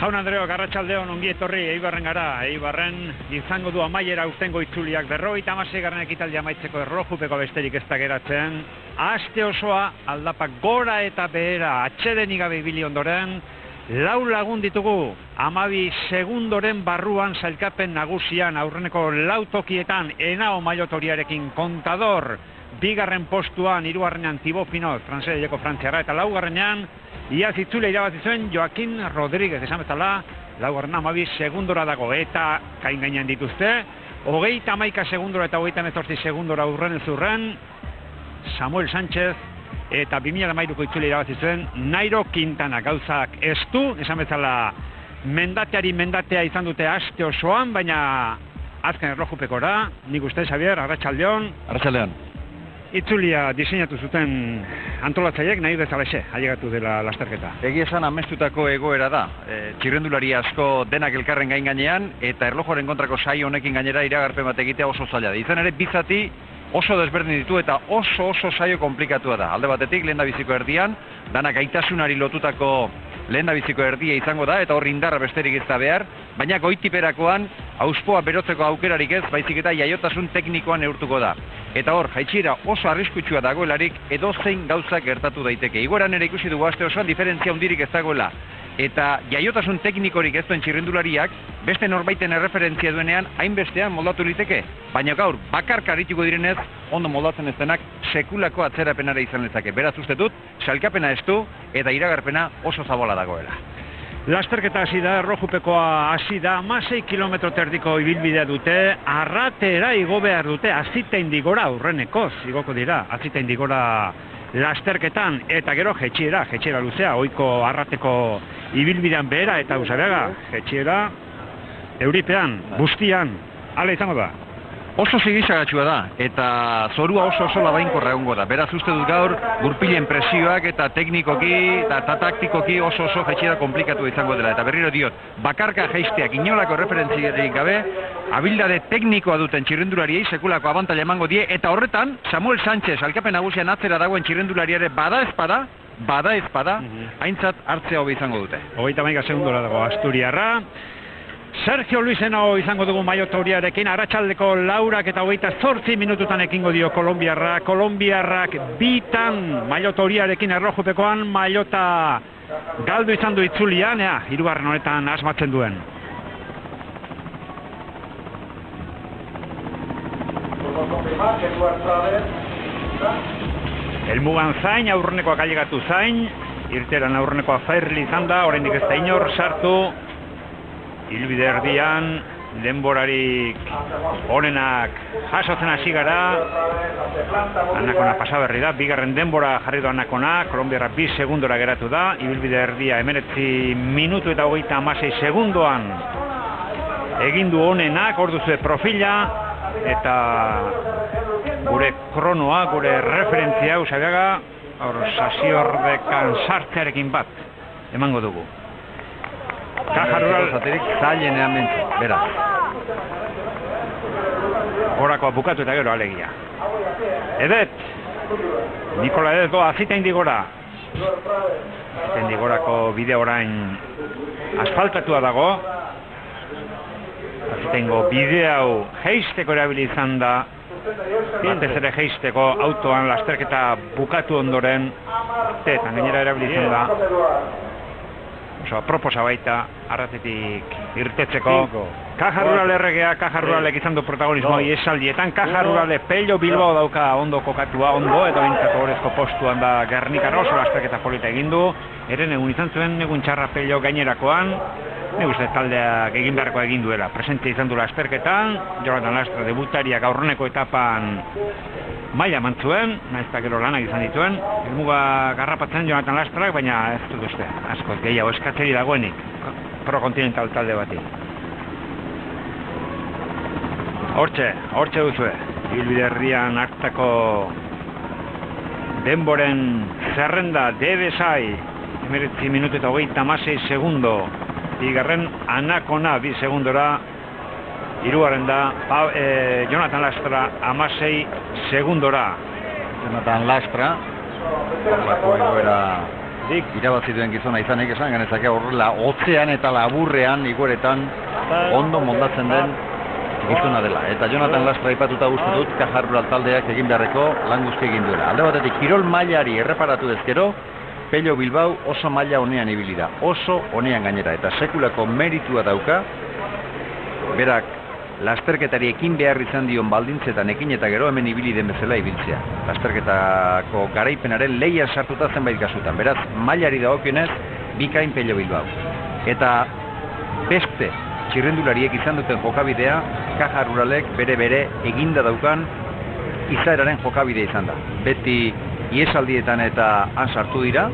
Jaun Andreok, arratsaldeon, ongi etorri Eibarren gara. Eibarren izango du amaiera urtengo itzuliak 56. ekitaldia amaitzeko erlojupeko besterik ez da geratzen. Aste osoa aldapak gora eta behera atsedenik gabe ibili ondoren, 4 lagun ditugu 12 segundoren barruan sailkapen nagusian aurreneko 4 tokietan Henao Mailotoriarekin kontador, 2. postuan 3. Thibaut Pinot, frantseseko frantziarra, eta 4. Iaz itzule irabazi zuen Joaquin Rodríguez, esan bezala, 4. 12 segundora dago, eta kain gainean dituzte, 31 segundora eta 28 segundora urren ez urren, Samuel Sánchez, eta 2013ko itzule irabazi zuen Nairo Quintana. Gauzak ez du, esan bezala, mendatea izan dute aste osoan, baina azken erlojupekora, nik uste, Xavier, arratsaldeon. Arratsaldeon. Itzulia diseinatu zuten antolatzaileek nahi bezalaxe, ailegatu dela lasterketa. Egia esan amestutako egoera da. Txirrendulari asko denak elkarren gainean eta erlojoren kontrako saio honekin gainera iragarpen bat egitea oso zaila da. Izan ere bizati oso desberdin ditu eta oso saio komplikatua da. Alde batetik lehendabiziko erdian, danak gaitasunari lotutako lehendabiziko erdia izango da eta hor indarra besterik ez da behar, baina goitiperakoan auspoa berotzeko aukerarik ez, baizik eta jaiotasun teknikoan neurtuko da. Eta hor, jaitsiera oso arriskutsua dagoelarik edozein gauzak gertatu daiteke. Igoeran ere ikusi dugu aste osoan diferentzia handirik ez dagoela. Eta jaiotasun teknikorik ez duen txirrendulariak beste norbaiten erreferentzia duenean hainbestean moldatu liteke. Baina gaur, bakarka arituko direnez, ondo moldatzen ez denak sekulako atzerapenara izan lezake. Beraz uste dut, sailkapena ez du eta iragarpena oso zabola dagoela. Lasterketa hasi da, erlojupekoa hasi da, 16 kilometro terdiko ibilbidea dute, arratera igo behar dute, Azitaindigora aurrenekoz, igoko dira, Azitaindigora lasterketan, eta gero jetxiera luzea, ohiko arrateko ibilbidean behera, eta Usabiaga, jetxiera, euripean, bustian, hala izango da. Oso zigizagatxua da, eta zorua oso labainkorra egongo da. Beraz uste dut gaur, gurpilen presioak eta teknikoki eta taktikoki oso jetxiera komplikatu izango dela. Eta berriro diot, bakarka jaisteak inolako referentziarik gabe, abildade teknikoa duten txirrendulariei sekulako abantaila emango die, eta horretan, Samuel Sánchez, alkapen nagusian atzera dagoen txirrendulariare bada ezpada, aintzat hartzea hobe izango dute. 31 segundora dago Asturiarra. Sergio Luis Henao izango dugu Mailotoriarekin, arratsaldeko 4 eta 28 minututan ekingo dio Kolombiarrak bitan Mailotoriarekin erlojupekoan, Mailota galdu izan du itzulian, 3. honetan asmatzen duen. Helmugan zain, aurrenekoak ailegatu zain, irteran aurrenekoa Fairli izan da, oraindik ez da inor sartu. Hilbide erdian, denborarik onenak jasotzen hasi gara. Anakona pasa berri da, 2. denbora jarri du Anakona, Kolombiarra 2 segundora geratu da, ibilbide erdia 19 minutu eta 36 segundoan egin du onenak, hor duzu profila, eta gure kronoa, gure referentzia, Usabiaga, hor Sasiordekan sartzearekin bat emango dugu. Caja Rural zailenean mentzu, bera. Horakoa bukatu eta gero alegia. Edet, Nikola Edet doa Azitaindigora. Azitaindigorako bide orain asfaltatua dago. Azitaingo bide hau jeisteko erabili izan da. Batez ere jeisteko autoan lasterketa bukatu ondoren. Eta gainera erabili izan da. Oso, proposa baita, arratetik irtetzeko. Caja Rural erregea, Caja Ruralek izan du protagonismo iesaldietan. Caja Rurale Pello Bilbao dauka ondo kokatua, ondo, edo bintzatu horrezko postuan da Gernikan oso lasterketa polita egin du. Eren egun izan zuen, egun txarra Pello gainerakoan. Nik uste taldeak egin beharko egin duela. Presentzia izan du lasterketan, Jonatan Lastra debutariak aurreneko etapan maila eman zuen, nahiz eta gero lanak izan dituen. Helmuga garrapatzen Jonatan Lastrak, baina ez dut uste, asko gehiago eskatzeri dagoenik Pro Continental talde bati. Hortxe duzue, ibilbide herrian hartako denboren zerrenda DBSI, 19 minutu eta 36 segundo, bigarren Anakona 2 segundora, hirugarren da Jonatan Lastra 16 segundora. Jonatan Lastra, horrelako egoera irabazituen gizona izanik esan, ganezake horrela hotzean eta laburrean igoeretan ondo moldatzen den gizona dela. Eta Jonatan Lastra aipatuta uste dut Caja Rural taldeak egin beharreko lan guzti egin duela. Alde batetik kirol mailari erreparatu ezkero, Pello Bilbao oso maila honean ibili da, oso honean gainera, eta sekulako meritua dauka, berak lasterketari ekin behar izan dion baldintzetan ekin eta gero hemen ibili den bezala ibiltzea. Lasterketako garaipenaren leian sartuta zenbait kasutan, beraz, mailari dagokionez, bikain Pello Bilbao. Eta beste txirrendulariek izan duten jokabidea, Caja Ruralek bere eginda daukan izaeraren jokabidea izan da. Beti iesaldietan eta han sartu dira,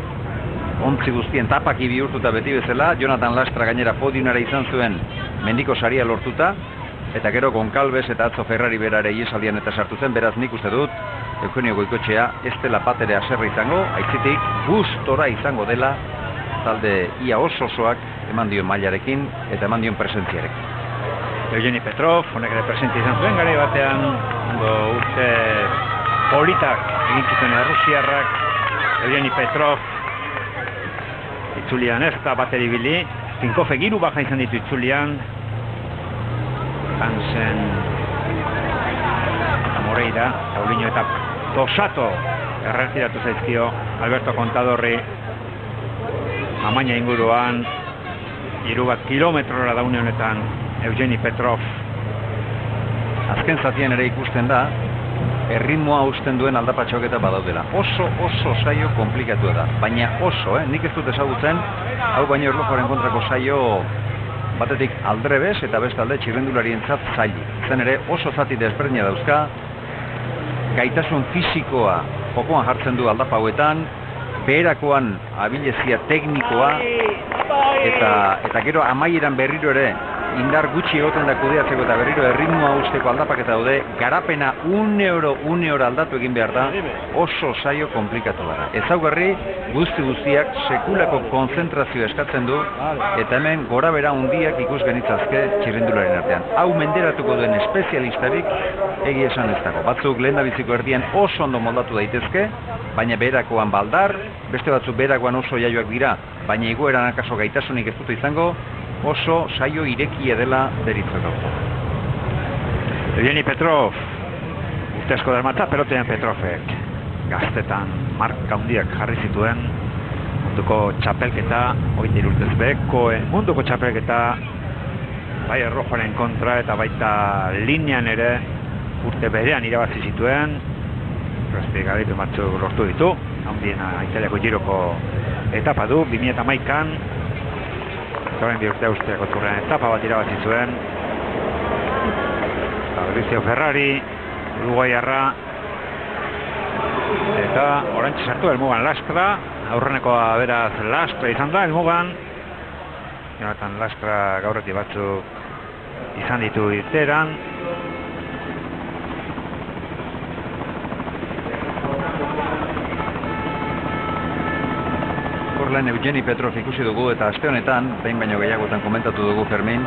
ontzi guztien tapaki bihurtuta beti bezala, Jonatan Lastra gainera podiumara izan zuen mendiko saria lortuta, eta gero Goncalves eta atzo Ferrari berare iesaldian eta sartu zen, beraz nik uste dut, Eugenio Goikotxea ez dela patere aserra izango, aitzitik gustora izango dela talde ia osoak eman dion mailarekin eta eman dion presentziarekin. Eugeni Petrov, honek ere presentzia izan zuen, gari batean, urte politak egin zuten errusiarrak, Eugeni Petrov, itzulian ez da bateri bili, Tinkofe giru baja izan ditu itzulian, Hansen, eta Moreira, Taulino eta Tosato erretiratu zaizkio, Alberto Contadorri, Amaina inguruan, 3 kilometrora daune honetan Eugeni Petrov. Azken zatien ere ikusten da, erritmoa usten duen aldapatxoketa badaudela. Oso saio komplikatua da, baina nik ez dut ezagutzen, hau baino erlojoaren kontrako saio batetik aldrebes eta bestalde txirrendularientzat zaili. Zen ere oso zati desberdina dauzka, gaitasun fisikoa jokoan jartzen du aldapa hauetan, beherakoan abilezia teknikoa, eta gero amaieran berriro ere indar gutxi egoten da kudeatzeko eta berriro erritmoa usteko aldapaketa daude, garapena une oro aldatu egin behar da, oso saio komplikatu da. Ezaugarri guztiak sekulako konzentrazio eskatzen du, eta hemen gora bera hundiak ikus genitzazke txirrendularen artean. Hau menderatuko duen espezialistarik egi esan ez dago. Batzuk lehendabiziko erdian oso ondo moldatu daitezke, baina beherakoan baldar, beste batzuk beherakoan oso jaioak dira, baina igoeran akaso gaitasunik ez dute izango, oso saio irekia dela deritzeko. Eugeni Petrov, urtezko darmatza pelotean Petrovek. Gaztetan marka handiak jarri zituen, munduko txapelketa, oite urtez bekoen munduko txapelketa, bai errojoaren kontra eta baita linean ere urte berean irabazi zituen, Rostik garitu batzuk lortu ditu, handiena Italiako giroko etapa du, 2011an, Zoren bi urte usteako turrean etapa bat irabazi zuen. Fabrizio Ferrari, Uruguaiarra, eta orantxe sartu helmugan Lastra, aurrenekoa beraz Lastra izan da helmugan. Jonatan Lastra gaurreti batzuk izan ditu irteeran. Lehen Eugeni Petrov ikusi dugu eta aste honetan, behin baino gehiagotan komentatu dugu Fermin,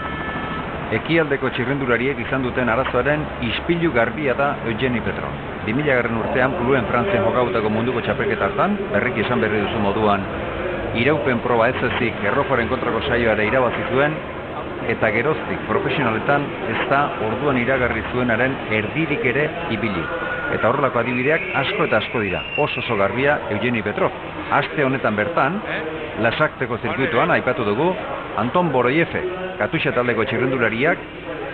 ekialdeko txirrendulariek izan duten arazoaren ispilu garbia da Eugeni Petrov. 2000 urtean Puluen Frantzen jokautako munduko txapelketa hartan, berriki esan berri duzu moduan, iraupen proba ez ezik errojoaren kontrako saioare irabazi zuen, eta geroztik profesionaletan ez da orduan iragarri zuenaren erdirik ere ibili. Eta horrelako adibideak asko eta asko dira, oso garbia Eugeni Petrov. Aste honetan bertan, Lasakteko zirkuituan aipatu dugu, Anton Boroiefe, Katuxa taldeko txirrendulariak,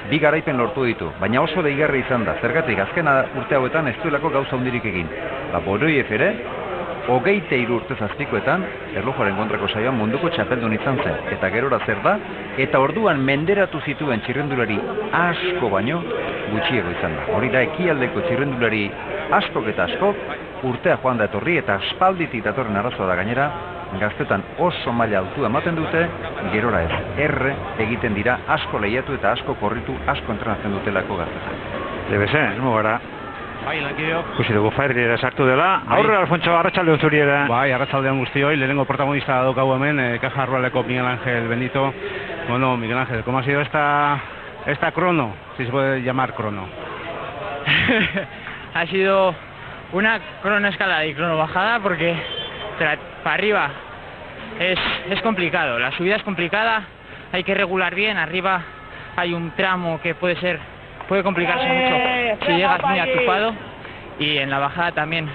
2 garaipen lortu ditu, baina oso deigarri izan da, zergatik azken urte hauetan ez duelako gauza hundirik egin. Boroiefe ere, 23 urte zazpikoetan, erlojuaren kontrako saioan munduko txapeldun izan zen. Eta gerora zer da, eta orduan menderatu zituen txirrendulari asko baino gutxiego izan da. Hori da ekialdeko txirrendulari askok eta askok, urtea joan da etorri eta aspalditik datorren arazoa da gainera, gaztetan oso maila altua ematen dute, gerora ez, erre egiten dira asko lehiatu eta asko korritu, asko entrenatzen dutelako gaztetan. Debese, nugu gara. Bai, lankideok. Kusi dugu Fadri ere sartu dela. Aurre, Alfonso, arratsalde zuri ere. Bai, arratsaldean guztioi, lehenengo protagonista daukagu hemen, Caja Ruraleko Miguel Ángel Benito. Bueno, Miguel Ángel, ¿cómo ha sido esta crono? Si se puede llamar crono. Ha sido una crono escalada y crono bajada porque para arriba es complicado, la subida es complicada, hay que regular bien, arriba hay un tramo que puede complicarse mucho si llegas muy atupado, y en la bajada también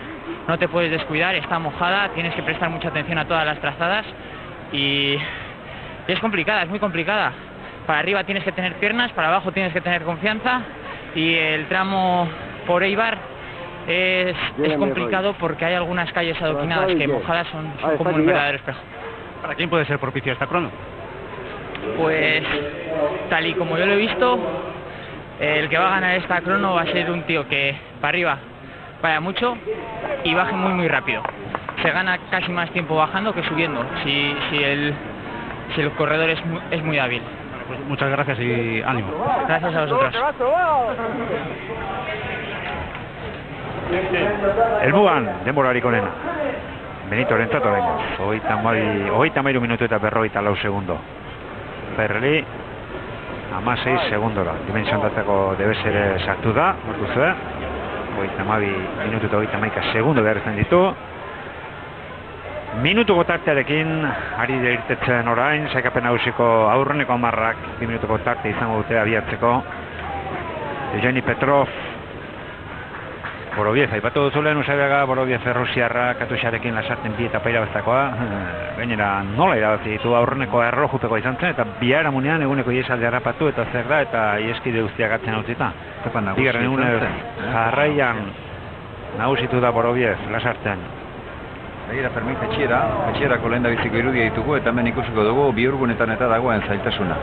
no te puedes descuidar, está mojada, tienes que prestar mucha atención a todas las trazadas y es complicada, es muy complicada. Para arriba tienes que tener piernas, para abajo tienes que tener confianza, y el tramo por Eibar es complicado porque hay algunas calles adoquinadas que mojadas son como un verdadero espejo. ¿Para quién puede ser propicio esta crono? Pues tal y como yo lo he visto, el que va a ganar esta crono va a ser un tío que para arriba vaya mucho y baje muy rápido. Se gana casi más tiempo bajando que subiendo si el corredor es muy hábil. Bueno, pues muchas gracias y ánimo. Gracias a vosotros. Elmugan, denborarik onena. Benito rentzatu lehenkoz. 33 minutu eta 44 segundo. Perli, 16 segundora. Dimension datako debesere sartu da, martu zuen. 32 minutu eta 31 segundo behar izan ditu. Minutuko tartearekin ari da irtetzen orain, saikapen nagusiko aurreneko 10ak 2 minutuko tarte izango dute abiatzeko. Eugeni Petrov, Borobiev, aipatu duzulen Usabiaga, Borobiev Errusiarra, Katuxarekin lasarten bi etapa irabaztakoa. Gainera nola irabazi ditu aurreneko erlojupeko izan zen, eta bihar amunean eguneko iesaldi harrapatu eta zer da, eta ieskide guztiak atzen utzita. Bigarren egunez jarraian nagusitu da Borobiev lasarten. Begira, Fermin Petxierako lehen da biziko irudia ditugu, eta hemen ikusiko dugu bihurgunetan eta dagoen zaitasuna.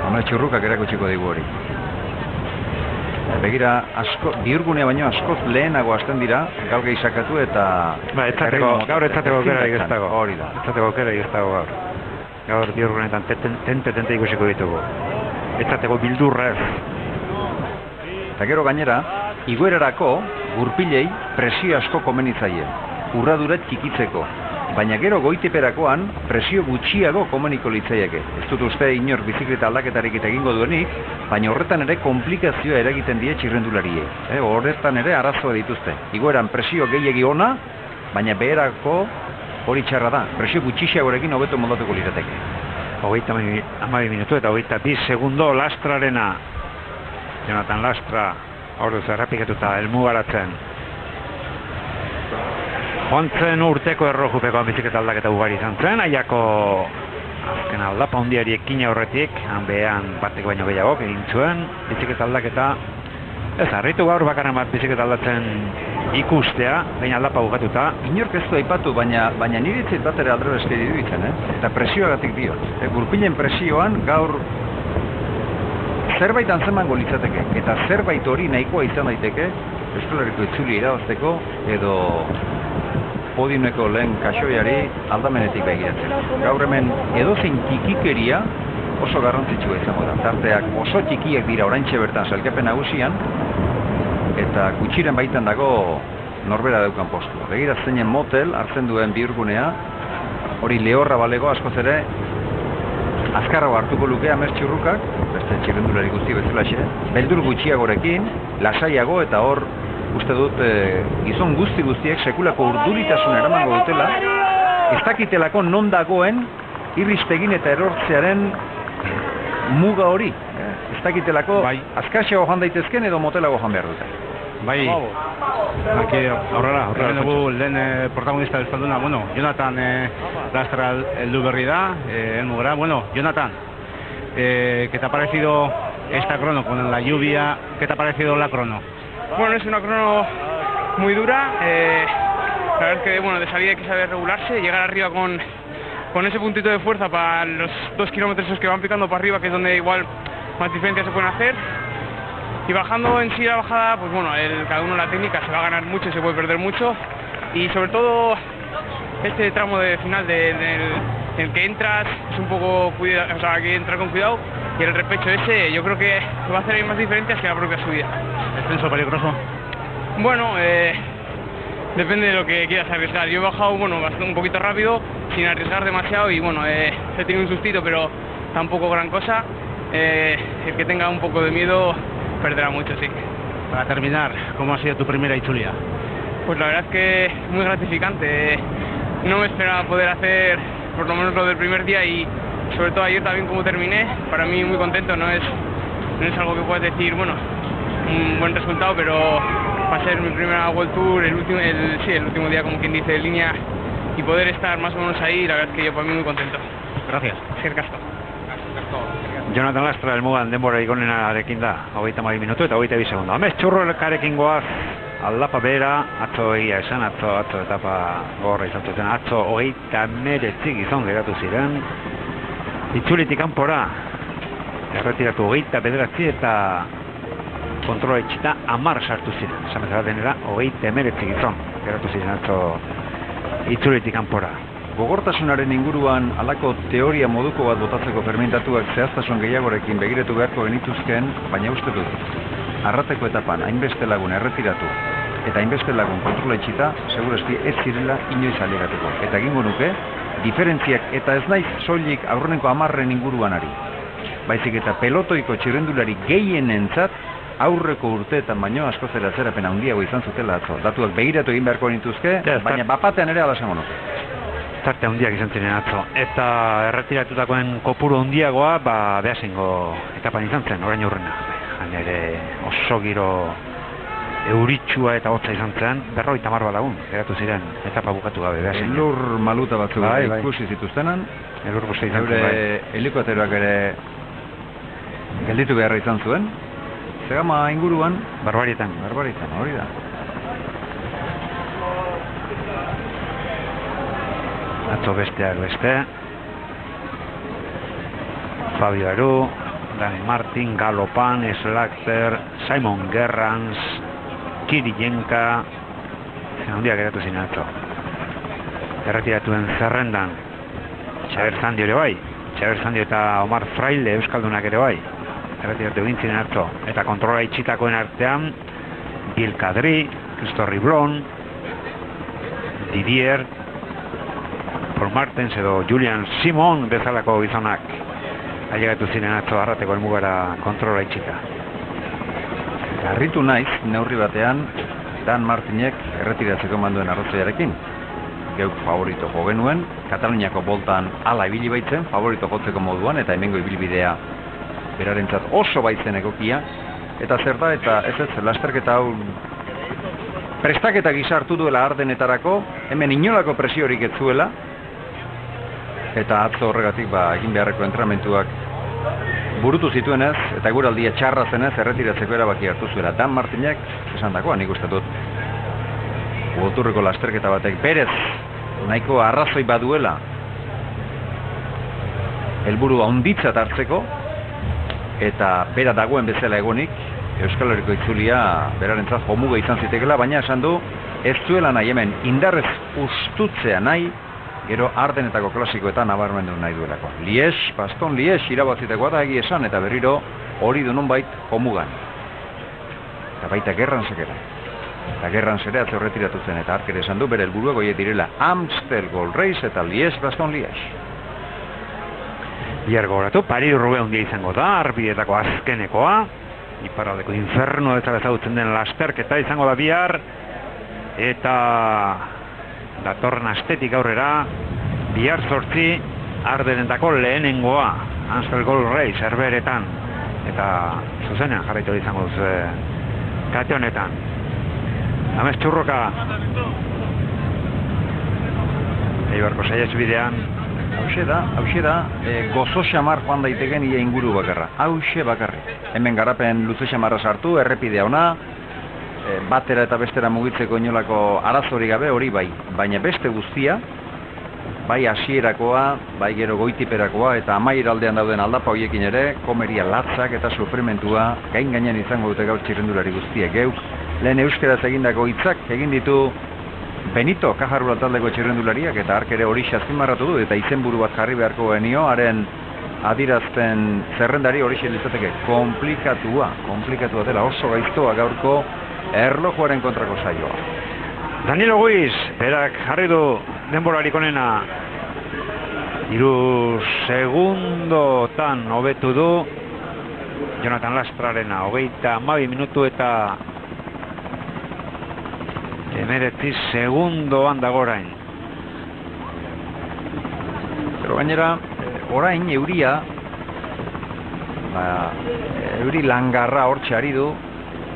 Hamar txurrukak erakutsiko digu hori. Begira, bihurgunea baino askoz lehenago hasten dira, gaur gehizakatu eta... Gaur etzateko aukera igaztago. Hori da. Etzateko aukera igaztago gaur. Gaur bihurgunetan tente ikusiko ditugu. Etzateko bildurra ez. Eta gero gainera, igoerarako gurpilei presio asko komenitzaie. Urradura txikitzeko. Baina gero goitiperakoan presio gutxiago komeniko litzaieke. Ez dut uste inor bizikleta aldaketarik eta egingo duenik, baina horretan ere komplikazioa eragiten die txirrendularie. Horretan ere arazoa dituzte. Igoeran presio gehiegi ona, baina beherako hori txarra da. Presio gutxiagorekin hobeto moldatuko lirateke. 32 minutu eta 22 segundo Lastrarena. Jonathan Lastra, hor duz errapikatuta, elmugaratzen. Hontzen urteko errojupeko bizikleta aldaketa ugari izan zen, aiako azken aldapa hundiari ekin aurretik, hanbean batek baino gehiago egin zuen, bizikleta aldaketa, ez harritu gaur bakarren bat bizikleta aldatzen ikustea, baina aldapa ugatuta. Inork ez du aipatu, baina nire itzit bat ere aldrero eskeri duitzen, eta presioagatik diot. Gurpilen presioan gaur zerbait antzemango litzateke, eta zerbait hori nahikoa izan daiteke, Euskal Herriko itzuli irabazteko, edo podiumeko lehen kaxoiari aldamenetik begiratzen. Gaur hemen edozein txikikeria oso garrantzitsua izango da. Tarteak oso txikiak dira oraintxe bertan sailkapen nagusian, eta gutxiren baitan dago norbera daukan postua. Begira zeinen motel hartzen duen bihurgunea, hori lehorra balego askoz ere azkarrago hartuko luke amez txurrukak, beste txirrendulari guzti bezalaxe, beldur gutxiagorekin, lasaiago eta hor uste dut gizon guztiek sekulako urduritasun eramango dutela, ez dakitelako non dagoen irristegin eta erortzearen muga hori. Ez dakitelako azkarxeago joan daitezken edo motelago joan behar dute. Bai, aurrera dugu lehen protagonista euskalduna, bueno, Jonathan Lastra heldu berri da, elmugara. Bueno, Jonathan, ¿qué te ha parecido esta crono con la lluvia? ¿Qué te ha parecido la crono? Bueno, es una crono muy dura, La verdad es que bueno, de salida hay que saber regularse, llegar arriba con ese puntito de fuerza para los 2 kilómetros esos que van picando para arriba, que es donde igual más diferencias se pueden hacer. Y bajando en sí la bajada, pues bueno, cada uno la técnica se va a ganar mucho y se puede perder mucho. Y sobre todo este tramo de final en el que entras es un poco cuidado, o sea, hay que entrar con cuidado, y el repecho ese yo creo que va a hacer más diferencias que la propia subida. ¿Descenso peligroso? Bueno, depende de lo que quieras arriesgar. Yo he bajado, bueno, un poquito rápido, sin arriesgar demasiado, y bueno, he tenido un sustito, pero tampoco gran cosa. El que tenga un poco de miedo perderá mucho, sí. Para terminar, ¿cómo ha sido tu primera Itzulia? Pues la verdad es que muy gratificante. No me esperaba poder hacer por lo menos lo del primer día, y sobre todo ayer también como terminé, para mí muy contento. No es algo que puedas decir, bueno, un buen resultado, pero va a ser mi primera World Tour, el último día, como quien dice, de línea, y poder estar más o menos ahí, la verdad es que yo para mí muy contento. Gracias. Eskerrik asko. Jonathan Lastra elmugan denbora igonenarekin da, 32 minutu eta 22 segundo. Amez txurrokarekin goaz aldapa bera, atzo egia esan, atzo etapa gorra izan zuten, atzo 39 gizon geratu ziren. Itzulitik kanpora, erretiratu 29 eta kontrola itxita 10 sartu ziren. Esan bezala denera 39 gizon geratu ziren atzo itzulitik kanpora. Gogortasunaren inguruan halako teoria moduko bat botatzeko fermentatuak zehaztasun gehiagorekin begiratu beharko genituzken, baina uste dut, arrateko etapan hainbeste lagun erretiratu eta hainbeste lagun kontrola itxita, segurazki ez zirela inoiz alegatuko. Eta egingo nuke, diferentziak eta ez naiz soilik aurreneko 10 inguruan ari. Baizik eta pelotoiko txirrendulari gehienentzat aurreko urteetan baino askoz ere atzerapen handiago izan zutela atzo. Datuak begiratu egin beharko nituzke, baina bapatean ere ala esango nuke. Zarte handiak izan ziren atzo, eta erretiratutakoen kopuru handiagoa, behasengo etapan izan zen, orain aurrena. Ere oso giro euritsua eta hotza izan zen, 50 lagun geratu ziren etapa bukatu gabe behasen. Elur maluta batzuk ikusi zituztenan, elur guzti izan zen, bai. Helikopteroak ere gelditu beharra izan zuen, Zegama inguruan, Barbarietan, hori da. Atzo besteak beste, Fabio Aru, Dani Martin, Galopan, Slakter, Simon Gerrans, Kirienka, handiak geratu ziren atzo. Erretiratuen zerrendan, Xaber Zandio ere bai, Xaber Zandio eta Omar Fraile euskaldunak ere bai, erretiratu egin ziren atzo. Eta kontrola itxitakoen artean, Gil Kadri, Christophe Riblon, Didier, Paul Martens edo Julian Simon bezalako gizonak ailegatu ziren atzo arrateko helmugara kontrola itxita. Harritu naiz, neurri batean, Dan Martinek erretiratzeko manduen arrazoiarekin. Geuk favorito jo genuen, Kataluniako boltan hala ibili baitzen, favorito jotzeko moduan, eta hemengo ibilbidea berarentzat oso baitzen egokia, eta zer da, eta ez lasterketa hau prestaketa gisa hartu duela Ardenetarako, hemen inolako presiorik ez zuela, eta atzo horregatik egin beharreko entrenamentuak burutu zituenez, eta guraldia txarra zenez erretiratzeko erabaki hartu zuela. Dan Martinek, esan dagoa, nik uste dut World lasterketa batek berez nahiko arrazoi baduela helburu handitzat hartzeko, eta bera dagoen bezala egonik, Euskal Herriko itzulia berarentzat jomuga izan zitekela, baina esan du, ez zuela nahi hemen indarrez ustutzea nahi, gero Ardenetako klasikoetan nabarmendu nahi duelako. Baston Lies irabazitekoa da egi esan, eta berriro hori du nonbait jomugan. Eta baita Gerransek ere. Eta Gerrans ere atzo erretiratu zen, eta ark ere esan du bere helburuak horiek direla Amstel Gold Race eta Baston Lies. Bihar gogoratu, Paris-Roubaix handia izango da, arbietako azkenekoa, iparraldeko inferno ezala ezagutzen den lasterketa izango da bihar, eta datorren astetik aurrera, bihar 8 Ardenetako lehenengoa, Amstel Gold Race, Herberetan, eta zuzenean jarraitu izango duz kate honetan. Amez txurroka, Eibarko saiez bidean, Hauxe da, gozo xamar joan daiteken ia inguru bakarra. Hauxe bakarri. Hemen garapen luze xamarra sartu, errepidea ona, batera eta bestera mugitzeko inolako arazorik gabe, hori bai, baina beste guztia, bai hasierakoa, bai gero goitiperakoa eta amaieraldean dauden aldapa horiekin ere, komeria latzak eta sufrimentua gainean izango dute gaur txirrendulari guztiek. Geuk lehen euskeraz egindako hitzak egin ditu Benito Kajarrula taldeko txirrendulariak eta hark ere hori azpimarratu du eta izenburu bat jarri beharko genio, haren adirazten zerrendari hori litzateke komplikatua dela, oso gaiztoa gaurko erlojuaren kontrako saioa. Danilo Guiz, berak jarri du denborarik onena 3 segundotan hobetu du Jonathan Lastrarena, 22 minutu eta 19 segundoan dago orain. Pero gainera, orain euria, euri langarra hortxe ari du,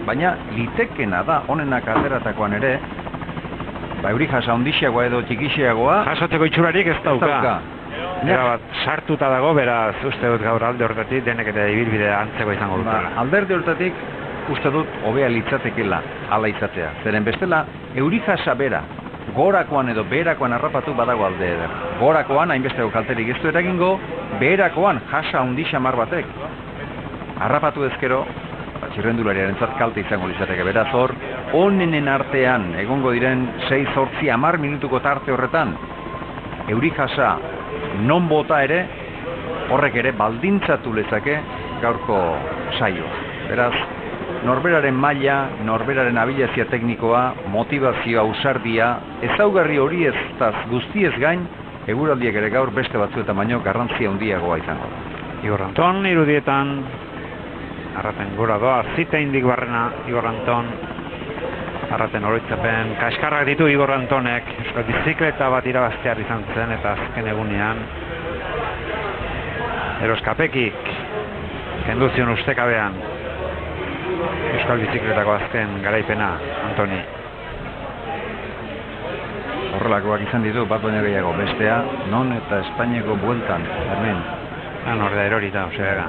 baina litekena da, honenak ateratakoan ere, euri jasa ondixeagoa edo txikixiagoa. Jasotzeko itxurarik ez dauka. Bat, sartuta dago, beraz, uste dut gaur alde hortatik, denek eta ibilbidea antzeko izango dutela. Alderdi hortatik, uste dut, hobea litzatekela ala izatea. Zeren bestela, euri jasa bera, gorakoan edo beherakoan harrapatu badago alde eder. Gorakoan, hainbesteko kalterik ez du eragingo, beherakoan jasa ondixamar batek. Harrapatu ezkero, txirrendulariaren kalte izango litzateke. Beraz hor, onenen artean, egongo diren 6-10 minutuko tarte horretan, euri jasa non bota ere, horrek ere baldintzatu lezake gaurko saioa. Beraz, norberaren maila, norberaren abilazia teknikoa, motivazioa, ausardia, ezaugarri hori eztaz guztiez gain, eguraldiek ere gaur beste batzuetan baino garrantzia handiagoa izango. Igor Anton, irudietan, arraten gora doa, zita indik barrena, Igor Anton, arraten oroitzapen, kaskarrak ditu Igor Antonek, euskal bizikleta bat irabaztear izan zen, eta azken egunean, eroskapekik, kenduzion ustekabean, euskal bizikletako azken garaipena, Antoni. Horrelakoak izan ditu, bat baino gehiago, bestea, non eta Espainiako bueltan, hemen. Ordea erorita, osea.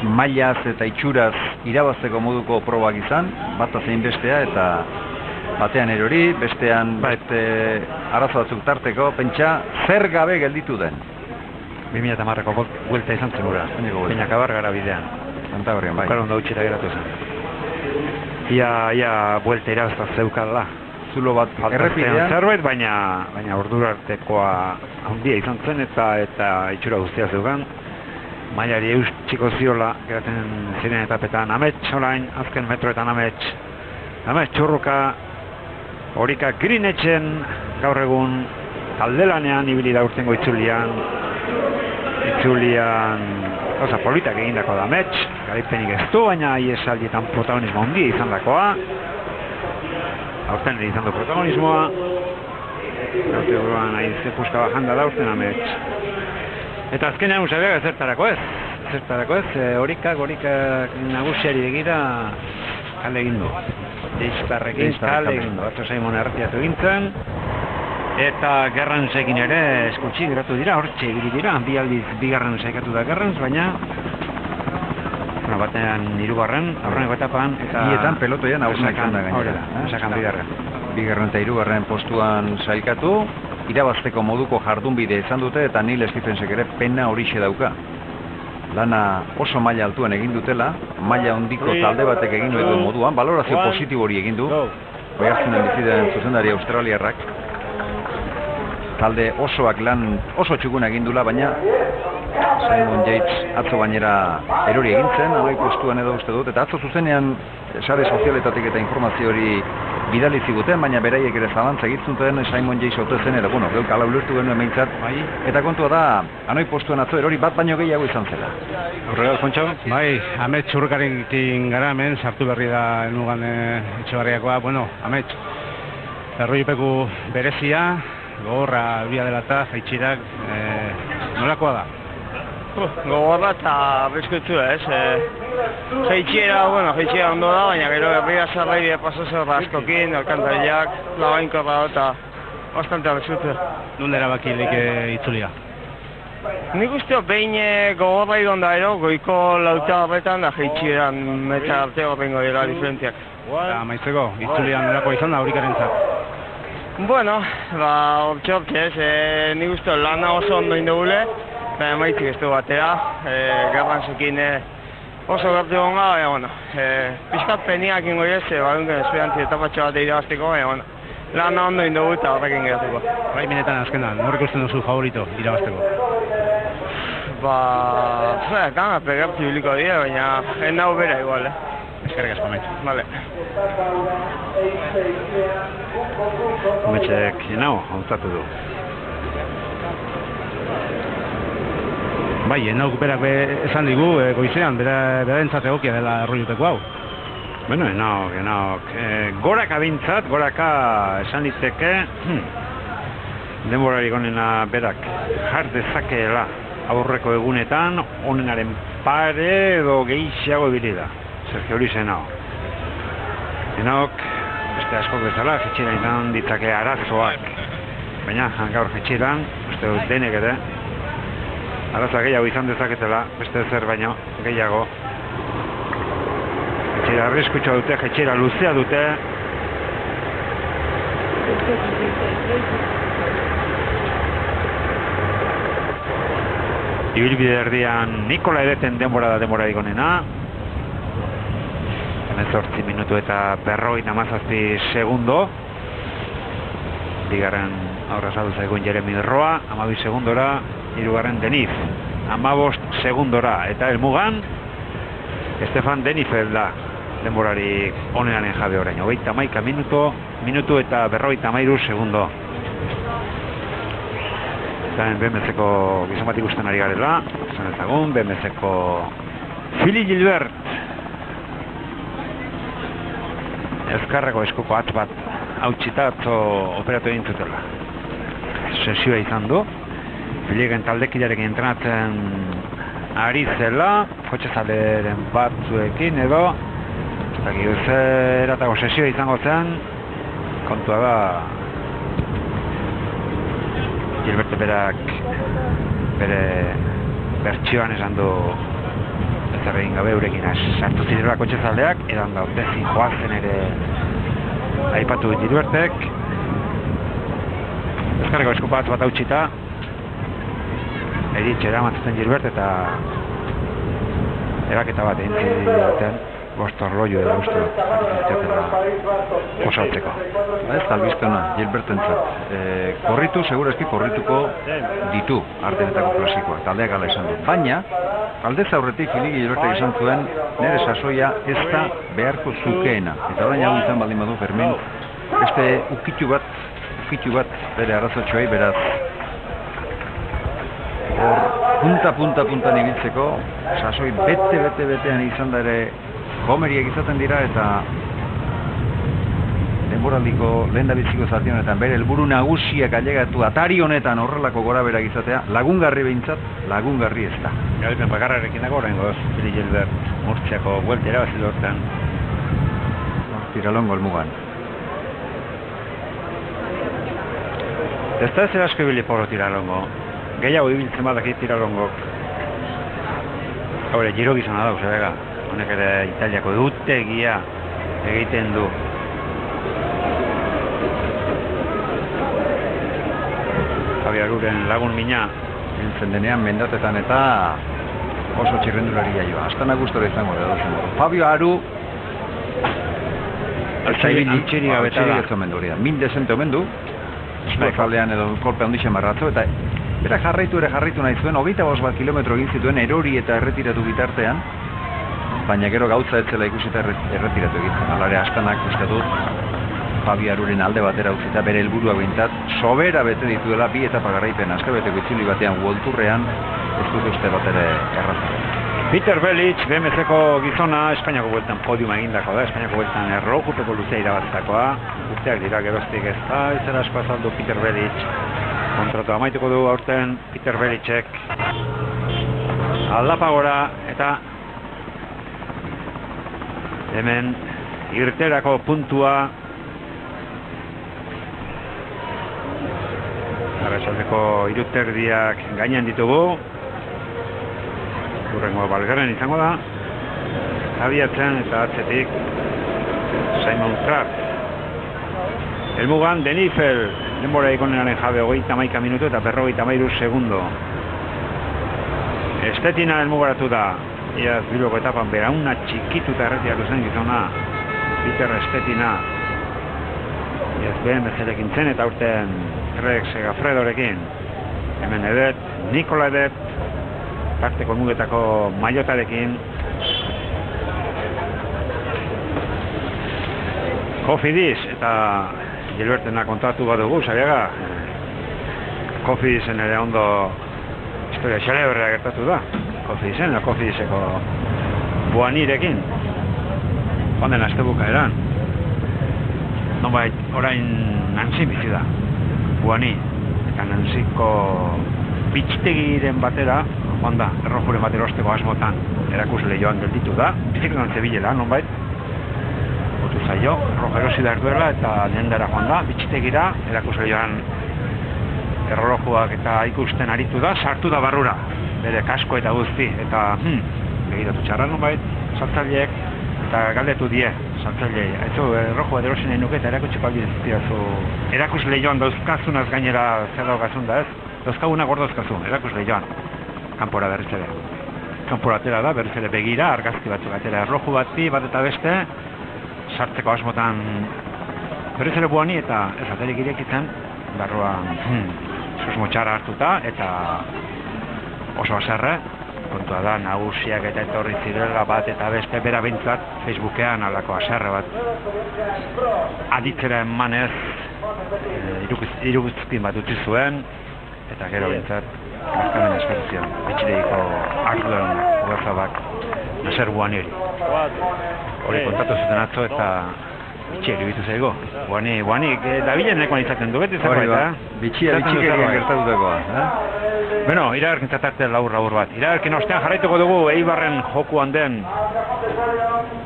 Mailaz eta itxuraz irabazteko moduko probak izan, bat zein bestea, eta batean erori, bestean beste arazo batzuk tarteko, pentsa zer gabe gelditu den. 2010ko buelta izan zen gura, Peñakabar gara bidean. Santabrian, bai. Bukaron da utxera geratu zen. Ia buelta irabazta zeukala. Zulo bat errepidean. Zerbait, baina ordura artekoa handia izan zen eta itxura guztia zeukan. Mailari eustxiko ziola geratzen ziren etapetan. Amets olain, azken metroetan amets. Amets txurruka, horika Grinetxen gaur egun taldelanean ibili da urtengo itzulian. Gauza politak egindako da amets, garaipenik ez du, baina iesaldietan protagonismo handia izan dakoa. Aurten ere izan du protagonismoa. Gaute buruan aize puska bajanda da urten amets. Eta azkenean usabega zertarako ez, horikak nagusiari begira kale egin du. Deiztarrekin kale egin du, Atzo Saimon erretiatu gintzen. Eta Gerrantzekin ere eskutsi geratu dira, hortxe ibili dira, bi aldiz bigarren saikatu da Gerrantz, baina batean 3garren, aurreneko etapan, eta bietan pelotoian nagusiak izan da gainera. Bigarren eta 3garren postuan sailkatu, irabazteko moduko jardunbide izan dute eta Neil Stephensek ere pena horixe dauka. Lana oso maila altuan egin dutela, maila handiko talde batek egin duen moduan, balorazio positibo hori egin du. Oiartzunen biziden zuzendari australiarrak. Talde osoak lan oso txukuna egin dula, baina Simon Yates atzo gainera erori egin zen, amai postuan edo uste dut, eta atzo zuzenean sare sozialetatik eta informazio hori bidali ziguten, baina beraiek ere zalantza egitzuten Simon Yates ote zen, edo, geuk ala ulertu genuen behintzat, eta kontua da, anoi postuan atzo erori bat baino gehiago izan zela. Horregal, Pontxo? Bai, Amets txurrukarekin gara hemen, sartu berri da enugan etxebarriakoa, Amets, erroipeku berezia, gogorra bia dela eta jaitxirak, nolakoa da? Gogorra eta bizkoitzua ez. Jaitxiera ondo da, baina gero herria zarraibia pasazor askokin, alkantarilak, labainkorra eta bastante abezutza. Nun erabaki leike itzulia? Nik uste behin gogorra idon da ero, goiko lauta horretan da jeitxieran metza arte horrengo dira diferentziak. Eta maitzeko, itzulian nolako izan da aurikaren zat? Bueno, hortxe ez, nik uste lana oso ondo indugule, baina maitzik ez du batera, gerran zekin oso gertu gonga, baina bueno, pixkat peniak ingo ez, badunken esperantzi etapatxo bat irabazteko, baina bueno, lana ondo indugu eta horrekin geratuko. Bai, benetan azkenan, norek usten duzu favorito irabazteko? Gana pegertu biliko dira, baina ez nago bera igual, Eskerrik asko, Ametx. Vale. Ametxek nau, ontzatu du. Bai, enauk berak esan digu, goizean, berarentzat egokia dela erroiuteko hau. Bueno, enauk. Goraka bintzat, goraka esan diteke, denborarik onena berak jar dezakeela aurreko egunetan, onenaren pare edo gehiago bilida. Sergio hori zen hau. Enauk, beste askok bezala, jetxeran izan ditzake arazoak. Baina, gaur jetxeran, beste dut denek ere, arazoak gehiago izan dezaketela, beste zer baino gehiago. Jetxera arriskutxoa dute, jetxera luzea dute. Ibilbide erdian Nikola Edeten denbora da denborarik onena. 18 minutu eta 57 segundo. Bigarren aurra saldu zaigun Jeremy Roa, 12 segundora, hirugarren Deniz, 15 segundora, eta helmugan Stefan Denifeld da denborarik onenaren jabe orain. 31 minutu eta 53 segundo. Eta BMC-ko gizon bat ikusten ari garela, izan ezagun, BMC-ko Fili Gilbert. Ezkarreko eskuko atz bat hautsita atzo operatu egin zutela. Sesioa izan du, Filigen taldekidearekin entrenatzen ari zela, kotxezaleren batzuekin edo, eratako sesioa izango zen, kontua da, Gilberte berak bere bertsioan esan du ezer egin gabe eurekin sartu zirela kotxezaldeak, edan da ordezin joazen ere aipatu Gilbertek. Ezkarreko eskupa bat hautsita, eritxera matzuten Gilbert eta eraketa bat egin zidioten, bostorloio edo uste dut osautzeko. Ez albiztena, Gilbertentzat. Korritu, segurazki korrituko ditu ardenetako klasikoa, taldeak ala esan du. Baina, aldez aurretik Fili Gilbertek esan zuen, nire sasoia ez da beharko zukeena. Eta orain hau izan baldin badu Fermin, beste ukitu bat bere arazotxoei, beraz, hor, punta ibiltzeko, sasoi bete-betean izan da ere gomeriak izaten dira eta denboraldiko lehendabiziko zati honetan bere helburu nagusiak ailegatu atari honetan horrelako goraberak izatea, lagungarri behintzat, lagungarri ez da. Gaudipen bakarrarekin dago horrengoz, Fili Gilbert Murtziako buelta erabazi hortan. Tiralongo helmugan. Ez da zer asko ibili porro Tiralongo. Gehiago ibiltzen badakit Tiralongok. Haure, giro gizona dauz, ega. Honek ere Italiako dutegia egiten du. Javi Aruren lagun mina. Hiltzen denean mendatetan eta oso txirrendularia joa. Astana gustora izango da dozen. Fabio Aru Altxiri gabetara. Ez omen du, min desente omen du. Eskuekaldean edo kolpe handixen marratzo eta bera jarraitu nahi zuen, 25 kilometro egin zituen erori eta erretiratu bitartean, baina gero gautza ez zela ikusita erretiratu egitzen. Alare astanak uste dut Fabio Aruren alde batera utzita bere helburua behintzat sobera bete dituela bi etapa garaipen astebeteko itzuli batean Worldtourrean ez dut uste bat ere erratzen. Peter Belitz, BMC-ko gizona, Espainiako bueltan podiuma egindako da, Espainiako bueltan errojupeko luzea irabaztakoa, urteak dira geroztik ez da, ezer asko azaldu Peter Belitz, kontratu amaituko du aurten Peter Belitzek, aldapagora eta hemen irterako puntua Arratsaldeko 3:00 gainean ditugu. Hurrengo Valgarren izango da. Abiatzen eta atzetik Simon Kraft. Helmugan Denifel, denbora ikonenaren jabe 31 minutu eta 53 segundo. Estetina helmugaratu da. Iaz biloko etapan berauna txikituta erretiatu zen gizona. Peter Estetina. Iaz BMC-rekin zen eta urten Rex Gafredorekin. Hemen Edet, Nikola Edet, tarteko mugetako maiotarekin. Kofidis eta Gilbertena kontatu bat dugu, Xabiaga. Kofidisen ere ondo historia xaleberrea gertatu da. Kofidiseko Buanirekin. Joan den astebuka eran. Nonbait, orain Nantzin bizi da. Buani. Eta Nantziko bitxtegiren batera, joan da, errojuren batera osteko asmotan erakusle joan gelditu da. Bizikletan zebilela, nonbait. Botu zaio, errojo erosi behar duela eta lehendara joan da. Bitxtegira, erakusle joan errojuak eta ikusten aritu da, sartu da barrura. Bere kasko eta guzti, eta begiratu txarra nonbait, saltzaileek, eta galdetu die, saltzaileei. Etzu, errojoa erosi nahi nuke eta erakutsiko aldi dizkidazu. Erakusle joan dauzkazunaz gainera zer daukazun da ez? Dauzkaguna gordozkazun, erakusle joan. Kanpora berriz ere. Kanpora atera da, berriz ere begira, argazki batzuk atera erroju bati, bat eta beste, sartzeko asmotan berriz ere Buani eta ez aterik irekitzen, barruan susmo txarra hartuta eta oso haserre, kontua da, nagusiak eta etorri zirela bat eta beste bera bintzat Facebookean alako haserre bat aditzera emanez iruguzkin bat utzi zuen eta gero bintzat Bazkanen espedizion, bitxideiko arduan ugazabak Naser Buaniri. Hori kontatu zuten atzo eta bitxiek ibitu zaigo. Buanik dabilenekoan izaten du, beti zegoen, eta? Bitxikerien gertatutekoa. Bueno, iragarkin zatarte labur bat. Iragarkin ostean jarraituko dugu Eibarren jokuan den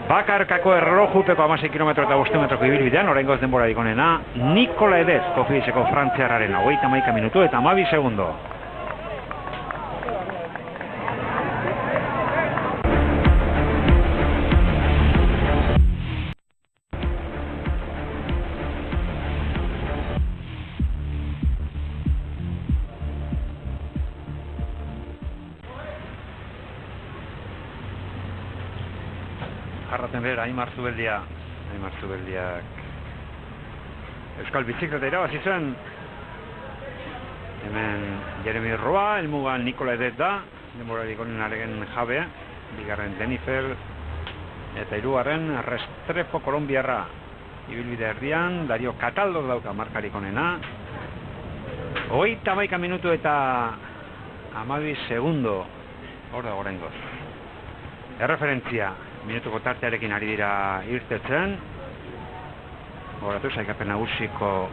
bakarkako erlojupeko 16 km eta 5 metroko ibilbidean, oraingoz denbora dikonena, Nikola Edet, Kofidiseko frantziarraren 31 minutu eta 12 segundo. Jarraten behar, Aimar Zubeldiak Euskal Bizikleta irabazi zuen. Hemen Jeremy Roa, helmugan Nikola Edet da, denborarik onenaren jabe, bigarren Denifel, eta hirugarren Restrepo kolombiarra. Ibilbide erdian, Dario Cataldo dauka markarik onena. 31 minutu eta 12 segundo, hor da oraingoz. Erreferentzia, minutuko tartearekin ari dira irtetzen. Horatu saikapen nagusiko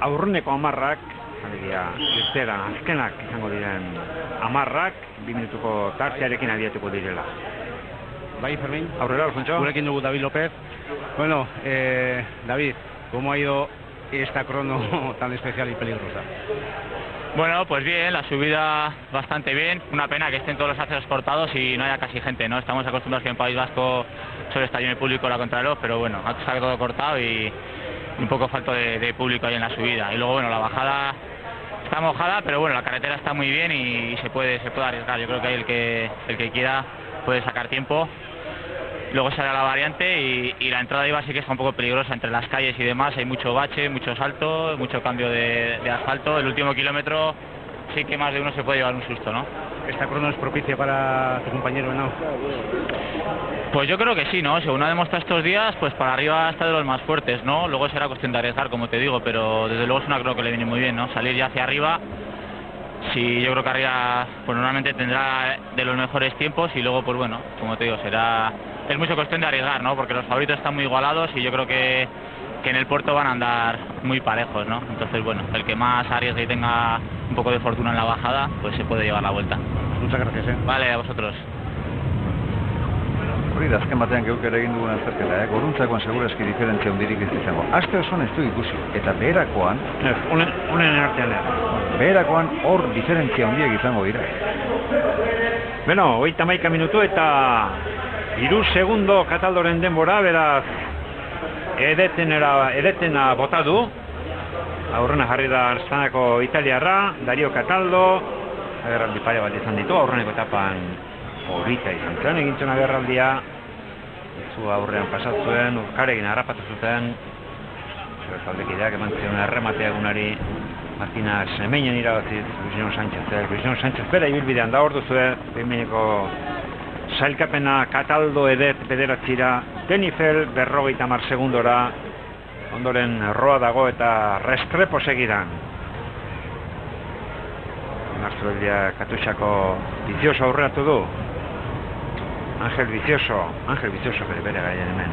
aurreneko 10ak, alegia irteran azkenak izango diren 10ak, 2 minutuko tartearekin abiatuko direla. Bai, Fermín. Aurrera, Alfonso. Gurekin dugu David López. Bueno, David, ¿cómo ha ido esta crono tan especial y peligrosa? Bueno, pues bien, la subida bastante bien. Una pena que estén todos los accesos cortados y no haya casi gente, ¿no? Estamos acostumbrados que en País Vasco suele estar lleno el público la contrarreloj, pero bueno, ha estado todo cortado y un poco falto de público ahí en la subida. Y luego, bueno, la bajada está mojada, pero bueno, la carretera está muy bien y se puede arriesgar. Yo creo que ahí el que quiera puede sacar tiempo. Luego sale la variante y la entrada iba sí que está un poco peligrosa entre las calles y demás. Hay mucho bache, mucho salto, mucho cambio de asfalto. El último kilómetro sí que más de uno se puede llevar un susto, ¿no? ¿Esta crono es propicia para tu compañero Henao? Pues yo creo que sí, ¿no? Según ha demostrado estos días, pues para arriba está de los más fuertes, ¿no? Luego será cuestión de arriesgar, como te digo, pero desde luego es una crono que le viene muy bien, ¿no? Salir ya hacia arriba. Sí, yo creo que arriba pues normalmente tendrá de los mejores tiempos y luego pues bueno, como te digo, es mucho cuestión de arriesgar, ¿no? Porque los favoritos están muy igualados y yo creo que en el puerto van a andar muy parejos, ¿no? Entonces bueno, el que más arriesgue y tenga un poco de fortuna en la bajada, pues se puede llevar la vuelta. Muchas gracias, Vale, a vosotros. hori da azken batean geuk ere egin dugun azterketa, goruntzakoan segurazki diferentzia hundirik ez izango. Aste osoan ez du ikusi, eta beherakoan... Unen artean beherakoan hor diferentzia hundiek izango dira. Beno, 31 minutu eta 3 segundo Kataldoren denbora, beraz edetena bota du. Aurrena jarri da Arstanako italiarra, Dario Cataldo, agerraldi pare bat izan ditu, aurreneko etapan horita izan zen, egintzen agerraldia, zu aurrean pasatzuen, urkarekin harrapatu zuten, zaldekideak eman zion errematea egunari, Martina Semeinen irabaziz, Luis Sánchez bera ibilbidean da hor duzue, behineko sailkapena Cataldo edet bederatzira, Denifel 50 segundora, ondoren Roa dago eta Restrepo segidan. Marzuelia Katuxako Vicioso aurreatu du. Ángel Vicioso bere gaian hemen.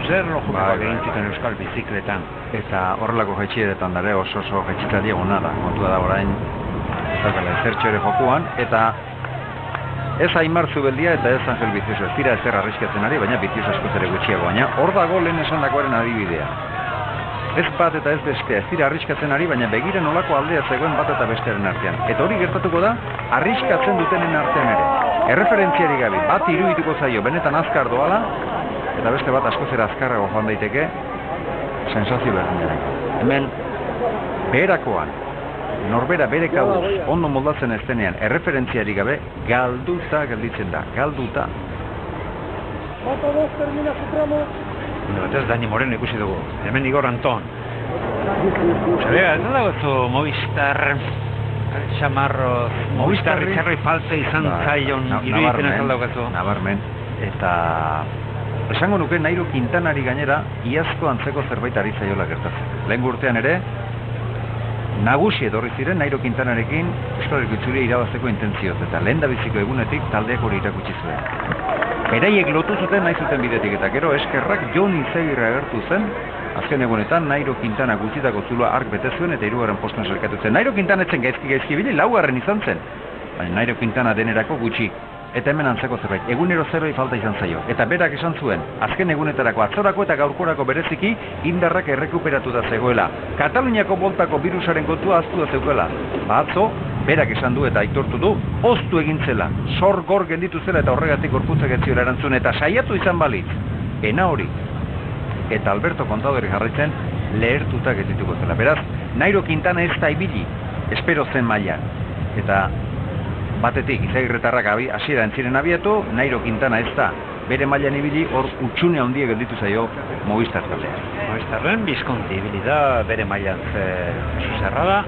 Zer lojupeko egin zuten euskal bizikletan. Eta horrelako jaitxieretan dare oso jaitxita dieguna da. Kontua da orain, zertxo ere jokuan, eta ez Aimar Zubeldia eta ez Ángel Vicioso. Ez dira ezer arriskatzen ari, baina Vicioso askoz ere gutxiago. Baina hor dago lehen esandakoaren adibidea. Ez bat eta ez bestea, ez dira arriskatzen ari, baina begira nolako aldea zegoen bat eta bestearen artean. Eta hori gertatuko da, arriskatzen dutenen artean ere. Erreferentziari gabe, bat irudituko zaio, benetan azkar doala, eta beste bat askozera azkarrago joan daiteke, sensazio berdinaren. Hemen, beherakoan, norbera bere kabuz, ondo moldatzen ez denean, erreferentziari gabe, galduta gelditzen da, galduta. Ez Dani Moreno ikusi dugu, hemen Igor Anton. Zabega, ez dago zu Movistar Chamarroz, Movistar Richarroi falta izan zaion iruditzen ez aldaukazu. Nabarmen, eta esango nuke Nairo Quintanari gainera iazko antzeko zerbait ari zaiola gertatzen. Lehen urtean ere, nagusi edorri ziren Nairo Quintanarekin historiko itzulia irabazteko intentzioz, eta lehen dabiziko egunetik taldeak hori irakutsi zuen. Beraiek lotu zuten nahi zuten bidetik, eta gero eskerrak Jon Izagirre agertu zen, azken egunetan Nairo Quintana gutxitako zuloa ark bete zuen eta 3. postuan sailkatu zen. Nairo Quintana etzen gaizki bili, 4. izan zen, baina Nairo Quintana denerako gutxi. Eta hemen antzeko zerbait, egunero zeroi falta izan zaio. Eta berak esan zuen, azken egunetarako atzorako eta gaurkorako bereziki indarrak errekuperatu da zegoela. Kataluniako boltako birusaren kontua aztu da zeukela. Atzo, berak esan du eta aitortu du, oztu egin zela, sor-gor gelditu zela eta horregatik gorputzak ez ziola erantzun eta saiatu izan balitz. Ena hori. Eta Alberto Contadori jarraitzen lehertuta geldituko zela. Beraz, Nairo Quintana ez da ibili, espero zen mailan. Eta batetik, Izagirretarrak hasiera entziren abiatu, Nairo Quintana ez da bere mailan ibili, hor utxune handia gelditu zaio Movistar taldea. Movistarren Bizkonti ibili da bere mailan Jesus Herrada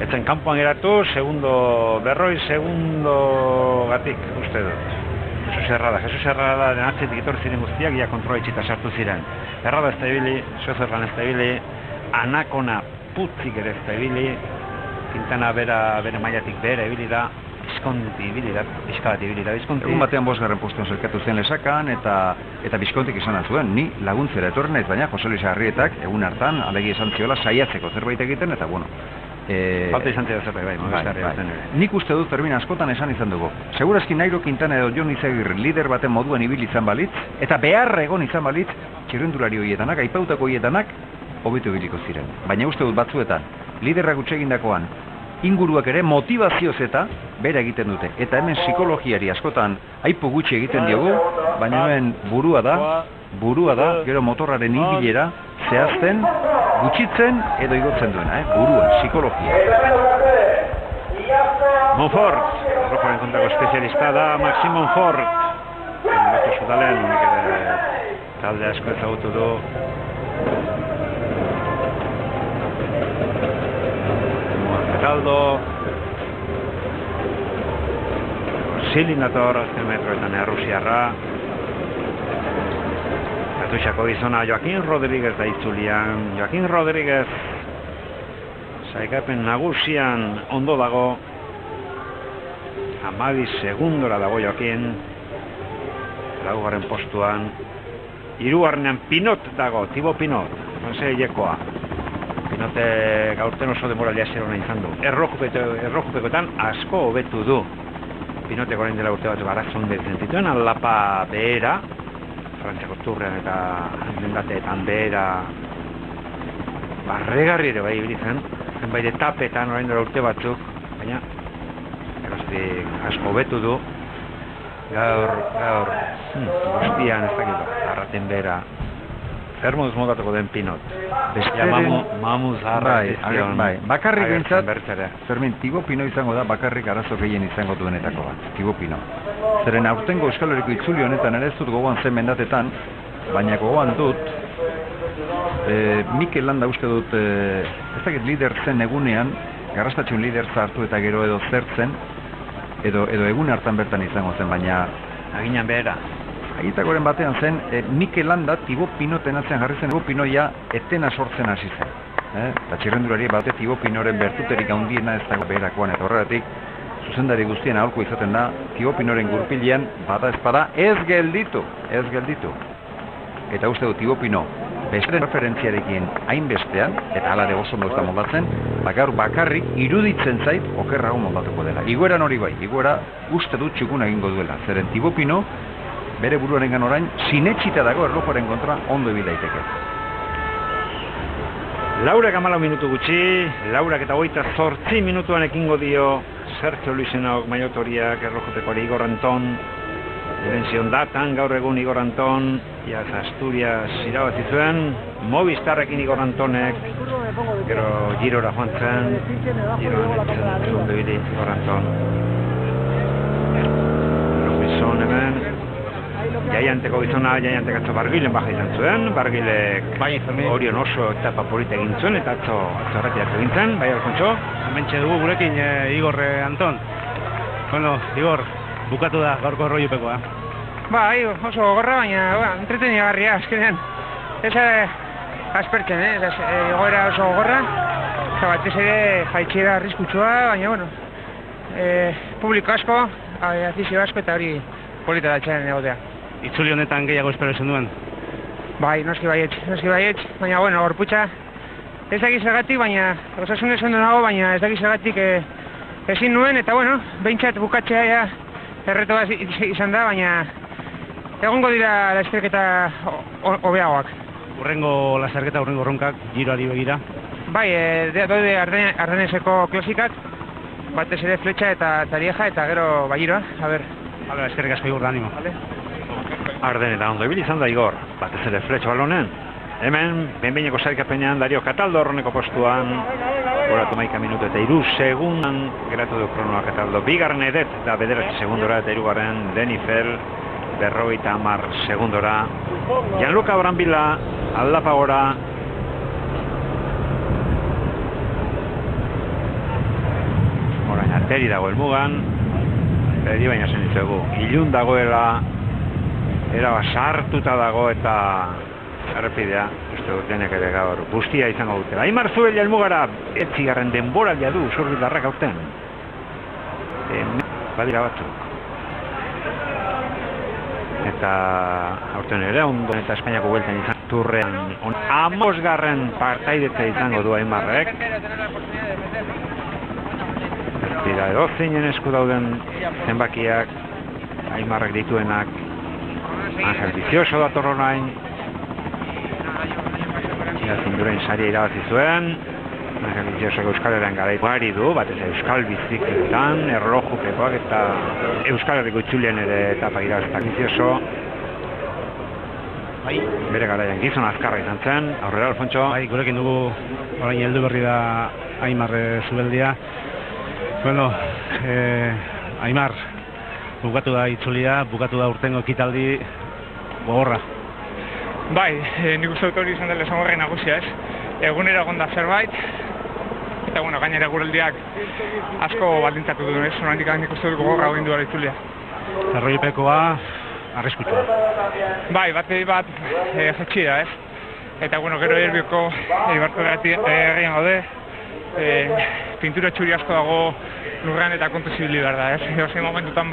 etzen kanpoan geratu, segundo gatik uste dut. Jesus Herrada den atzetik etorri ziren guztiak, ia kontrola itxita sartu ziren. Herrada ez da ibili, Sozerran ez da ibili, Anakona putzik ere ez da ibili, Quintana bere mailatik bere ibili da, Bizkonti ibili da. Egun batean 5. postuan sailkatu zen lesakan, eta Bizkontik izan zuen, ni laguntzera etorri naiz, baina Jose Luis Arrietak egun hartan alegi esan ziola saiatzeko zerbait egiten, eta bueno. Falta izan zela zerbait, bai. Nik uste dut termina askotan esan izan dugu. Segurazki Nairo Quintana edo Jon Izagirre lider baten moduan ibili izan balitz, eta beharra egon izan balitz, txirrendulari horietanak, aipautako horietanak, hobetu ibiliko ziren. Baina uste dut batzuetan, liderrak utxegindakoan, inguruak ere motivazioz eta bera egiten dute. Eta hemen psikologiari askotan aipu gutxi egiten diogu, baina hemen burua da, gero motorraren ibilera, zehazten, gutxitzen edo igotzen duena, burua, psikologia. Monfort, rojoaren kontrako espezialista da Maxim Monfort. Batu zudalen, talde asko ezagutu du. Cataldo, Silinator, azken metroetan Errusiarra. Katuxako gizona Joaquin Rodríguez da itzulian. Joaquin Rodríguez sailkapen nagusian ondo dago. 12 segundora dago Joaquin. 4. postuan. 3. Pinot dago, Thibaut Pinot. Franseiekoa. Pinote gaurten oso demoralia zer hona izan du. Errojupekoetan asko hobetu du. Pinoteko orain dela urte bat baratzo hunde zentituen, aldapa behera, Frantziako turrean eta mendateetan behera barregarri ere bai ibilitzen, zenbait etapetan orain dela urte batzuk, baina erostik asko hobetu du, gaur, guztian ez dakit, arraten behera, zer moduz modatuko den Pinot. Bestia mamu zaharra izan. Bai, bakarrik bintzat, Fermin, Thibaut Pinot izango da bakarrik arazo gehien izango duenetako bat, Thibaut Pinot. Zeren aurtengo Euskal Herriko itzuli honetan ere ez dut gogoan zen mendatetan, baina gogoan dut, Mikel Landa uste dut, ez dakit lider zen egunean, garrastatxun lider hartu eta gero edo zertzen, edo egun hartan bertan izango zen, baina aginan behera. Agitakoren batean zen, Mikel Landa Thibaut Pinoten atzean jarri zen, Thibaut Pinoia etena sortzen hasi zen. Eta txirrendulari bate Thibaut Pinoren bertuterik handiena ez dago beherakoan, eta horregatik zuzendari guztien aholku izaten da, Thibaut Pinoren gurpilean bada espada ez gelditu. Eta uste du Thibaut Pinot beste referentziarekin hainbestean, eta hala ere oso ondo ez da moldatzen, gaur bakarrik iruditzen zait okerrago moldatuko dela. Igoeran hori bai, igoera uste dut txukuna egingo duela, zeren Thibaut Pinot bere buruarengan orain sinetxita dago erlojuaren kontra ondo ibil daiteke. Laurak 14 minutu gutxi, Laurak eta 28 minutuan ekingo dio Sergio Luisenok maiotoriak erlojutekoari Igor Anton, dimension datan gaur egun Igor Anton, iaz Asturias irabazi zuen, Movistarrekin Igor Antonek, gero Girora joan zen, Giroan etzen ondo ibili Igor Anton. Gizon hemen, Jaianteko gizona, Jaiantek atzo Bargilen baja izan zuen, Bargilek Orion oso etapa polita egin zuen, eta atzo erretiak egin zen, bai Alfonso? Hementxe dugu gurekin Igor Anton. Bueno, Igor, bukatu da gaurko erroiupekoa. Bai, oso gogorra, baina entretenigarria, azkenean. Ez aspertzen, egoera oso gogorra, eta batez ere jaitxera arriskutsua, baina, bueno, publiko asko, afizio asko, eta hori polita da txaren egotea. Itzuli honetan gehiago espero esan duen? Bai, noski baietz, baina, bueno, gorputza ez dakiz zergatik, baina, osasun esan du nago, baina ez dakiz zergatik ezin nuen, eta, bueno, behintzat bukatzea ja erreto bat izan da, baina egongo dira lasterketa hobeagoak. Urrengo lasterketa, urrengo ronkak, giroari begira? Bai, daude Ardeneseko klasikak, batez ere Fletxa eta Lieja, eta gero giroa, a ber. Bale, eskerrik asko Igor, da animo. Ardeneta ondo ibili izan da Igor, batez ere Fletxa balonen. Hemen, behinbeineko sailkapenean Dario Cataldo horreneko postuan, goratu 11 minutu eta 3 segundan geratu du kronoa Cataldo. Bigarren edet da 9 segundora eta hirugarren Denifel 50 segundora. Gianluca Brambilla aldapa gora. Orain ateri dago helmugan. Bedi baina zen ditugu. Ilun dagoela, era sartuta dago eta errepidea, uste dut denek ere gaur guztia izango dutela. Aimar Zubeldia helmugara, etzigarren denboraldia du Usurbildarrak aurten. Badira batzuk. Eta aurten ere ondo eta Espainiako bueltan izan turrean 15. partaidetza izango du Aimarrek. Dira edozeinen esku dauden zenbakiak, Aimarrek dituenak, Angel Vicioso dator orain, zindurain saria irabazi zuen, Angel Vicioso Euskal Herrian garaitu ari du, batez Euskal Bizikletan, erlojupekoak eta Euskal Herriko itzulien ere etapa irabazita Vicioso. Bere garaian gizon azkarra izan zen, aurrera Alfonso. Bai, gurekin dugu orain heldu berri da Aimar Zubeldia. Bueno, Aimar, bukatu da itzulia, bukatu da urtengo ekitaldi gogorra. Bai, nik uste dut hori izan dela ezagorri nagusia, ez? Egunera egon da zerbait, eta bueno, gainera guraldiak asko baldintzatu du, ez? Oraindik nik uste dut gogorra egin duela itzulia. Erroipekoa arriskutsua. Bai, bat jetxi da, ez? Eta bueno, gero Erbioko Eibarko herrian gaude, pintura txuri asko dago lurrean eta kontu zibili behar da, ez? Edozein momentutan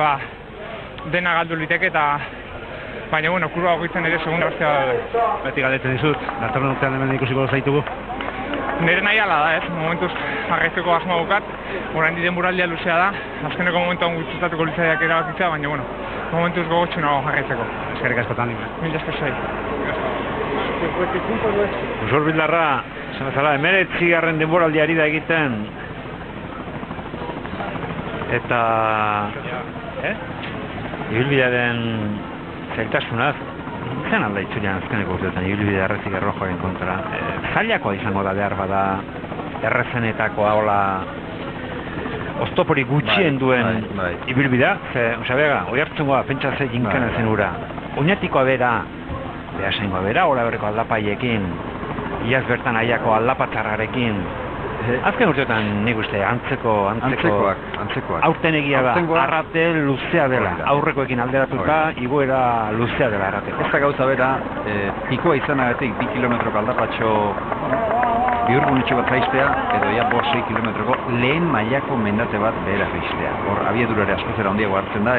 dena galdu liteke eta baina, bueno, kurba ogitzen ere segunda bastea daude. Beti galdetzen dizut, datorren urtean hemen ikusiko zaitugu? nire nahi ala da, ez? Momentuz jarraitzeko asmoa bukat, orain denboraldia luzea da, azkeneko momentuan gutxutatuko litzaiak erabakitzea, baina, bueno, momentuz gogotsu nago jarraitzeko. Eskerrik askotan, Ibe. Mil esker zai. Usor Bildarra, esan bezala, 19. denboraldiari da egiten, eta ibilbidearen zailtasunaz, zen alda itzulean azkeneko urteetan ibilbide errezik errojoaren kontra. Zailakoa izango da behar bada errezenetakoa hola oztopori gutxien duen ibilbidea. Osabega, oi hartzungoa, pentsa ze jinkana zen ura. Oinatikoa bera, behasengoa bera, hola berreko aldapaiekin, iaz bertan aiako aldapatzarrarekin. Azken urteotan nik uste Antzekoak. Aurten egia da, arrate luzea dela. Aurrekoekin alderatuta, igoera luzea dela arrate. Ez da gauza bera, pikoa izanagatik 2 kilometroko aldapatxo bihurgunetxo bat jaistea, edo ja 5-6 kilometroko lehen mailako mendate bat behera jaistea. Hor, abiadurare askoz handiago hartzen da,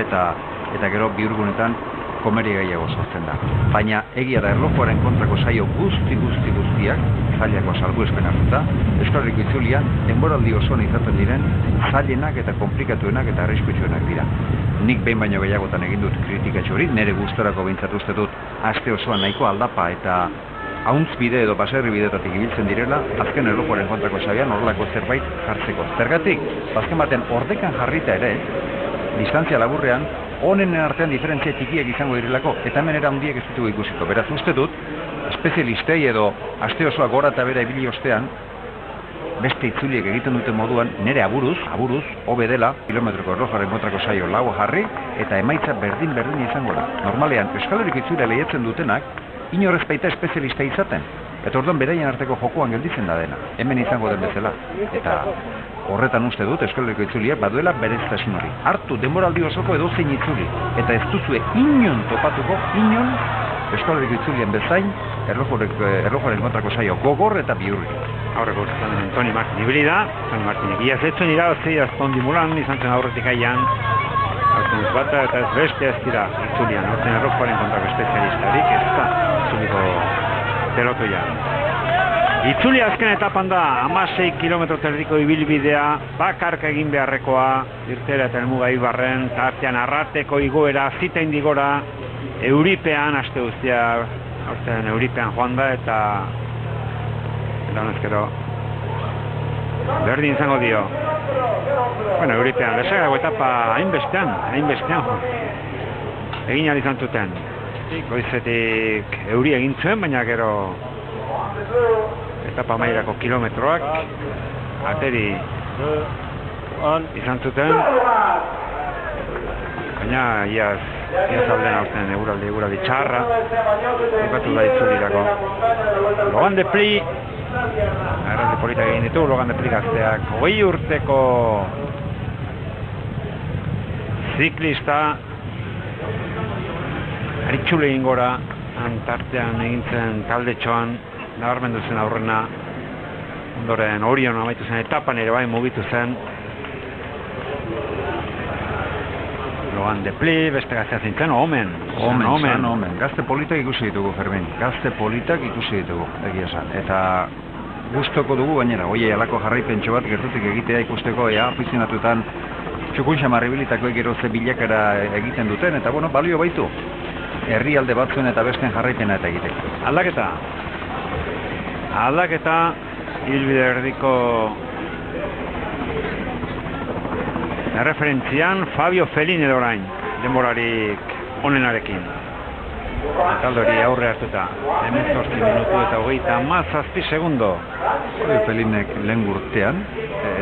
eta gero bihurgunetan komeri gehiago sortzen da. Baina egia da erlojuaren kontrako saio guztiak, zailako salbuespen hartuta, Euskal Herriko itzulian denboraldi osoan izaten diren zailenak eta komplikatuenak eta arriskutsuenak dira. Nik behin baino gehiagotan egin dut kritikatxo hori, nire gustorako behintzat uste dut aste osoan nahiko aldapa eta hauntz bide edo baserri bidetatik ibiltzen direla, azken erlojuaren kontrako saioan horrelako zerbait jartzeko. Zergatik, azken baten ordekan jarrita ere, distantzia laburrean, honenen artean diferentzia txikiak izango direlako, eta hemen era handiak ez ditugu ikusiko. Beraz, uste dut, espezialistei edo aste osoa gora eta bera ibili ostean, beste itzuliek egiten duten moduan, nire aburuz, hobe dela, kilometroko erlojuaren kontrako saio laua jarri, eta emaitza berdin izango da. Normalean, Euskal Herriko itzulia lehiatzen dutenak, inorrez baita espezialista izaten. Eta orduan beraien arteko jokoan gelditzen da dena. Hemen izango den bezala. Eta horretan uste dut Euskal Herriko itzuliak baduela bereztasun hori. Hartu denboraldi osoko edozein itzuli. Eta ez duzue inon topatuko, Euskal Herriko itzulien bezain, erlojuaren kontrako saio gogor eta bihurri. Aurreko urtetan Toni Martin ibili da, Toni Martinek iaz etzen irabazi, Aztondi Mulan, izan zen aurretik aian, aurten ez bata eta ez beste ez dira itzulian, aurten erlojuaren kontrako espezialistarik, ez da itzuliko pelotoian. Itzuli azken etapan da, 16 kilometro terdiko ibilbidea, bakarka egin beharrekoa, irtera eta helmuga Ibarren, tartean arrateko igoera, zita indigora, Euripean, aste guztia, aurten Euripean joan da, eta danezkero berdin izango dio. Bueno, Euripean, lesagago etapa hainbestean egin ahal izan zuten. Goizetik euri egin zuen, baina gero etapa mailako kilometroak ateri izan zuten, baina iaz alden aurten eguraldi txarra bukatu da itzulirako. Logan de Pli erraldi politak egin ditu, Logan de Pli gazteak 20 urteko ziklista aritxule egin gora, tartean egin zen taldetxoan, nabarmendu zen aurrena, ondoren Orion amaitu zen etapan ere bai mugitu zen. Logan de Pli, beste gaztea zintzen, Omen. Gazte politak ikusi ditugu, Fermin. Gazte politak ikusi ditugu, egia esan. Eta gustoko dugu gainera, oie alako jarraipentxo bat gertutik egitea ikusteko, afizionatutan txukun xamarribilitakoek gero ze bilakara egiten duten, eta bueno, balio baitu. Herrialde batzuen eta besten jarraipena eta egiteko. Aldaketa, ibilbide erdiko erreferentzian Fabio Felin edo orain, denborarik onenarekin. Taldori aurre hartuta, 18 minutu eta 37 segundo. Fabio Felinek lehen urtean,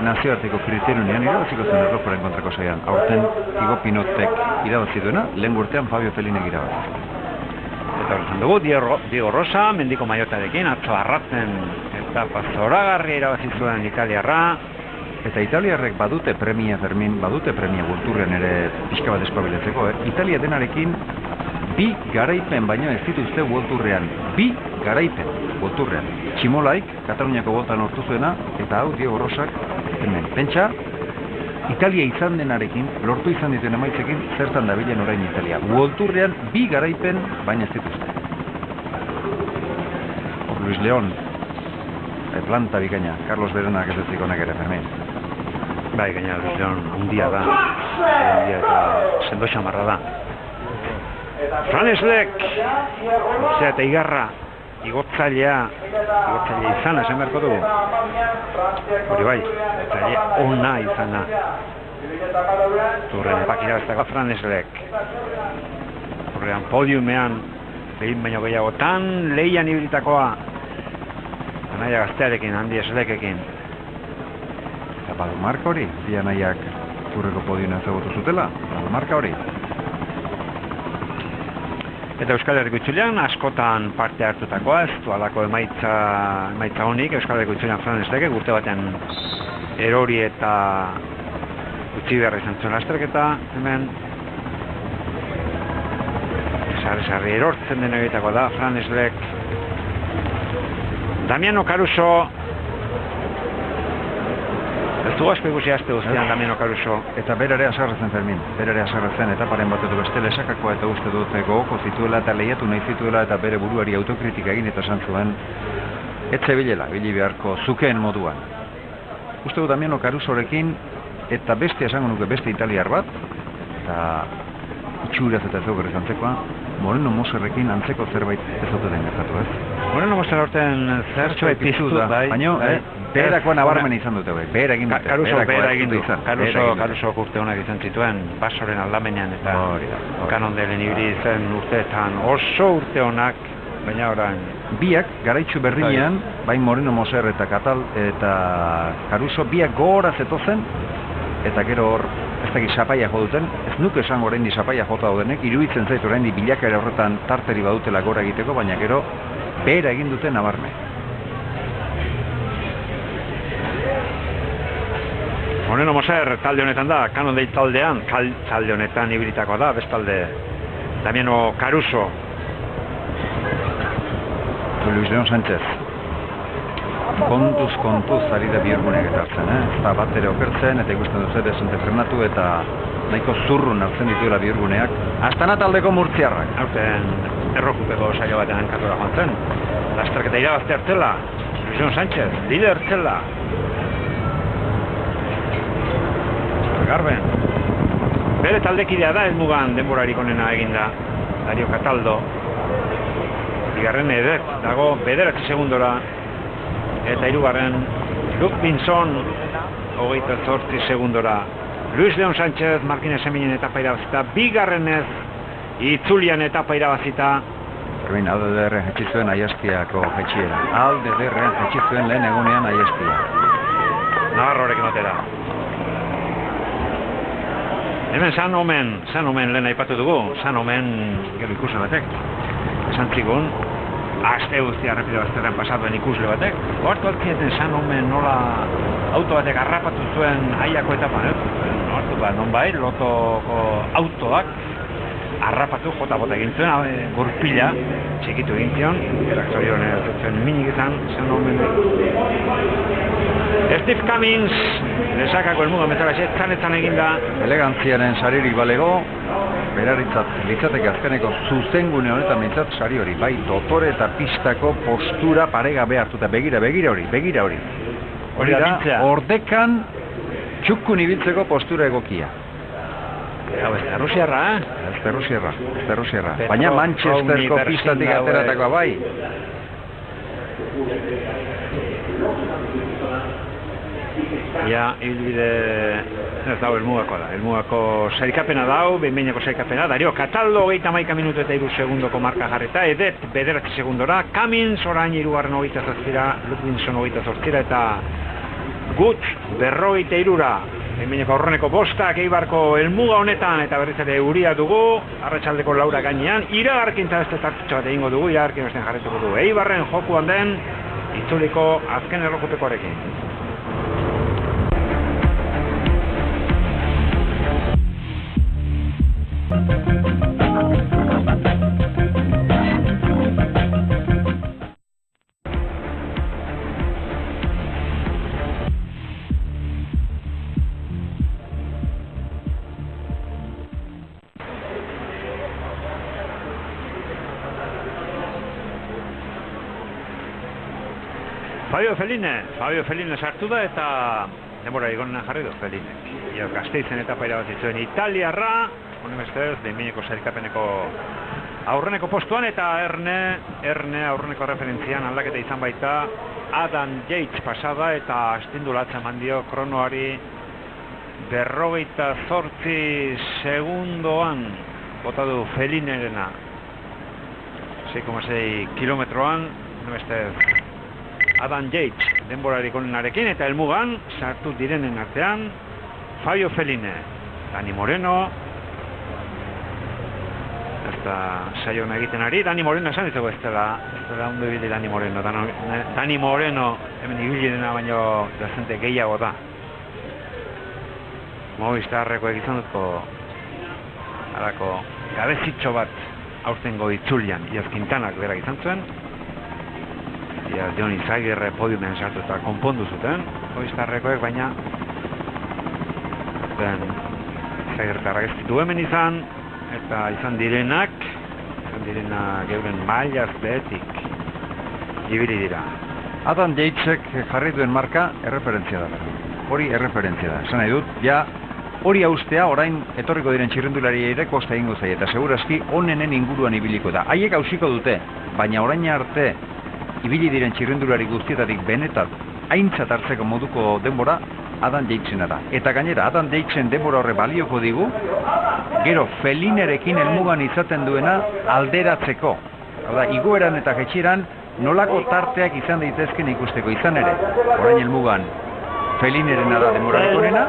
nazioarteko kriteriunean irabaziko zen erlojuaren kontrako saioan. Aurten Igo Pinotek irabazi duena, lehen urtean Fabio Felinek irabazi. Eta horretzen dugu, Diego Rosa, mendiko maiotarekin, atzo arratzen etapa zoragarria irabazi zuen italiarra. Eta italiarrek badute premia, Fermin, badute premia kulturren ere pixka bat espabiletzeko. Italia denarekin 2 garaipen baino ez dituzte World Tourrean. 2 garaipen World Tourrean. Tximolaik, Kataluniako boltan lortu zuena, eta hau Diego Rosak hemen. Pentsa, Italia izan denarekin, lortu izan dituen emaitzekin, zertan dabilen orain Italia. World Tourrean 2 garaipen baino ez dituzte. Luis León, planta bikaina. Carlos Berenak ez ezik honek ere, Fermin. Bai, gaina, Luis Leon handia da. Handia eta sendo xamarra da. Franeslek, zera eta igarra, igotzailea izana, esan beharko dugu. Hori bai, igotzailea ona izana. Turren pakirabaztako Franeslek. Horrean podiumean, behin baino gehiagotan, lehian ibilitakoa. Anaia gaztearekin, handi eslekekin. Eta badu marka hori, bi anaiak turreko podiuna ezagutu zutela, badu marka hori. Eta Euskal Herriko Itzulian askotan parte hartutakoa, ez du alako emaitza honik, Euskal Herriko Itzulian Franeslek urte batean erori eta utzi beharra izan zuen lasterketa, hemen sarri erortzen den egitako da, Franeslek. Damiano Caruso, ez du asko ikusi azte guztian Damiano Caruso. Eta berare asarrezen, Fermin, berare asarrezen, etaparen batetu beste lesakakoa eta uste dut gogoko zituela eta lehiatu nahi zituela eta bere buruari autokritika egin eta esan zuen etxe bilela, bili beharko zukeen moduan. Uste dut Damiano Carusorekin eta beste esango nuke beste italiar bat, eta itxuraz eta ez dugu antzekoa, Moreno Moserrekin antzeko zerbait ez dute den gertatu, ez? Moreno Moser horten zertxoa piztu da, bai. Baina, beherakoa nabarmen izan dute, bai. Behera egin dute. Behera egin du. Caruso urte honak izan zituen, basoren aldamenean eta Kanondelen ibili zen urteetan oso urte honak, baina orain. Biak, garaitxu berrinean, bain Moreno Moser eta Caruso, biak gora zetozen, eta gero hor, ez dakit sapaia jo duten, ez nuke esango orain di sapaia jota daudenek, iruditzen zait orain di bilakera horretan tarteri badutela gora egiteko, baina gero behera egin dute nabarme. Moreno Moser talde honetan da, Kanondei taldean, talde honetan ibilitakoa da, bestalde Damiano Caruso. Luis Leon Sánchez. Kontuz ari da bihurguneak etartzen, ez da bat ere okertzen, eta ikusten duz ere zente frenatu eta nahiko zurrun hartzen dituela bihurguneak. Astana taldeko murtziarrak. Hauten errokupeko saio batean hankatura joan zen. Lasterketa irabazte hartzela, Luis Leon Sánchez, lider hartzela. Garben. Bere taldekidea da helmugan denborarik onena eginda, Dario Cataldo. Bigarren edet dago 9 segundora. Eta hirugarren Luke Pinson 28 segundora. Luis Leon Sánchez Martínez Eminen etapa irabazita, bigarrenez Itzulian etapa irabazita. Fermin, ADDR jetxizuen aiazpiako jetxiera. ADDR jetxizuen lehen egunean aiazpia. Navarrorek notera. Hemen San Omen lehen aipatu dugu. San Omen gero ikusle batek. Esan zigun, aste guztia errepide bazterren pasatuen ikusle batek. Hortu altzieten San Omen nola auto batek harrapatu zuen aiako etapan, hortu ba, non bai, lotoko autoak harrapatu jota bota egin zuen, gurpila, txikitu egin zion, erakzorion eratzen miniketan, San Omen. Steve Cummins, lesakako elmuga metalaxe, tzanetzan eginda. Elegantziaren saririk balego, beraritzat litzateke azkeneko zuzengune honetan mintzat sari hori, bai dotore eta pistako postura paregabe hartuta, begira hori. Hori da, ordekan txukun ibiltzeko postura egokia. Hau, ez Rusiarra, Ez Rusiarra. Baina Manchesterko pistatik ateratakoa bai. Ja, hilbide ez dago elmugako da. Elmugako sailkapena dau, behinbeineko sailkapena. Dario Cataldo 31 minutu eta 3 segundoko marka jarreta, Edet 9 segundora, Cummins orain 3:28, Ludwinson 28 eta Gutz 43. Behinbeineko aurreneko bostak Eibarko elmuga honetan eta berriz ere euria dugu, arratsaldeko 4 gainean, iragarkintza beste tartutxo bat egingo dugu, iragarkin besten jarretuko dugu. Eibarren jokuan den itzuliko azken erlojupekoarekin. Fabio Feline sartu da eta denbora igonenan jarri du Felinek. Ia Gasteizen etapa irabazi zuen italiarra, honen bestez, behinbeineko sailkapeneko aurreneko postuan eta Erne aurreneko referentzian aldaketa izan baita Adam Yates pasada eta astindulatzen mandio kronoari 58 segundoan bota du Felinerena 6,6 kilometroan, honen bestez Adam Yates denborarik onenarekin eta helmugan sartu direnen artean Fabio Feline, Dani Moreno, ez da saiona egiten ari, Dani Moreno esan ditzeko ez dela ondo ibili Dani Moreno. Dani Moreno hemen ibili dena baino dezente gehiago da. Movistarreko egizan dutko harako gabezitxo bat aurtengo itzulian, Iaz Quintanak berak izan zuen. Jon Izagirre podiumen sartu eta konpondu zuten Movistarrekoek, baina Izagirretarrak ez ditu hemen izan eta izan direnak euren mailaz behetik ibili dira. Adam Yatesek jarri duen marka erreferentzia da. Hori erreferentzia da. Esan nahi dut, ja hori haustea orain etorriko diren txirrendulari ere kosta egingo zaie eta segurazki onenen inguruan ibiliko da. Haiek hausiko dute, baina orain arte ibili diren txirrendulari guztietatik benetat aintzat hartzeko moduko denbora Adam Yatesena da. Eta gainera, Adam Yatesen denbora horre balioko digu, gero Felinerekin helmugan izaten duena alderatzeko. Hau da, igoeran eta jetxeran nolako tarteak izan daitezken ikusteko izan ere. Orain helmugan Felinerena da denborarik onena,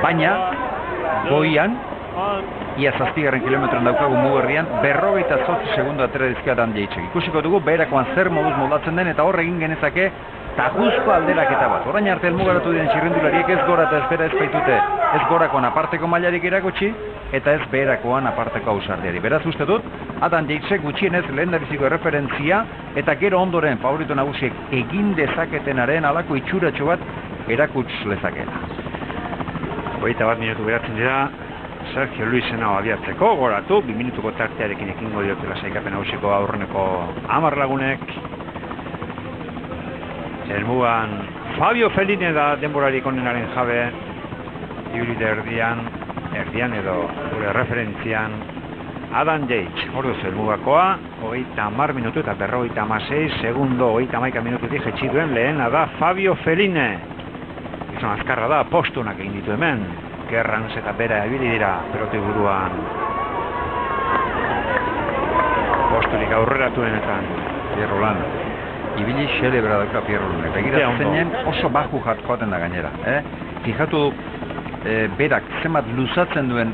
baina goian, ia 7 kilometron daukagu mugerrian, 58 segundo atera dizkia Adam Yatesek. Ikusiko dugu beherakoan zer moduz moldatzen den eta hor egin genezake tajuzko alderaketa bat. Orain arte helmugaratu diren txirrendulariek ez gora eta ez bera ez baitute ez gorakoan aparteko mailarik erakutsi eta ez beherakoan aparteko ausardiari. Beraz uste dut, Adam Yatesek gutxienez lehendabiziko referentzia eta gero ondoren favorito nagusiek egin dezaketenaren alako itxuratxo bat erakuts lezakela. 21 minutu beratzen dira Sergio Luisena abiatzeko, goratu, 2 minutuko tartearekin ekingo diotela sailkapen nagusiko aurreneko 10 lagunek. Helmugan Fabio Feline da denborarik onenaren jabe, ibili erdian edo gure referentzian Adam Yates. Orduz helmugakoa 30 minutu eta 56 segundo, 31 minututik jetxi duen lehena da Fabio Feline. Gizon azkarra da, postunak egin ditu hemen. Gerrans eta bera ibili dira peloti buruan. Posturik aurreratuenetan. Pierro Lan. Ibili xelebra dauka Pierro Lan. Begiratzen oso baju joaten da gainera. Fijatu berak zenbat luzatzen duen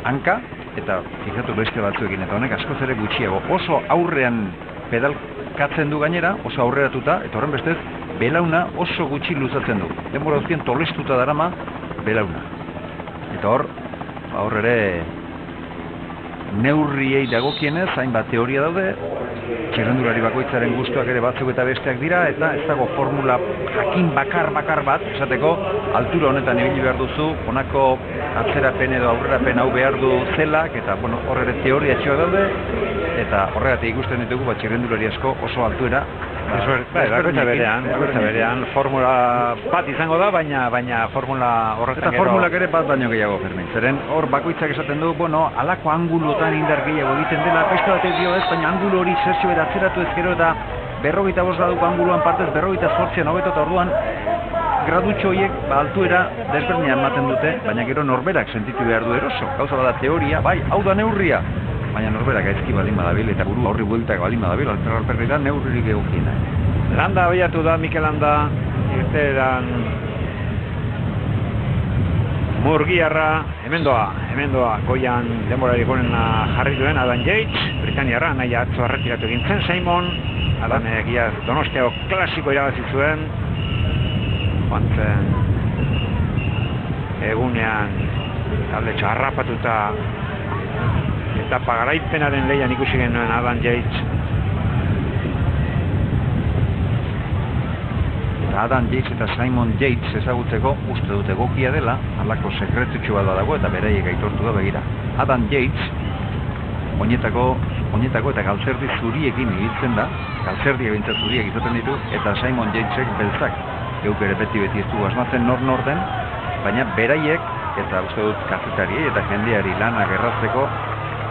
hanka, eta fijatu beste batzuekin, eta honek askoz ere gutxiago. Oso aurrean pedalkatzen du gainera, oso aurreratuta, eta horren bestez, belauna oso gutxi luzatzen du. Denbora guztien tolestuta darama belauna. Eta hor ere neurriei dagokienez, hainbat teoria daude, txirrendulari bakoitzaren gustuak ere batzuk eta besteak dira, eta ez dago formula jakin bakar bat, esateko, altura honetan ibili behar duzu, honako atzerapen edo aurrerapen hau behar du zelak, eta hor ere teoria txoa daude, eta horregatik ikusten ditugu txirrendulari asko oso altuera. Bakoitza berean, formula bat izango da, baina formula horretan gero... Eta formulak ere bat baino gehiago, Fermin. Zeren hor bakoitzak esaten du, alako angulotan indar gehiago egiten dela, beste batek dio ez, baina angulo hori zertxo bera atzeratu ez gero eta 45 graduko anguloan partez 48 hobeto eta orduan gradutxo horiek altuera desberdina ematen dute, baina gero norberak sentitu behar du eroso. Gauza bada teoria, bai, hau da neurria. Baina norberak gaizki baldin badabil eta buru horri bueltak baldin badabil, alperri da neurririk egokiena. Landa abiatu da, Mikel Landa, irteeran Murgiarra, hemen doa, goian denborarik onena jarri duen Adam Yates, Britaniarra, nahi atzo arretiratu egin zen Simon, Adam egia Donostiako klasiko irabazi zuen, joan egunean talde txarrapatuta eta pagaraipenaren lehian ikusi genuen Adam Yates. Adam Yates eta Simon Yates ezagutzeko uste dute egokia dela, halako sekretutxu bat dago eta beraiek aitortu da begira. Adam Yates, oinetako oinetako eta galtzerdi zuriekin ibiltzen da, galtzerdiak bintzat zuriek izaten ditu, eta Simon Yatesek beltzak. Geuk ere beti ez dugu asmatzen nor den, baina beraiek, eta uste dut kazetariei eta jendeari lanak errazteko,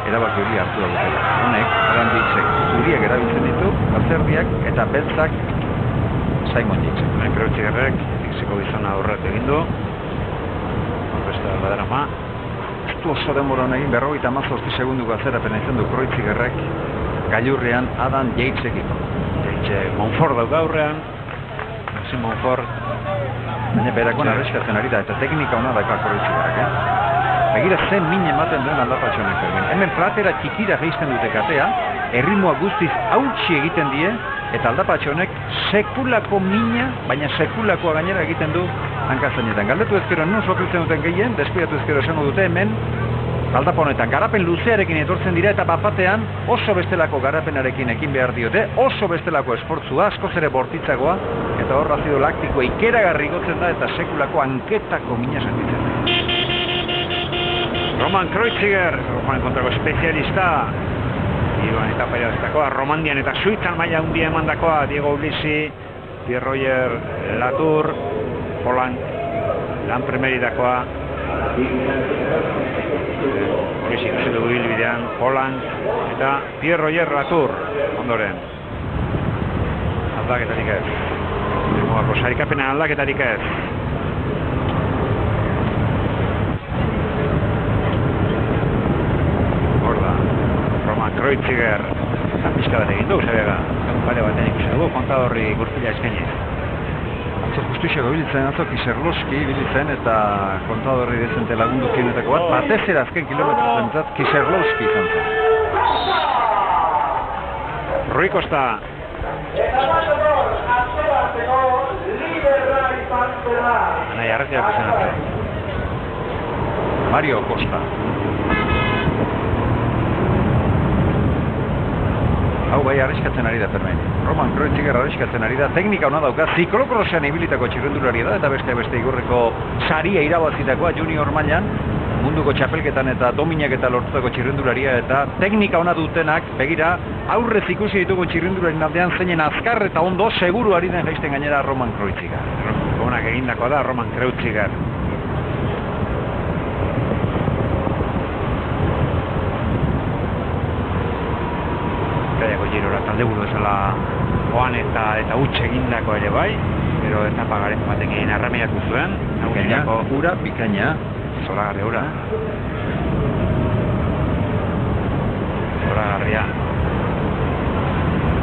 erabaki hori hartu da dutela. Honek, Adam Yatesek zuriek erabiltzen ditu, galtzerdiak eta beltzak Simon Yatesek. Kreuzigerrek, Mexiko gizona aurret egin du. Beste badarama. Ez du oso denboran egin 58 segunduko atzerapena izan du Kreuzigerrek gailurrean Adam Yatesekiko. Yates Monfort dauka aurrean. Maxim Monfort. Baina berakoan arreskatzen ari da, eta teknika hona dauka Kreuzigerrek, Begira zen min ematen duen aldapatxonek egin. Hemen platera txikira geizten dute katea, erritmoa guztiz hautsi egiten die, eta aldapatxonek sekulako mina, baina sekulakoa gainera egiten du hankazainetan. Galdetu ezkero non sofritzen duten gehien, despidatu ezkero esango dute hemen, aldapa honetan garapen luzearekin etortzen dira eta bapatean oso bestelako garapenarekin ekin behar diote, oso bestelako esfortzua, askoz ere bortitzagoa, eta hor azido laktikoa ikeragarri gotzen da eta sekulako hanketako mina sentitzen da. Roman Kreuziger, Roman kontrako espezialista. Iruan etapa irabaztakoa, Romandian eta Suitzan maila handia emandakoa, Diego Ulissi, Pierre Roger Latour, Poland, lan primeritakoa. Ulissi ikusi dugu bilbidean, Poland eta Pierre Roger Latour, ondoren. Aldaketarik ez. Demogako sailkapena aldaketarik ez. Kreuziger pixka bat egin du, Xabiaga. Pare batean ikusi dugu, kontadorri gurpila eskaini. Atzo justiziago biltzen, atzo Kiserloski biltzen eta kontadorri dezente lagundu kionetako bat, batez ere azken kilometro zentzat Kiserloski izan zen. Rui Costa. Nahi arretiak izan arte. Mario Costa. Hau bai arriskatzen ari da permen. Roman Kreuziger arriskatzen ari da, teknika hona dauka, ziklokrosean ibilitako txirrendulari da, eta beste igurreko saria irabazitakoa junior mailan, munduko txapelketan eta dominak eta lortutako txirrendularia, eta teknika hona dutenak, begira, aurrez ikusi ditugu txirrendularen aldean zeinen azkar eta ondo seguru ari den jaisten gainera Roman Kreuziger. Honak egindakoa da Roman Kreuziger. Girora talde buru ezala joan eta utxe egindako ere bai, pero etapa garen batekin arramiatu zuen. Ura, bikaina. Zoragarri ura. Zoragarria.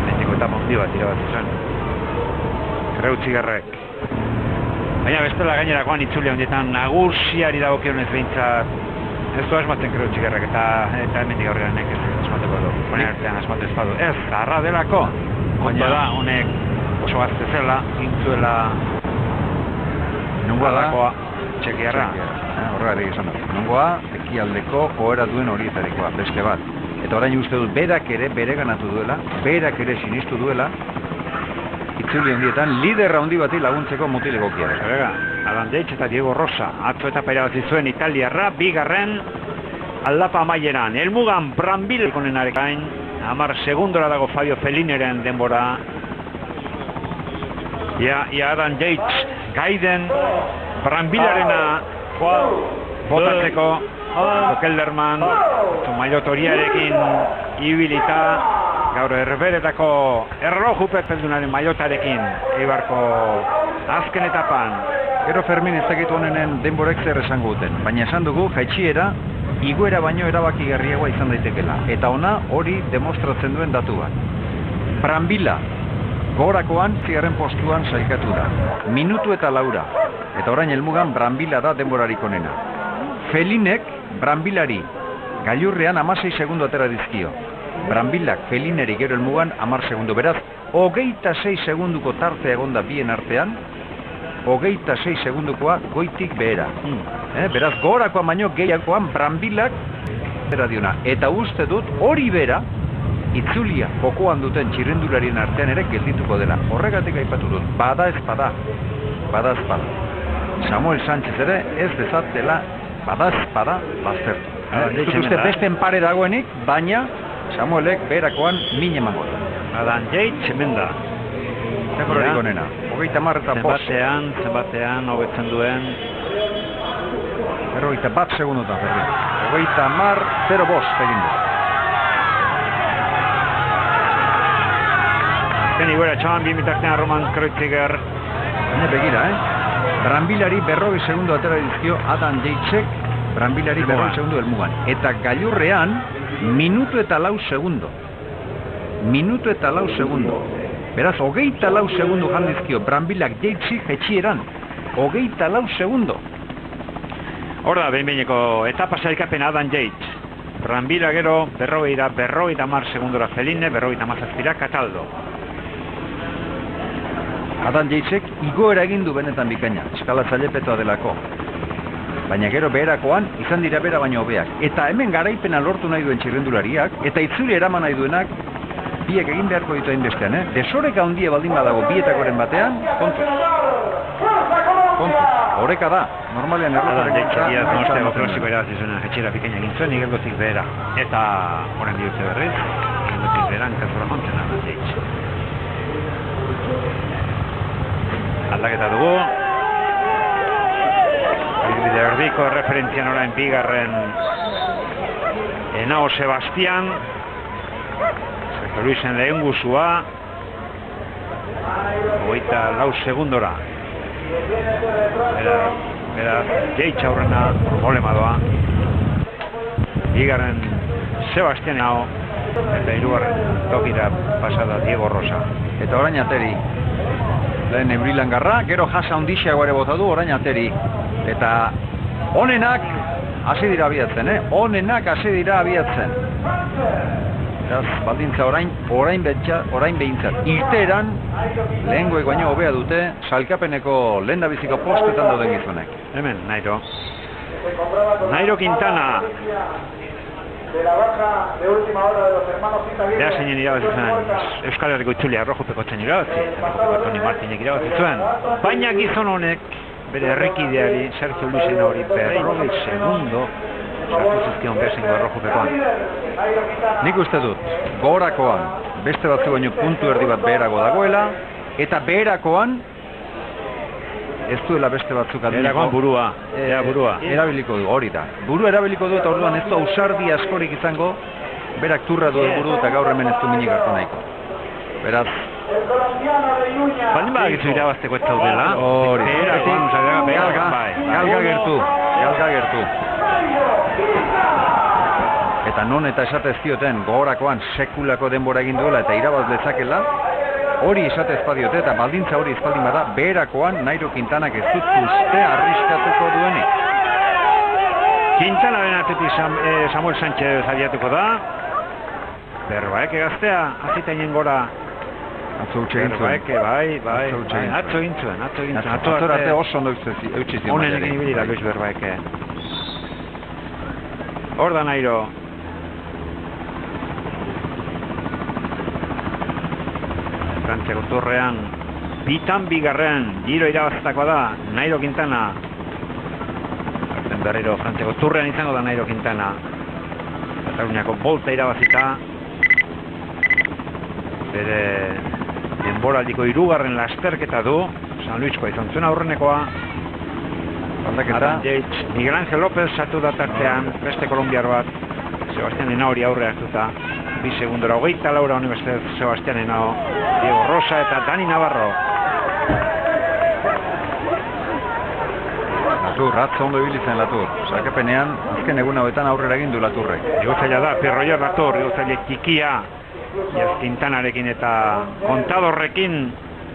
Leheneko etapa hundi bat irabazi zuen. Kreuzigerrek. Baina bestela gainerakoan itzuli handietan nagusiari dagokionez behintzat ez du asmatzen Kreuzigerrek eta hemendik aurrean ez asmateko du. Honen artean asmatu ezpadu. Ez, zarra delako. Ondo da, honek oso gazte zela, gintzuela nungoa da txekiarra. Horregatik izan da. Nungoa, ekialdeko ohera duen horietarikoa, beste bat. Eta orain uste dut, berak ere bereganatu duela, berak ere sinistu duela, itzuli handietan, liderra handi bati laguntzeko mutilegokia da. Zerega, Adam Yates eta Diego Rosa, atzo eta irabazi zuen italiarra, bigarren aldapa amaieran. Helmugan Brambila ikonenarekin, 10 segundora dago Fabio Fellineren denbora. Ia Adam Yates gaiden Brambilarena botatzeko Kelderman mailotoriarekin ibilita gaur erberetako erloju pepeldunaren mailotarekin Eibarko azken etapan. Gero Fermin ez dakit honenen denborek zer esango duten, baina esan dugu jaitsiera igoera baino erabakigarriagoa izan daitekela, eta ona hori demostratzen duen datu bat. Brambila gogorakoan zigarren postuan sailkatu da, minutu eta laura, eta orain helmugan Brambila da denborarik onena. Felinek Brambilari gailurrean 16 segundo atera dizkio. Brambilak Felineri gero helmugan 10 segundo, beraz 26 segunduko tartea egonda bien artean, 26 segundukoa goitik behera. Beraz, gogorakoan baino gehiagoan Brambilak bera diona. Eta uste dut hori bera, itzulia jokoan duten txirrendularien artean ere geldituko dela. Horregatik aipatu dut, bada ezpada. Samuel Sánchez ere ez dezatela bada ezpada baztertu. Uste beste enpare dagoenik, baina Samuelek beherakoan min emango du. Adam Yates hemen da. Denborarik onena. 30 eta bost. Zenbatean, hobetzen duen. 41 segundotan berri. 30-0-5 egin du. Zeni gora, txaban bi mitartean Roman Kreuziger. Baina begira, Branbilari 40 segundo atera dizkio Adam Yatesek, Branbilari 40 segundo helmugan. Eta gailurrean, minutu eta 4 segundo. Minutu eta 4 segundo. Beraz, 24 segundo jandizkio Branbilak Yatesi jetxieran. 24 segundo. Hor da, behin-behineko etapa sailkapen Adam Yates. Brambila gero, 50 segundora Feline, 50 Cataldo. Adam Yatesek igoera egin du benetan bikaina, eskala zailepetoa delako. Baina gero beherakoan izan dira bera baino hobeak. Eta hemen garaipena lortu nahi duen txirrendulariak, eta itzuli eraman nahi duenak, biek egin beharko ditu hainbestean, Desoreka handie baldin badago bietakoren batean, kontu. Horeka da, normalean Adam Yates Donostiako klasiko irabazizuena jetxera bikaina egin zuen, igeldotik behera. Eta horren bihurtze berriz, igeldotik behera, enkantzura jontzen Adam Yates. Aldaketa dugu. Ibilbide erdiko referentzian orain bigarren Henao Sebastian. Sergio Luisen lehen guzua. 24 segundora. Beraz, Yates aurrena problema doa. Bigarren Sebastian Henao. Eta hirugarren tokira pasada Diego Rosa. Eta orain ateri. Lehen Eurilangarra, gero jasa ondixeago ere bota du, orain ateri. Eta onenak hasi dira abiatzen, Onenak hasi dira abiatzen. Beraz, baldintza orain behintzat. Irteeran, lehengoek baino hobea dute, sailkapeneko lehendabiziko postetan dauden gizonek. Hemen, Nairo Quintana. Beha zeinen irabazi zuen Euskal Herriko itzulia Erlojupeko zen irabazi, Erlojupeko Toni Martinek irabazi zuen. Baina gizon honek, bere herrikideari, Sergio Luisen hori 40 segundo sartu zizkion behasengo Erlojupekoan. Nik uste dut, gogorakoan beste batzu baino puntu erdi bat beherago dagoela, eta beherakoan ez duela beste batzuk Beherakoan burua. Erabiliko du, hori da. Burua erabiliko du eta orduan ez du ausardi askorik izango, berak turra du buru eta gaur hemen ez du minik hartu nahiko. Beraz, baldin badakizu irabazteko ez zaudela. Hori. Galga gertu. Eta non eta esatez zioten gogorakoan sekulako denbora egin duela eta irabaz dezakela, hori esatez badiote eta baldintza hori espaldin bada, beherakoan Nairo Quintanak ez dut uste arriskatuko duenik. Quintanaren atetik Samuel Sánchez abiatuko da. Berbaeke gaztea, azitainen gora. Atzo utxe egin zuen. Atzo egin zuen. Atzo arte oso ondo eutxe zion. Honen egin ibili da Luis Berbaeke. Hor da Nairo. Frantziako turrean, bigarren Giro irabaztakoa da Nairo Quintana. Berriro Frantziako turrean izango da Nairo Quintana. Kataluniako bolta irabazita. Bere denboraldiko 3. lasterketa du. San Luiskoa izan zuen aurrenekoa. Adam Yates, Miguel Ángel López sartu da tartean, beste kolombiar bat, Sebastian Henao hori aurre hartuta. 2 segundora 24 Universidad Sebastian Henao, Diego Rosa eta Dani Navarro. Latur, atzo ondo ibilitzen Latur. Sakepenean, azken egun hauetan aurrera egin du Laturrek. Igotzaila da, Perroyer Latur, igotzaile txikia, Jaz Quintanarekin eta Contadorrekin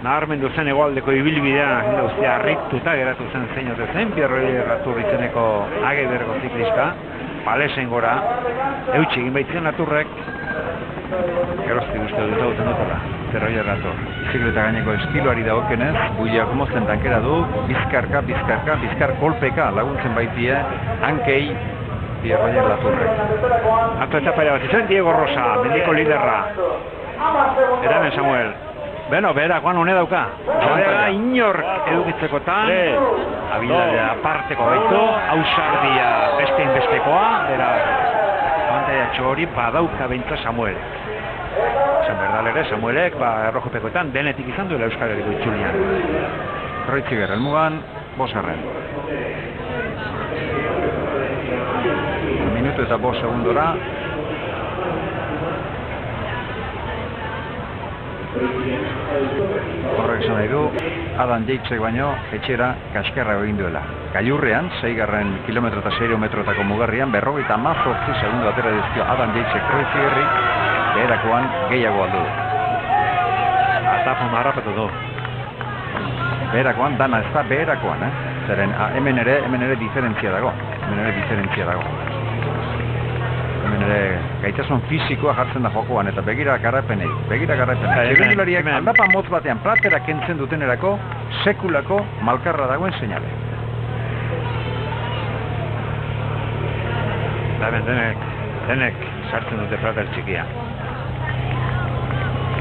naharmendu zen egoaldeko ibilbidea, jende guztia harrituta geratu zen zeinote zen, Perroyer Latur izeneko agedergo ziklista, palesen gora, eutxe egin baitzen Laturrek, geroztik uste dut dauten dutela, Perroyer Latur. Bizikleta gaineko estiloari dagokenez, buiak mozten tankera du, bizkar kolpeka laguntzen baitie, hankei Perroyer Laturrek. Atzo etapa ere bat izan Diego Rosa, mendiko liderra. Eramen Samuel. Beno, beherakoan hone dauka. Horrega inork edukitzekotan, abildadea aparteko baitu, ausardia bestein bestekoa, beraz, abantaiatxo hori badauka beintza Samuelek. Esan berdal ere, Samuelek, erlojupekoetan denetik izan duela Euskal Herriko itzulian. Roitziger, helmugan, bosgarren. Minutu eta 5 segundora. Horrek esan nahi du, Adam Yatesek baino etxera kaskarra egin duela. Gailurrean, 6. kilometro eta 6 metrotako mugarrian, 58 segundu atera dizkio Adam Yatesek Roitzigerri, beherakoan gehiago aldu du. Atapon harrapatu du. Beherakoan, dana ez da beherakoan, Zeren, hemen ere diferentzia dago. Hemen ere gaitasun fisikoa jartzen da jokoan, eta begira garapenei. Txirrindulariak aldapa motz batean platera kentzen dutenerako sekulako malkarra dagoen seinale. Denek sartzen dute plater txikia.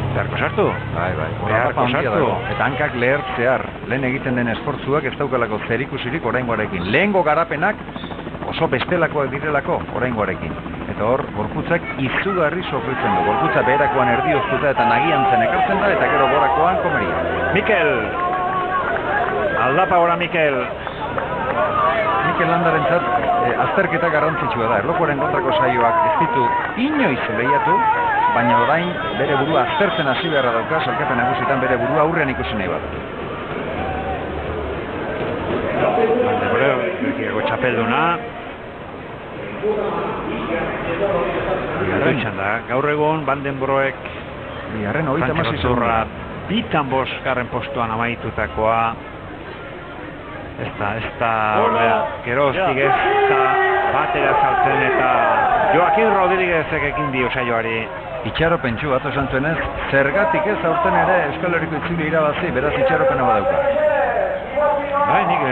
Beharko sartu? Bai, Beharko sartu. Eta hankak lehertzear, lehen egiten den esfortzuak ez daukalako zerikusirik oraingoarekin. Lehengo garapenak oso bestelakoak direlako oraingoarekin. Eta hor, gorputzak izugarri sofritzen du. Gorputza beherakoan erdioztuta eta nagiantzen ekartzen da, eta gero gorakoan komeria. Mikel! Aldapa gora, Mikel! Mikel Landarentzat azterketa garrantzitsua da. Erlojuaren kontrako saioak ez ditu inoiz lehiatu, baina orain bere burua aztertzen hasi beharra dauka, sailkapen nagusitan bere burua aurrean ikusi nahi bat. Berkiako txapelduna. Gaur egun Vandenbroek Bigarren 36 zurra bitan 5. postuan amaitutakoa. Ez da, geroztik ez da batera saltzen eta Joaquin Rodríguezek ekin dio saioari. Itxaropentsu bat esan zuenez, zergatik ez aurten ere Euskal Herriko itzuli irabazi, beraz itxaropena badauka. Bai, nik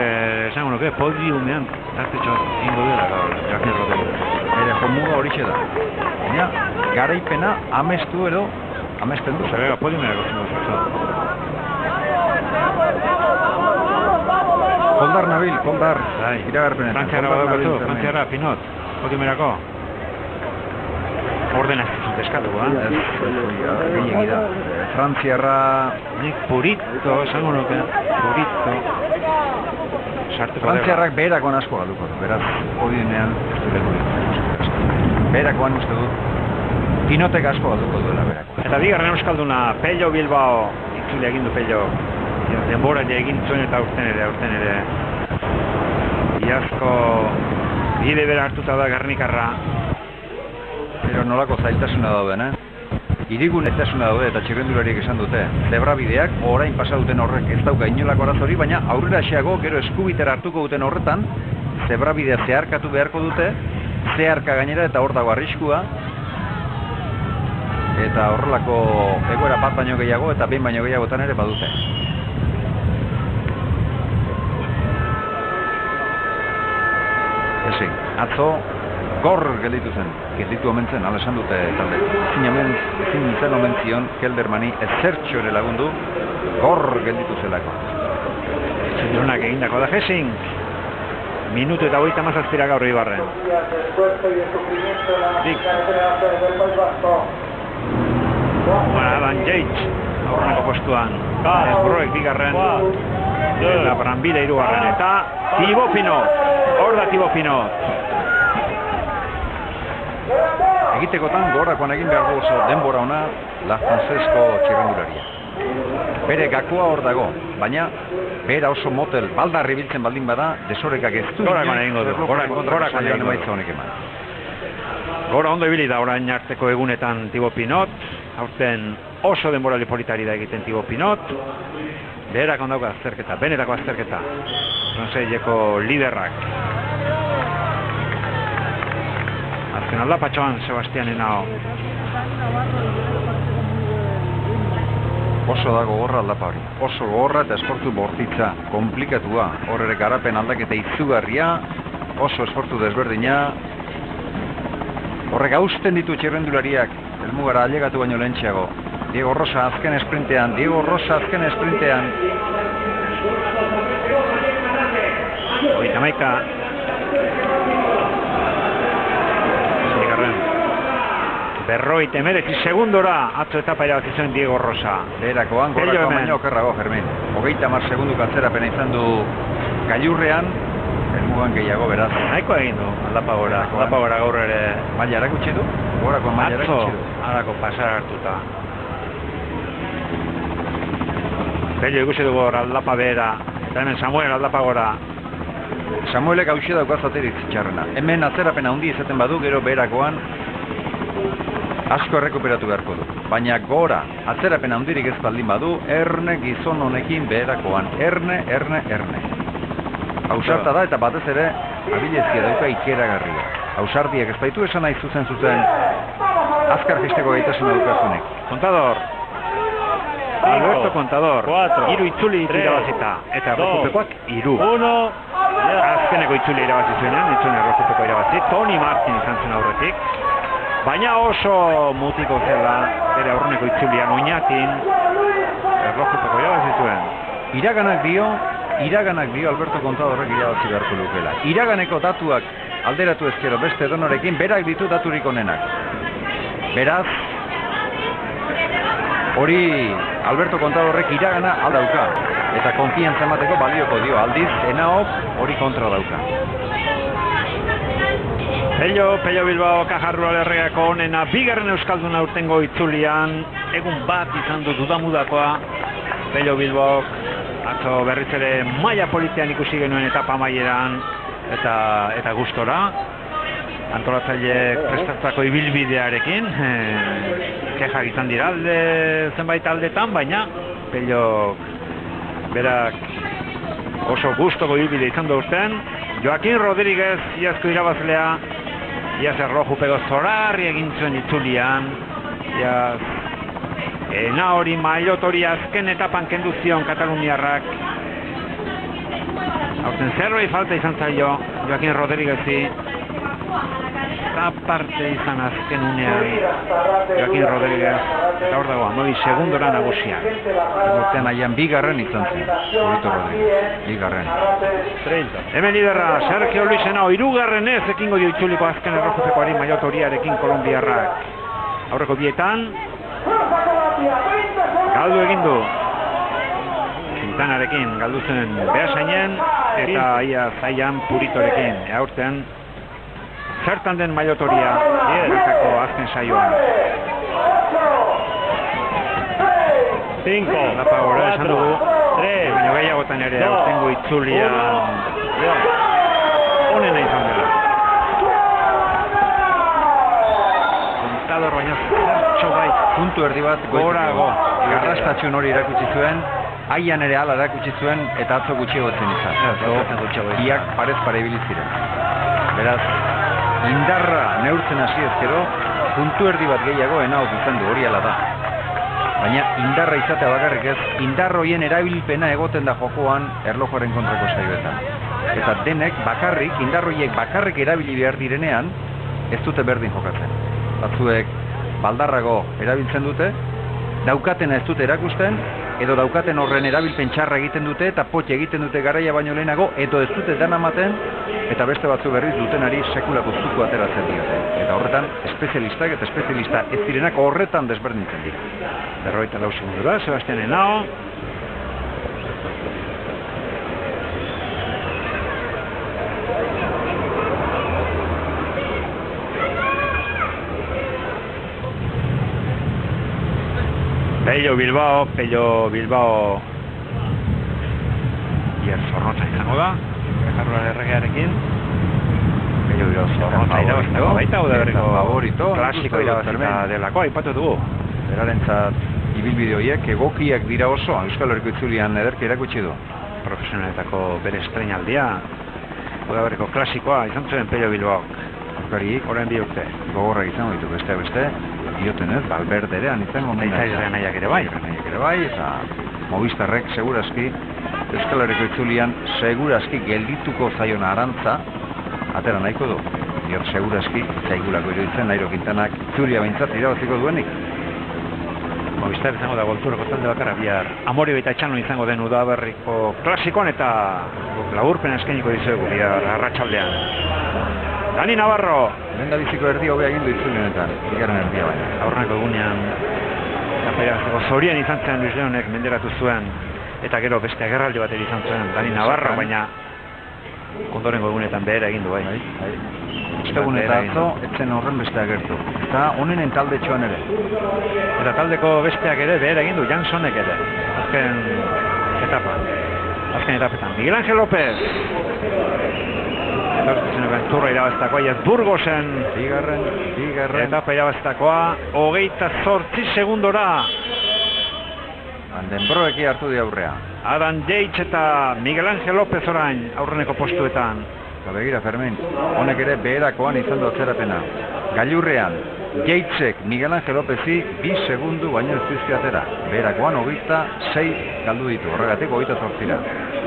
esango nuke podiumean tartetxo ingo dela Joaquin Rodríguez. Bere jomuga horixe da. Baina, garaipena amestu edo, amesten du. Zerrega podiumera gotzen dut. Koldar nabil, Koldar, iragarpenetan. Frantziara badaukatu, Frantziara, Pinot, podiumerako. Ordena ez dut eskatuko, gehiagi da. Frantziarra... Nik Purito, esango nuke, Purito. Frantziarrak beherakoan asko galduko du, beraz, podiumean ez du leku. Beherakoan uste dut, Pinotek asko galduko duela beherakoan. Eta bigarren euskalduna, Pello Bilbao, itzule egin du Pello. Denbora egin zuen eta aurten ere. Iazko bide bera hartuta da Gernikarra. Pero nolako zailtasuna dauden, Irigun zailtasuna daude eta txirrendulariek esan dute. Zebrabideak orain pasa duten horrek ez dauka inolako arazori, baina aurrera xeago gero eskubitera hartuko duten horretan, zebrabidea zeharkatu beharko dute, zeharka gainera eta hor dago arriskua. Eta horrelako egoera bat baino gehiago eta behin baino gehiagotan ere badute. Ezi, atzo gor gelditu omen zen, esan dute talde. Ezin zen omen zion Keldermani ezertxo ere lagundu, gor gelditu zelako. Zindunak egindako da Hessing. Minutu eta 37 gaur Ibarren. Adam Yates, aurreneko postuan. Broek bigarren. Eta Brambila hirugarren. Eta Thibaut Pinot. Hor da Thibaut Pinot. Egitekotan gorakoan egin behar du oso denbora ona La Francesko txirrendularia. Bere gakoa hor dago, baina bera oso motel baldarri biltzen baldin bada, desorekak ez du. Gorakoan egingo du, gorakoan egingo du. Gora ondo ibili da orain arteko egunetan Thibaut Pinot, aurten oso denboraldi politari da egiten Thibaut Pinot, beherak ondauka azterketa, benetako azterketa, Franseileko liderrak. Azken aldapatxoan Sebastian Henao. Oso da gogorra aldapa hori. Oso gogorra eta esfortzu bortitza, komplikatua. Hor ere garapen aldaketa izugarria, oso esfortzu desberdina. Horrek hausten ditu txirrendulariak, helmugara ailegatu baino lehentxeago. Diego Rosa azken esprintean. Hogeita maika. 59 segundora atzo etapa irabazi zuen Diego Rosa. Berakoan, gorrakoan baino okerrago, Fermin. 30 segunduko atzerapena izan du gailurrean, helmugan gehiago beraz. Nahiko egin du, aldapa gora gaur ere. Maila erakutsi du? Gorakoan maila erakutsi du. Arako pasar hartuta. Pello ikusi dugu hor aldapa behera, eta hemen Samuel aldapa gora. Samuelek hauxe dauka zaterik txarrena. Hemen atzerapena handi izaten badu, gero beherakoan asko errekuperatu beharko du. Baina gora, atzerapena handirik ez baldin badu, erne gizon honekin beherakoan. Erne. Ausarta da eta batez ere, abilezkia dauka ikeragarria. Ausardiak ez baitu esan nahi zuzen azkar jisteko gaitasuna dukazunek. Contador. Alberto Contador. 3 itzuli irabazita. Eta errojupekoak 3. Azkeneko itzuli irabazi zuenean, itzuli errojupekoa irabazi. Toni Martin izan zen aurretik. Baina oso mutiko zela, bere aurreneko itzulian oinatin, errojupeko irabazi zuen. Iraganak dio Alberto Contadorrek irabazi beharko lukela. Iraganeko datuak alderatu ezkero beste donorekin, berak ditu daturik onenak. Beraz, hori Alberto Contadorrek iragana aldauka. Eta konfiantza emateko balioko dio, aldiz, Enaok hori kontra dauka. Pello Bilbao Kajarrua Lerreako onena, bigarren euskalduna urtengo itzulian, egun bat izan du dudamudakoa, Pello Bilbao, atzo berriz ere maila politian ikusi genuen etapa amaieran, eta gustora, antolatzaileek prestatzako ibilbidearekin, kexak izan dira zenbait aldetan, baina Pello berak oso gustoko ibilbide izan du urten. Joaquin Rodríguez, iazko irabazlea, iaz errojupeko zorarri egin zuen itzulian, iaz ena hori maillot hori azken etapan kendu zion Kataluniarrak. Aurten zerbait falta izan zaio Joaquin Rodríguezi, eta parte izan azken unean Joaquin Rodríguez, eta hor dago, 9 segundora nagusia. Urtean aian bigarren izan zen, Jorito Rodríguez, bigarren. Hemen liderra, Sergio Luis Henao, 3. ekingo dio itzuliko azken errojupekoari maillot horiarekin kolombiarrak. Aurreko bietan, galdu egin du. Quintanarekin galdu zen Beasainen, eta ia zaian Puritorekin. Aurten, zertan den maillot horia, bertako azken saioan. 5, lapa gora esan dugu, 3, baina gehiagotan ere aurtengo itzulian onena izan dela. Contador baina zertxo bai. Puntu erdi bat gorago. Garrastatxun hori erakutsi zuen, haian ere ala erakutsi zuen, eta atzo gutxiagotzen izan. Biak parez pare ibili ziren. Beraz, indarra neurtzen hasi ezkero, puntu erdi bat gehiago Enaok izan du, hori ala da. Baina indarra izatea bakarrik ez, indar horien erabilpena egoten da jokoan erlojuaren kontrako saioetan. Eta denek bakarrik, indar horiek bakarrik erabili behar direnean, ez dute berdin jokatzen. Batzuek baldarrago erabiltzen dute, daukatena ez dute erakusten, edo daukaten horren erabilpen txarra egiten dute eta potxe egiten dute garaia baino lehenago, edo ez dute dana ematen, eta beste batzu berriz dutenari sekulako zuku ateratzen diote. Eta horretan, espezialistak eta espezialista ez direnak horretan desberdintzen dira. 54 segundura, Sebastian Henao. Pello Bilbao Iaz zorrotza izango da, Kajarrua Lerregarekin. Pello Bilbao zorrotza irabazteko baita, Uda Berriko klasiko irabazita delako, aipatu dugu. Berarentzat ibilbide horiek egokiak dira oso, Euskal Herriko itzulian ederki erakutsi du. Profesionaletako bere estreinaldia, Uda Berriko klasikoa izan zuen Pello Bilbao. Aurkarik, orain 2 urte. Gogorra izango ditu beste, dioten ez, Valverderean izango nahiak ere bai, eta Movistarrek segurazki Euskal Herriko itzulian segurazki geldituko zaion arantza atera nahiko du. Dior segurazki zaigulako iruditzen Nairo Quintanak itzulia behintzat irabaziko duenik. Movistar izango da goltureko talde bakarra bihar Amorio eta Etxano izango den Uda Berriko klasikoan eta laburpen eskainiko dizuegu bihar arratsaldean. Dani Navarro. Lehen da biziko erdi hobea egin du itzuli honetan, bigarren erdia baina. Aurreneko egunean zorien izan zen Luis Leonek menderatu zuen, eta gero beste agerraldi bat izan zuen Dani Navarro, baina ondorengo egunetan behera egin du bai. Ostegun eta atzo, etzen horren beste agertu. Eta honenen talde txoan ere. Eta taldeko besteak ere behera egin du, Janssonek ere. Azken etapetan. Miguel Ángel López. Turra irabaztakoa, ez Burgosen bigarren etapa irabaztakoa, 28 segundora. Denbroeki hartu di aurrea. Adam Yates eta Miguel Ángel López orain aurreneko postuetan. Eta begira, Fermin, honek ere beherakoan izan du atzerapena. Gailurrean, Yatesek Miguel Ángel Lópezi 2 segundu baino ez dizki atera. Beherakoan 26 galdu ditu, horregatik 28ra.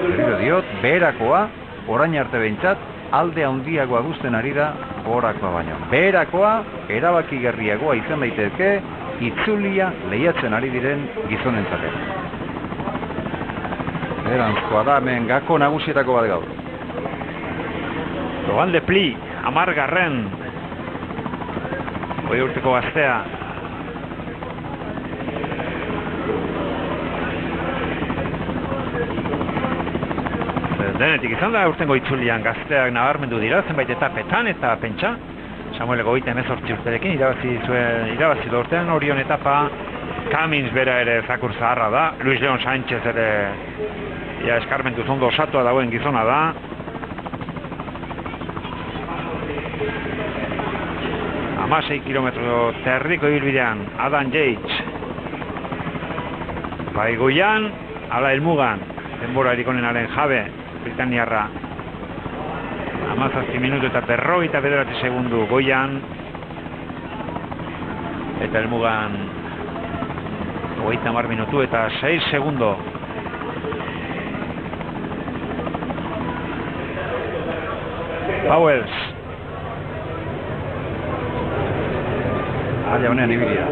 Berriro diot, beherakoa, orain arte behintzat, alde handiagoa guzten ari da gorakoa baino. Beherakoa, erabakigarriagoa izan daitezke, itzulia lehiatzen ari diren gizonentzat. Erantzkoa da, hemen gako nagusietako bat gaur. Logan de Pli, 10. Hoi urteko gaztea. Denetik izan da urtengo itzulian gazteak nabarmendu dira zenbait etapetan eta pentsa Samuel 38 urterekin irabazi du urtean Orion etapa. Cummins bera ere zakur zaharra da, Luis Leon Sánchez ere eskarmentuz ondo osatua dagoen gizona da. Ama 6 kilometro terdiko ibilbidean Adam Yates. Bai goian, ala helmugan, denbora erikonenaren jabe, Britaniarra. 17 minutu eta 59 segundu goian. Eta helmugan 30 minutu eta 6 segundo. Pauwels. Maia honean ibilia.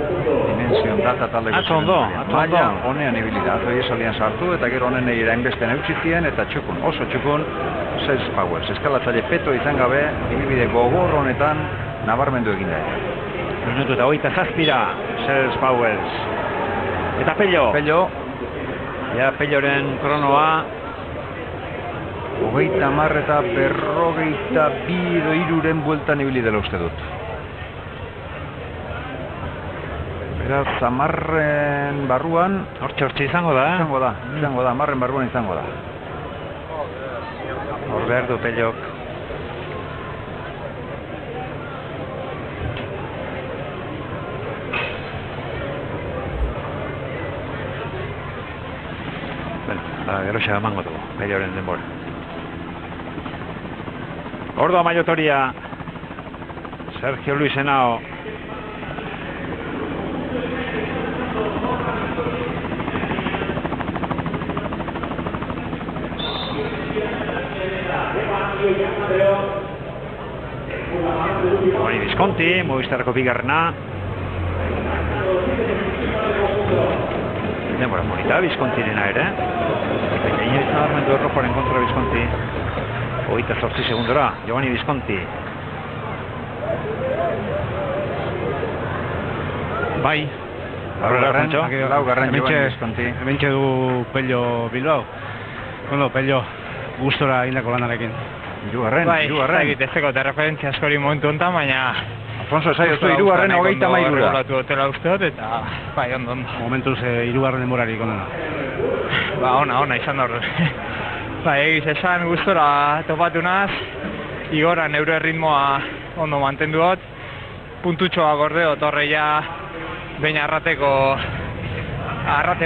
Dimension data taldeko. Atzo ondo. Maia honean ibilia. Atzo iesalian sartu eta gero honen egin hainbesten eutxizien eta txukun. Oso txukun, Sales Pauwels. Eskalatzaile peto izan gabe, ibibide gogor honetan nabarmendu egin da. Minutu eta 27 Sales Pauwels. Eta Pello. Ja, Pelloren kronoa. 30 eta 42 bueltan ibili dela uste dut. Beraz, 10 barruan... Hortxe izango da, Izango da, 10 barruan izango da. Hor behar du Pellok. Gero xa emango dugu, Pelloren denbora. Ordo maiotoria, Sergio Luis Henao. Giovanni Visconti, Movistarko bigarrena. Denbora monita, Viscontirena ere. Eta inoiz nabarmendu errojoaren kontra Visconti. 28 segundora, Giovanni Visconti. Bai. Laugarren Giovanni Visconti. Hementxe du Pello Bilbao. Bueno, Pello, gustora indako lanarekin. Hirugarren. Egitezeko eta referentzia askori momentu honetan, baina... Alfonso, esaiozu, hirugarren 33 da. Regulatu dutela uste dut, eta bai, ondo. Momentuz hirugarren denborarik onena. Ba, ona izan da horre. Ba, egiz esan gustora topatu naz, Igora neure ritmoa ondo mantendu dut, puntutxoa gorde dut horre ja behin arrate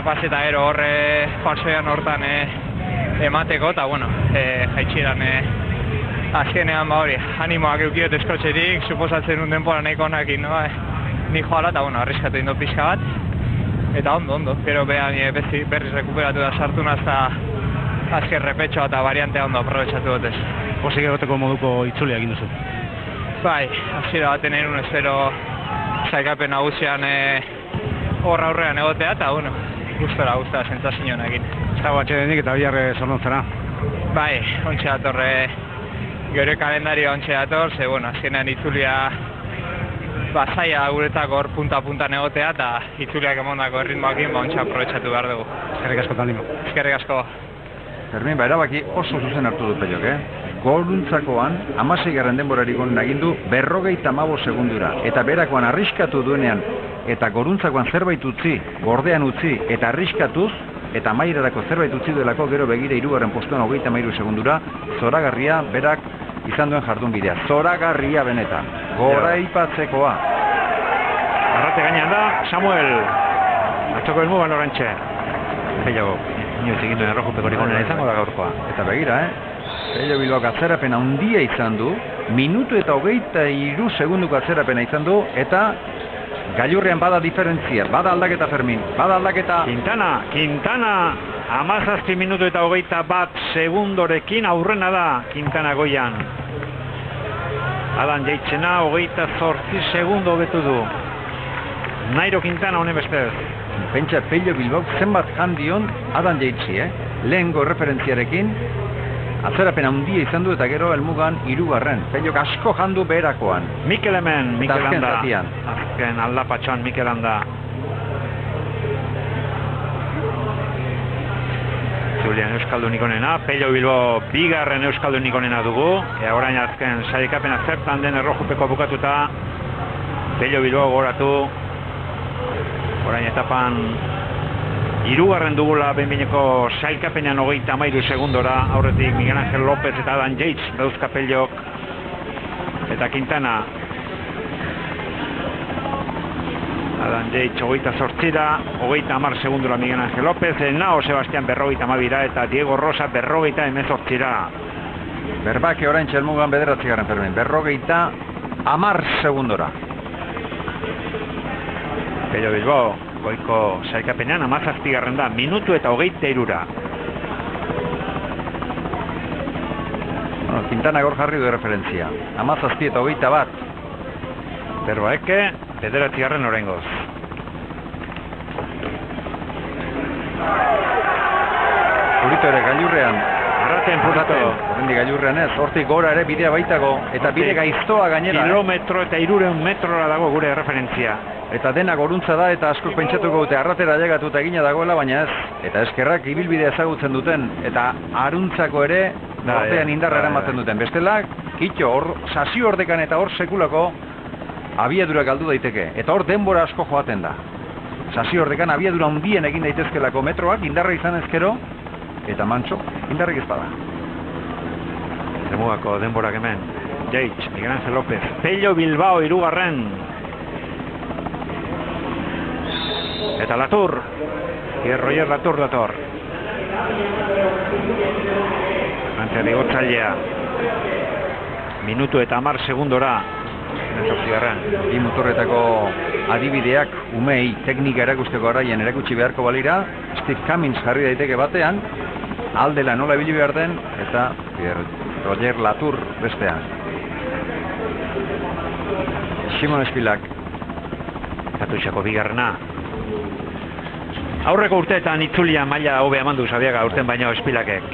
paseta ero horre pasoean hortan emateko, eta bueno, jaitxiran azkenean ba hori, animoak eukiot eskotxetik, suposatzen un denpora nahiko honakin, no? Ni joala eta bueno, arriskatu indo pixka bat, eta ondo, gero behan berriz rekuperatu da sartu naz eta azken repetxoa eta variantea ondo aprobetsatu dutez. Posik egoteko moduko itzulia egin duzu? Bai, hasiera baten egin espero saikapen nagusian horra aurrean egotea eta bueno, gustora sentsazioan egin. Ez dago atxedenik eta biharre zornontzena? Bai, ontsa datorre geure kalendario ontxe dator, ze, bueno, azkenean itzulia zaila guretako hor punta-puntan egotea, eta itzuliak emondako erritmoakin ontxe aprobetxatu behar dugu. Eskerrik asko talimo. Eskerrik asko. Fermin, erabaki oso zuzen hartu du Pellok, Goruntzakoan, 16. denborarik onen agindu 55 segundura, eta berakoan arriskatu duenean, eta Goruntzakoan zerbait utzi, gordean utzi, eta arriskatuz, eta amaierarako zerbait utzi duelako gero begire 3. postuan 33 segundura, zoragarria berak izan duen jardunbidea. Zoragarria benetan, goraipatzekoa. Arrate gainean da, Samuel. Atxoko elmugan orantxe. Pello, inoiz egin duen errojupekorik onena izango da gaurkoa. Eta begira, Pello Bilbaok atzerapena handia izan du, minutu eta 23 segunduko atzerapena izan du, eta gailurrean bada diferentzia, bada aldaketa Fermin, bada aldaketa... Quintana, 17 minutu eta 21 segundorekin aurrena da Quintana goian. Adan Jaitzena 28 segundo hobetu du. Nairo Quintana honen bestez. Pentsa Pello Bilbaok zenbat jandion Adan Jaitzi, lehengo referentziarekin, atzerapen handia izan du eta gero helmugan 3. Pellok asko jandu beherakoan. Mikel hemen, Mikel handa. zatian. Azken aldapatxoan Mikel handa. Julian Euskaldunik onena, Pello Bilbao 2. Euskaldunik onena dugu. Orain azken sailkapena zertan den errojupeko bukatuta. Pello Bilbao goratu. Orain etapan 3. dugula behinbineko sailkapenean 33 segundora, aurretik Miguel Ángel López eta Adan Yates dauzka Pellok eta Quintana. Adan Yates 28ra, 30 segundora Miguel Ángel López, Nao Sebastián 52ra eta Diego Rosa 18ra. Berbake orain txelmugan 9. Fermin, 50 segundora. Pello Bilbao goiko sailkapenean 17. da, minutu eta 23ra. Quintana gaur jarri du referentzia. 17 eta 21. Berbaeke, 9. oraingoz. Purito ere gailurrean. Arraten Purito. Horrendi gailurrean ez, hortik gora ere bidea baitago, eta bide gaiztoa gainera. Kilometro eta 300 metrora dago gure referentzia. Eta dena Goruntza da eta askok pentsatuko dute arratera llegatu eta egina dagoela, baina ez. Eta eskerrak ibilbidea ezagutzen duten, eta Aruntzako ere nortean indarra eramaten duten. Bestela, kitxo, hor sasio ordekan eta hor sekulako abiadura galdu daiteke. Eta hor denbora asko joaten da. Sasio ordekan abiadura handien egin daitezkelako metroak, indarra izan ezkero, eta mantxo, indarrik ez bada. Zemugako denborak hemen. Yates, Miguel Ángel López, Pello Bilbao 3. Eta Latour, Roger Latour dator. Antea digotzailea. Minutu eta 10 segundora. Bi motorretako adibideak umei teknika erakusteko arraien erakutsi beharko balira. Steve Cummins jarri daiteke batean, aldela nola ibili behar den, eta Roger Latour bestean. Simon Espilak. Katuxako 2. Aurreko urteetan itzulia maila hobe amandu Sabiaga urten baino Espilakek.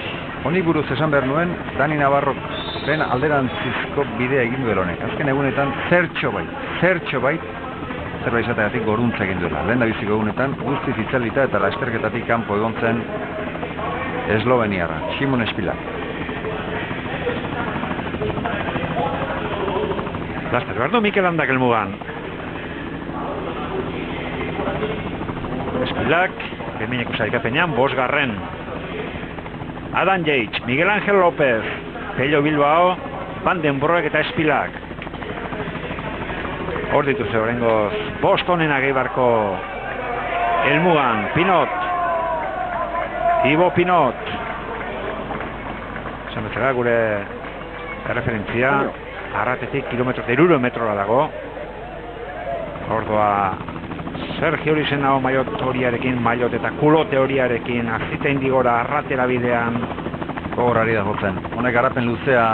Honi buruz esan behar nuen, Dani Navarrok den alderantzizko bidea egin duela honek. Azken egunetan zertxo bait, zerbait izateagatik Goruntza egin duela. Lehen da biziko egunetan guztiz itzalita eta lasterketatik kanpo egon zen Esloveniarra, Simon Espilak. Laster behar du Mikel Handak elmugan. Espilak, bemineko sailkapenean 5. Adan Yates, Miguel Ángel López, Pello Bilbao, Van den Broek eta Espilak. Hor dituzte horrengoz Bostonenak eibarko elmugan, Pinot, Ibo Pinot. Esan bezala gure referentzia, Arratetik kilometro 300 metrora dago. Ordoa Sergio Lizenao maillot horiarekin, maillot eta kulote horiarekin, azita indigora arratera bidean. Gogorari da jotzen. Honek garapen luzea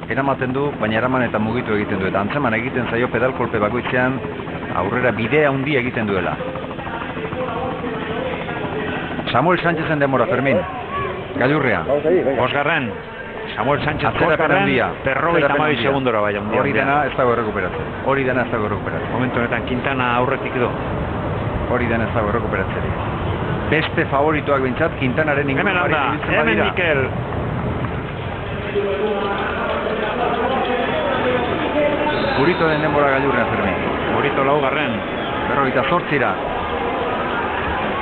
eramaten du, baina eraman eta mugitu egiten du. Eta antzeman egiten zaio pedalkolpe bakoitzean aurrera bidea handi egiten duela. Samuel Sánchezen demora, Fermin. Gailurrea. 5. Samuel Sánchez Atzerapen bosgarren, handia. berrogeita Atzerapen hamabi handia. segundora bai handia. Hori dena ez dago errekuperatzen. Hori dena ez dago errekuperatzen. Momentu honetan Quintana aurretik du. Hori dena ez dago errekuperatzen. Beste favorituak bintzat, Quintanaren Hemen inguruan anda, ibiltzen hemen badira. Mikel. Buritoren denbora gailurrean Fermin. Burito laugarren. 48ra.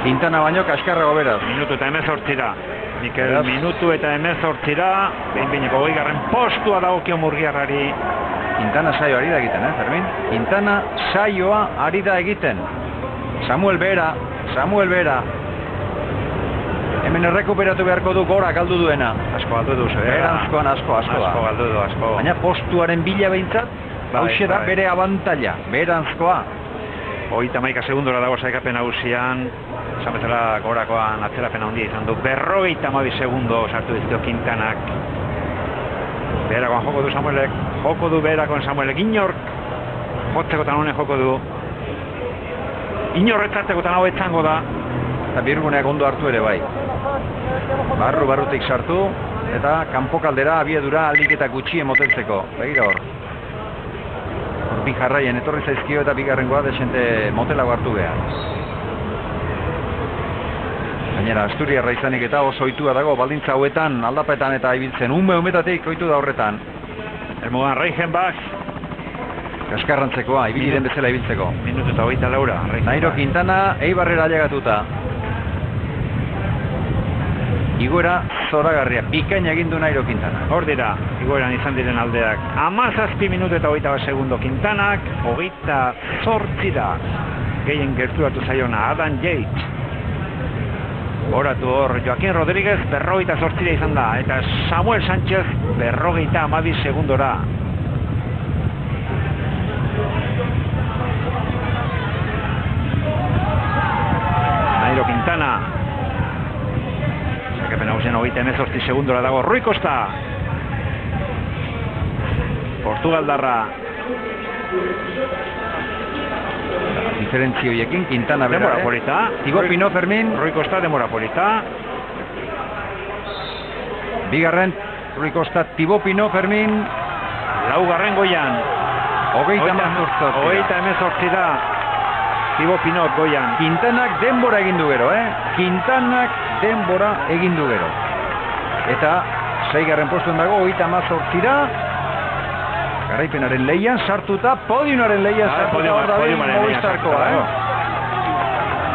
Quintana baino kaskarrago beraz. Minutu eta 18ra. Mikel, Beraz. minutu eta 18ra. Behin-behineko 20. postua dagokio Murgiarrari. Quintana saio ari da egiten, Fermin? Quintana saioa ari da egiten. Samuel Bera. Hemen errekuperatu beharko du gora galdu duena. Asko galdu du, Beranzkoan asko da. Asko galdu du, asko. Baina postuaren bila behintzat, hauxe da bai. bere abantaila, beranzkoa. 31 segundora dago saikapen nagusian. Esan bezala gorakoan atzerapena handia izan du. 52 segundo sartu dizkio Quintanak. Beherakoan joko du Samuelek. Joko du beherakoan Samuelek. Inork jotzekotan honen joko du. Inorretzatzekotan hau etzango da. Eta birguneak ondo hartu ere bai. Barrutik sartu, eta kanpokaldera abiedura aldik eta gutxi emotentzeko. Begira hor. Bi jarraien etorri zaizkio eta bigarrengoa desente motelago hartu behar. Gainera, Asturiarra izanik eta oso ohitua dago baldintza hauetan, aldapetan eta ibiltzen. Umetatik ohitu da horretan. Elmugan Reichenbach. Kaskarrantzekoa, ibili den bezala ibiltzeko. Minutu eta 24 laura. Nairo Quintana, Eibarrera ailegatuta. Igoera zoragarria, bikaina egin du Nairo Quintana. Hor dira, igoeran izan diren aldeak. 17 minutu eta 21 segundo Quintanak, 28 gehien gerturatu zaiona Adam Yates. Horatu hor, Joaquín Rodríguez 48 izan da, eta Samuel Sánchez 52 segundora. Nairo Quintana. Sakepen hausen 28 segundora dago Rui Costa. Portugaldarra. Diferentzio hiekin Quintana bera. Demora polita. Thibaut Pinot Fermin. Rui Costa demora polita. Bigarren, Rui Costa, Thibaut Pinot Fermin. Laugarren goian. 38 da. Thibaut Pinot goian. Quintanak denbora egin du gero, Quintanak denbora egin du gero. Eta, 6. postuen dago, 38 da. Garaipenaren leian sartuta, podiumaren leian sartuta hor da Movistarkoa,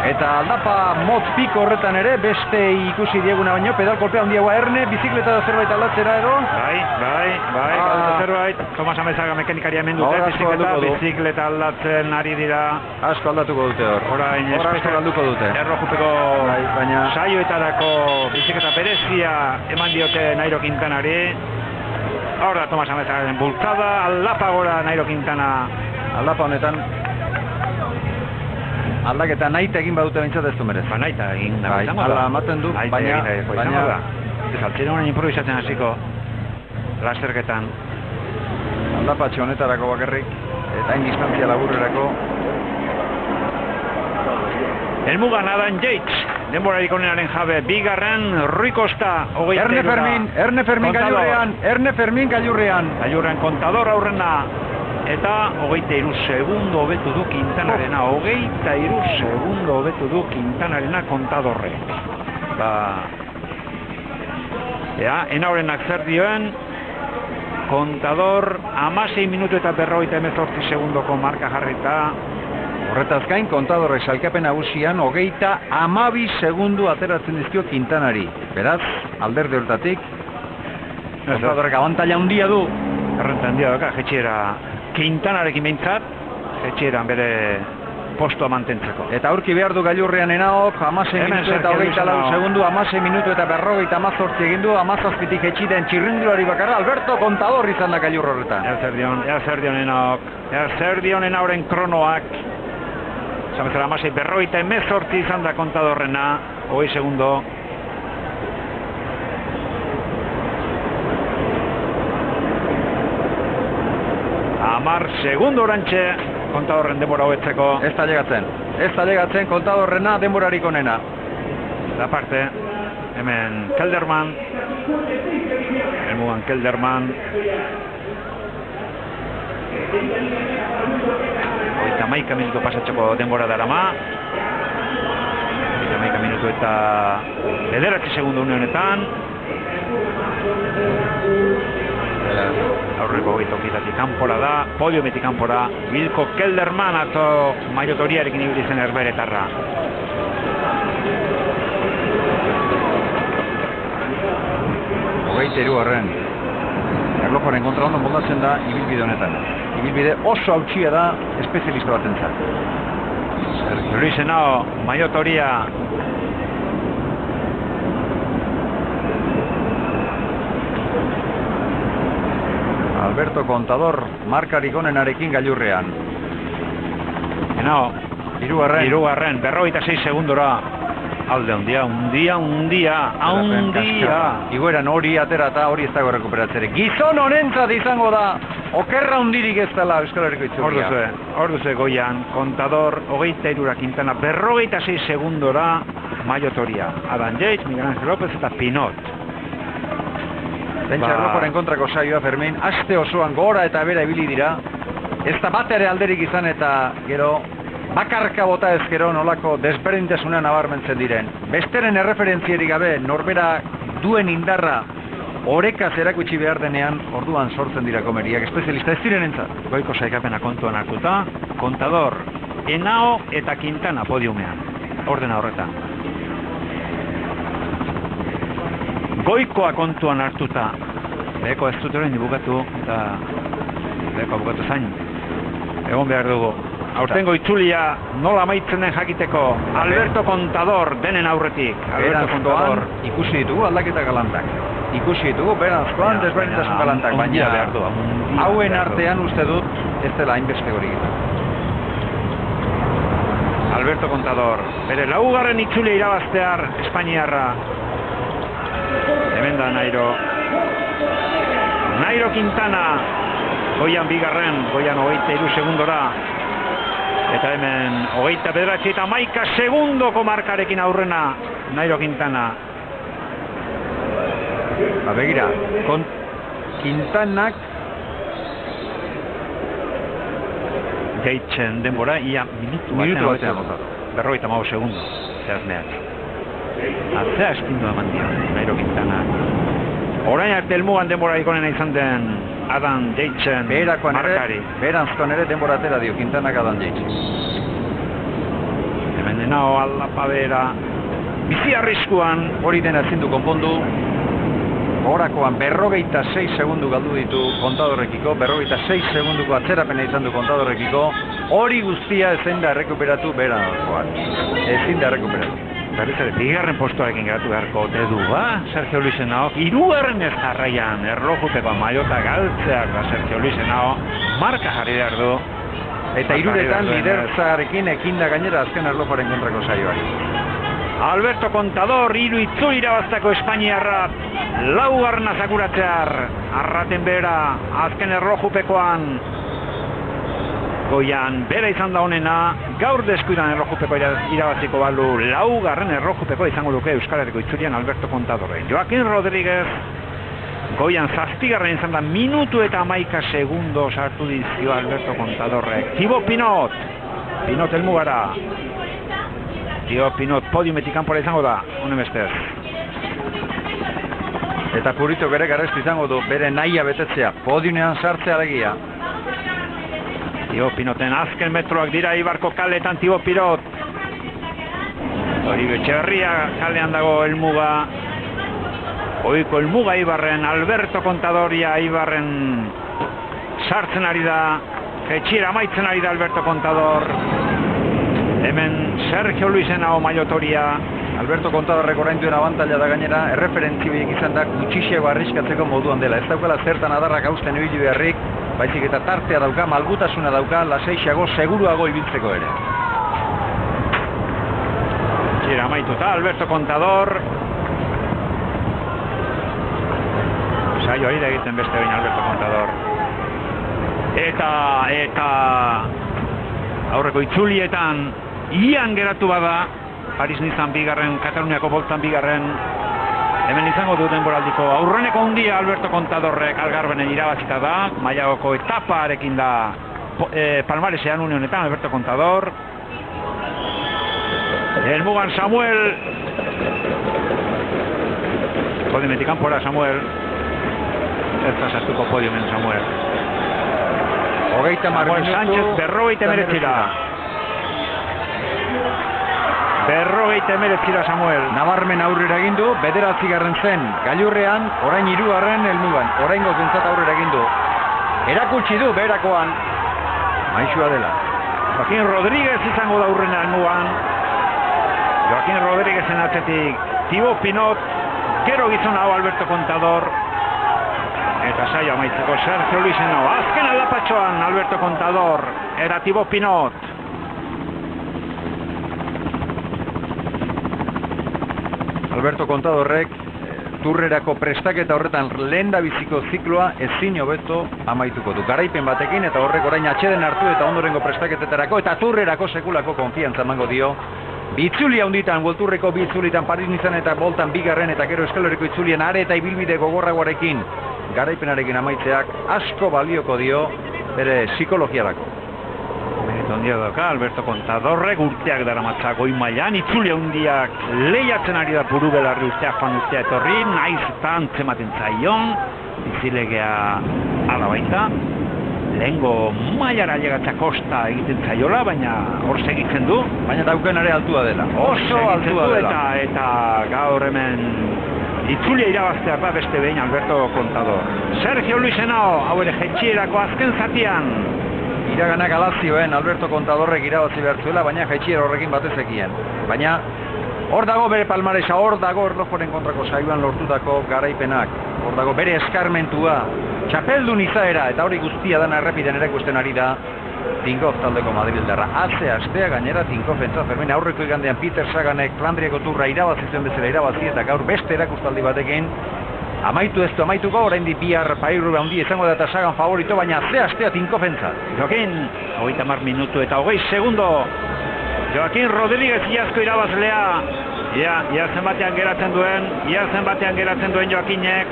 Eta aldapa mot piko horretan ere, beste ikusi dieguna baino, pedal kolpea handiagoa Erne, bizikleta da zerbait aldatzera edo. Bai, zerbait. Tomas Amezaga mekanikaria hemen dute, bizikleta aldatzen ari dira. Asko aldatuko dute hor. Orain asko galduko dute. Errojupeko baina saioetarako bizikleta berezia eman diote Nairo Quintanari. Hor da Tomas Amezagaren bultzada, aldapa gora Nairo Quintana. Aldapa honetan aldaketa nahita egin badute bintzat ez du merez. Nahita egin da. Hala ematen du, baina Zaltzera honen improvisatzen hasiko lasterketan. Aldapatxe honetarako bakarrik, eta hain distantzia laburrerako. Helmugan Adam Yates, denborarik onenaren jabe, bigarren Rui Costa, Erne Fermin gailurrean. Gailurrean kontador aurrena. Eta 23 segundo hobetu du Quintanarena, 23 segundo hobetu du Quintanarena kontadorrek. Enaurenak zer dioen, kontador 16 minutu eta 58 segundoko marka jarrita. Horretaz gain, kontadorrek sailkapen nagusian 32 segundu ateratzen dizkio Quintanari. Beraz, alderde horretatik, kontadorrek abantaila handia du. Errenta handia doka, jetxiera Quintanarekin behintzat, jetxieran bere postua mantentzeko. Eta aurki behar du gailurrean Enaok, 16 minutu eta 24 segundu, 16 minutu eta 58 egin du, 17tik etxiden txirrindulari bakarra, Alberto Contador izan da gailur horretan. Ea zer dion Enaok, ea zer dion Enauren kronoak. Zamezela 58 izan da Contadorrena, 20 segundo. Amar segundo orantxe, Contadorren denbora hobetzeko. Ez da llegatzen Contadorrena denborarik onena. Da parte, hemen Kelderman, helmugan Kelderman, 31 minutu pasatzeko denbora darama, 31 minutu eta 9 segundu une honetan, aurreko tokitatik kanpora da, podiometik kanpora, Wilco Kelderman atzo maiotoriarekin ibili zen herberetarra. Hogeita hirugarren erlojoaren kontra ondo moldatzen da ibilbide honetan. Ibilbide oso hautsia da espezialista batentzat. Luis Henao, maiotoria. Alberto Contador markarik onenarekin gailurrean. Henao, hirugarren, 56 segundora. Alde hundia. Igoeran hori atera eta hori ez dago rekuperatzere. Gizon honentzat izango da, okerra hundirik ez dela Euskal Herriko itzulia. Orduzue goian, Contador, 23 Quintana, 56 segundora, maiotoria. Adam Yates, Miguel Ángel López eta Pinot. Pentsa erlojoaren kontrako saioa, Fermin, aste osoan gora eta bera ibili dira. Ez da bat ere alderik izan eta gero bakarka bota ezkero nolako desberdintasunean nabarmentzen diren. Besteren erreferentzierik gabe norbera duen indarra orekaz erakutsi behar denean orduan sortzen dira komeriak, espezialista ez direnentzat. Goiko saikapena kontuan hartuta, Contador, Henao eta Quintana podiumean, ordena horretan. Goikoa kontuan hartuta, beheko ez dut orain bukatu eta beheko bukatu zain. Egon behar dugu. Aurtengo itzulia nola amaitzen den jakiteko, Alberto Contador denen aurretik. Alberto Contador ikusi ditugu aldaketa galantak. Ikusi ditugu beranzkoan desberdintasun galantak, baina hauen artean uste dut ez dela hainbeste hori egiten. Alberto Contador, bere laugarren itzulia irabaztear Espainiarra. Hemen da Nairo. Nairo Quintana, goian bigarren, goian 23 segundora. Eta hemen, 29 eta 11 segundoko markarekin aurrena, Nairo Quintana. Begira, Quintanak Geitzen denbora, ia minutu batean botatu. 55 segundo, zehazneak. Atzea espindu eman dio, Nairo Quintana. Orain arte helmugan denbora ikonena izan den Adam Yatezen markari. Beranzkoan ere denbora atera dio, Quintanak Adam Yates. Hemen denao aldapa bera. Bizi arriskuan. Hori dena ezin du konpondu. Horakoan 56 segundu galdu ditu Contadorrekiko, 56 segunduko atzerapena izan du Contadorrekiko. Hori guztia ezin da errekuperatu beranzkoan. Ezin da errekuperatu. Berriz ere, bigarren postuarekin geratu beharko ote du, Sergio Luis Henao. Hirugarren ez jarraian erlojupeko maiota galtzeak da Sergio Luis Henao. Marka jarri behar du. Eta hiruretan lidertzarekin ekinda gainera azken erlojoaren kontrako saioari. Alberto Contador, hiru itzuli irabaztako Espainiarra, laugarren azakuratzear, arraten bera, azken erlojupekoan. Goian, bera izan da honena, gaur deskuidan erlojupeko irabaziko balu, laugarren erlojupeko izango duke Euskal Herriko itzulian Alberto Contadorre. Joaquin Rodríguez, goian zazpigarren izan da, minutu eta 11 segundo sartu dizkio Alberto Contadorre. Thibaut Pinot helmugara. Thibaut Pinot podiumetik kanpora izango da, honen bestez. Eta Purito bere garresti izango du, bere nahia betetzea, podiumean sartzea alegia. Thibaut Pinoten azken metroak dira Ibarko kaletan Thibaut Pinot. Hori Etxeberria kalean dago helmuga. Oiko helmuga Ibarren, Alberto Contadoria Ibarren sartzen ari da. Etxiera amaitzen ari da Alberto Contador. Hemen Sergio Luis Henao maiotoria. Alberto Contadorrek orain duen abantaila da gainera, erreferentzi biek izan da gutxixiago arriskatzeko moduan dela. Ez daukala zertan adarrak hausten ibili beharrik, baizik eta tartea dauka, malgutasuna dauka, lasaixiago, seguruago ibiltzeko ere. Txira amaituta, Alberto Contador. Saio ari da egiten beste baina Alberto Contador. Eta aurreko itzulietan ian geratu bada, Paris-Nizan bigarren, Kataluniako boltan bigarren, Hemen izango du denboraldiko aurreneko handia Alberto Contadorrek Algarbenen irabazita da, mailagoko etaparekin da palmaresean une honetan Alberto Contador. Helmugan Samuel. Podiumetik kanpora Samuel. Ez da sartuko podiumen Samuel. Samuel Sánchez, 49 19 Samuel. Nabarmen aurrera egin du, 9. zen gailurrean, orain 3. helmugan, oraingo zentzat aurrera egin du. Erakutsi du beherakoan, maixua dela. Joaquín Rodríguez izango da aurrena helmugan. Joaquín Rodríguezen atzetik Thibaut Pinot, gero gizon hau Alberto Contador. Eta saio amaitzeko Sergio Luis Henao. Azken aldapatxoan Alberto Contador eta Thibaut Pinot. Alberto Contadorrek turrerako prestaketa horretan lehendabiziko zikloa ezin hobeto amaituko du. Garaipen batekin eta horrek orain atxeden hartu eta ondorengo prestaketetarako eta turrerako sekulako konfiantza emango dio. Bitzulia hunditan, Worldtourreko bitzulitan, Paris-Nizan eta Boltan bigarren eta gero Euskal Herriko itzulien are eta ibilbide gogorragoarekin garaipenarekin amaitzeak asko balioko dio bere psikologiarako. Merito handia doka Alberto Contadorrek urteak daramatza goi mailan, itzuli handiak lehiatzen ari da buru belarri urteak joan urtea etorri, naiz eta antzematen zaion, bizilegea ala baita. Lehengo mailara llegatza kosta egiten zaiola, baina hor segitzen du. Baina daukenare altua dela. Oso altua dela. Eta gaur hemen itzulia irabazteak da beste behin Alberto Contador. Sergio Luis Henao, hau ere jaitsierako azken zatian. Iraganak alazioen Alberto Contadorrek irabazi behar zuela, baina jaitsiera horrekin batezekien. Baina hor dago bere palmaresa, hor dago erlojoren kontrako saioan lortutako garaipenak. Hor dago bere eskarmentua, txapeldun izaera, eta hori guztia dana errepiden erakusten ari da Tinkoff taldeko Madrildarra. Atze astea gainera Tinkoff entzat, Fermin aurreko igandean Peter Saganek Flandriako turra irabazi zuen bezala irabazi eta gaur beste erakustaldi batekin amaitu ez du amaituko, oraindik bihar pairru handi izango da eta Sagan favorito, baina atze astea Tinkoff entzat. Joaquín, 30 minutu eta 20 segundo. Joaquín Rodríguez iazko irabazlea. Ia zenbatean geratzen duen Joaquinek.